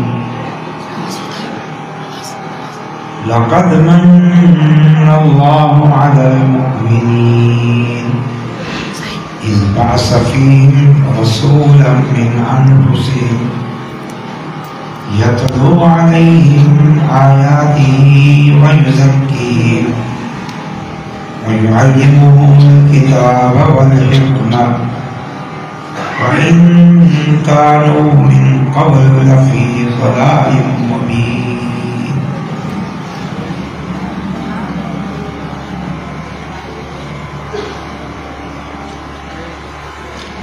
لقد من الله على المؤمنين إذ بعث فيهم رسولا من أنفسهم يتلو عليهم آياته ويزكيهم ويعلمهم الكتاب والحكمة وإن كانوا من قبل لفي ضلال مبين.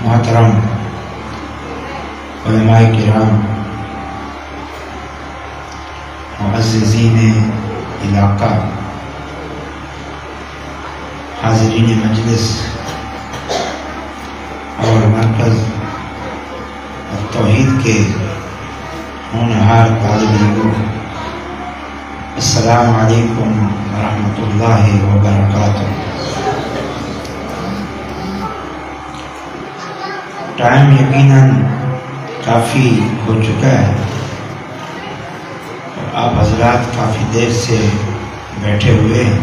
محترم علماء کرام, معززین علاقہ, حاضرین مجلس اور مرکز توحید کے ہونہار طالب علموں, السلام علیکم ورحمۃ اللہ وبرکاتہ. ٹائم یقیناً کافی ہو چکا ہے اور آپ حضرات کافی دیر سے بیٹھے ہوئے ہیں.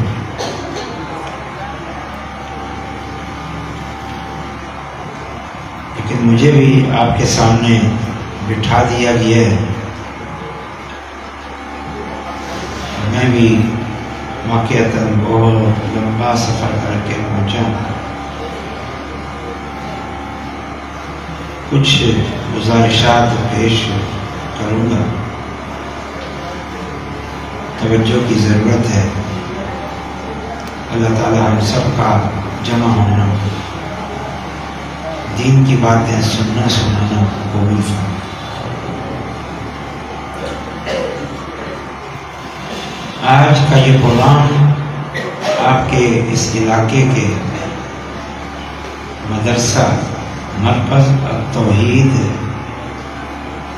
لیکن مجھے بھی آپ کے سامنے بٹھا دیا گیا ہے. میں بھی واقعتاً بہت لمبا سفر کر کے پہنچا ہوں. کچھ گزارشات پیش کروں گا. توجہ کی ضرورت ہے. اللہ تعالیٰ ہم سب کا جمع ہونا, دین کی باتیں سننا سنانا قبول فرمائے. آج کا یہ پروگرام آپ کے اس علاقے کے مدرسہ مرکز التوحید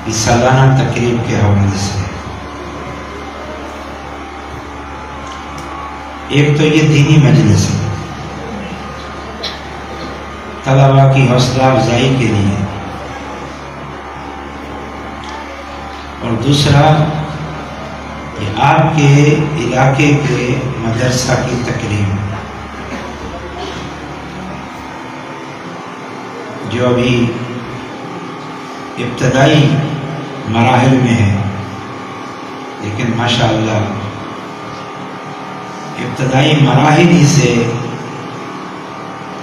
کی سالانہ تقریب کے حوالے سے. ایک تو یہ دینی مجلس ہے طلباء کی حوصلہ افزائی کے لیے, اور دوسرا یہ آپ کے علاقے کے مدرسہ کی تقریب جو ابھی ابتدائی مراحل میں ہے. لیکن ماشاءاللہ ابتدائی مراحل ہی سے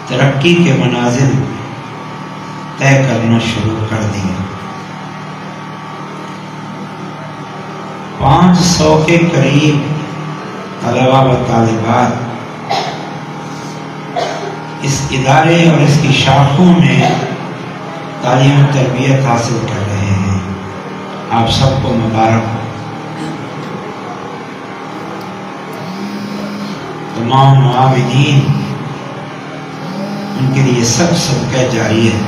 ترقی کے منازل طے کرنا شروع کر دیے. 500 کے قریب طلباء و طالبات اس ادارے اور اس کی شاخوں میں تعلیم و تربیت حاصل کر رہے ہیں. آپ سب کو مبارک ہو. تمام معاونین ان کے لیے سب صدقہ جاری ہے.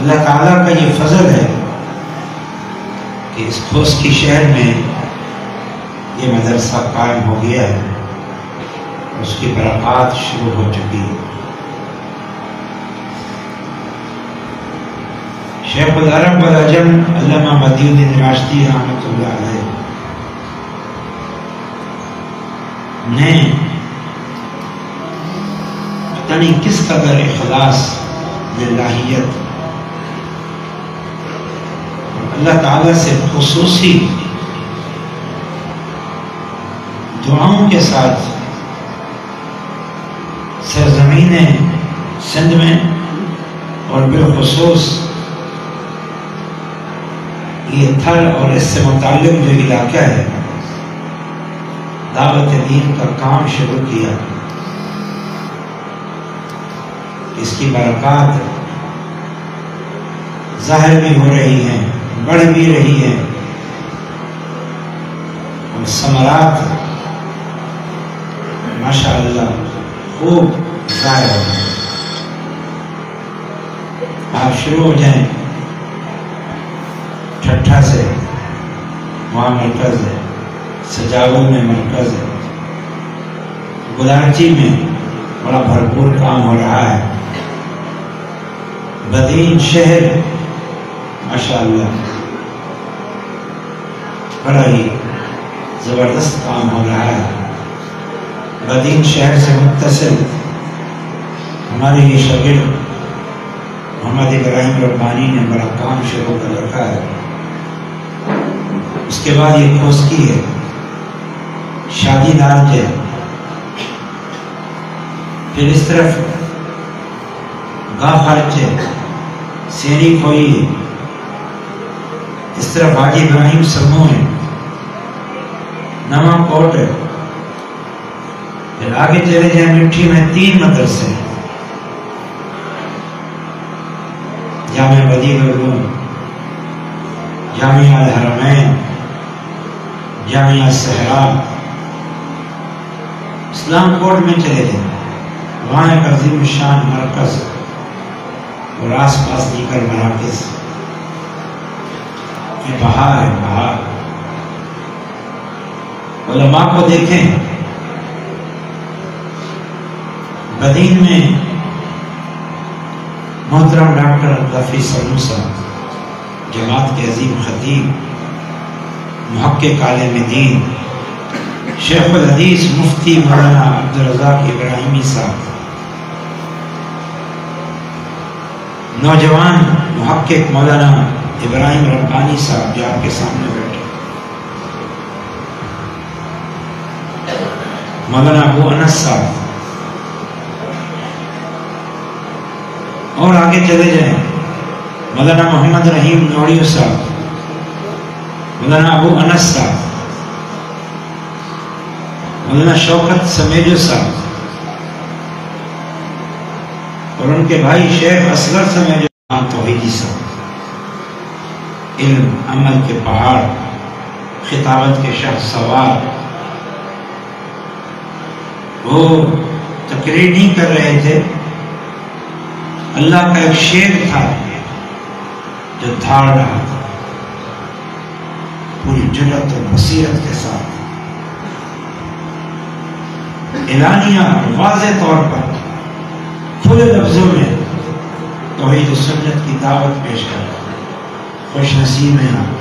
اللہ تعالیٰ کا یہ فضل ہے کہ اس کھوس کی شہر میں یہ مدرسہ قائم ہو گیا ہے, اس کی برکات شروع ہو چکی ہے. شیخ العرب والعجم علامہ بدی الدین راشدی رحمۃ اللہ علیہ نے پتہ نہیں کس قدر اخلاص، للہیت اور اللہ تعالیٰ سے خصوصی دعاؤں کے ساتھ سرزمین سندھ میں اور بالخصوص یہ تھر اور اس سے متعلق جو علاقہ ہے دعوت دین کا کام شروع کیا، اس کی برکات ظاہر بھی ہو رہی ہیں، بڑھ بھی رہی ہیں، اور ثمرات ماشاءاللہ خوب ظاہر ہو رہے ہیں۔ آپ شروع ہو جائیں ٹھٹھا سے، وہاں مرکز ہے، سجاول میں مرکز ہے، گلارچی میں بڑا بھرپور کام ہو رہا ہے، بدین شہر ماشاءاللہ بڑا ہی زبردست کام ہو رہا ہے۔ بدین شہر سے متصل ہمارے یہ شاگرد محمد ابراہیم ربانی نے بڑا کام شروع کر رکھا ہے۔ اس کے بعد یہ کھوسکی ہے، شادی دار ہے، پھر اس طرف گاہ خرچ ہے، سیری کھوئی ہے، اس طرف حاجی ابراہیم سمو ہے، نواں کوٹ ہے، پھر آگے چلے جائیں مٹھی میں 3 مدرسے، جامع بدیع العلوم، جامعہ الحرمین، جامعہ صحرا، اسلام کوٹ میں چلے جائیں، وہاں ایک عظیم شان مرکز اور آس پاس دیگر مراکز، یہ بہار ہے، بہار۔ علماء کو دیکھیں، بدین میں محترم ڈاکٹر عبدالحفیظ سلمو صاحب، جماعت کے عظیم خطیب، محقق عالم دین، شیخ الحدیث مفتی مولانا عبدالرزاق ابراہیمی صاحب، نوجوان محقق مولانا ابراہیم ربانی صاحب جو آپ کے سامنے بیٹھے، مولانا ابو انس صاحب، اور آگے چلے جائیں مولانا محمد رحیم نوڑیو صاحب، مولانا ابو انس صاحب، مولانا شوکت سمیجو صاحب، اور ان کے بھائی شیخ اصغر سمیجو توحیدی صاحب، علم عمل کے پہاڑ، خطابت کے شاہ سوار۔ وہ تقریر نہیں کر رہے تھے، اللہ کا ایک شیر تھا جو دھاڑ رہا تھا پوری جرأت اور بصیرت کے ساتھ، اعلانیہ واضح طور پر کھلے لفظوں میں توحید و سنت کی دعوت پیش کر۔ خوش نصیب ہیں آپ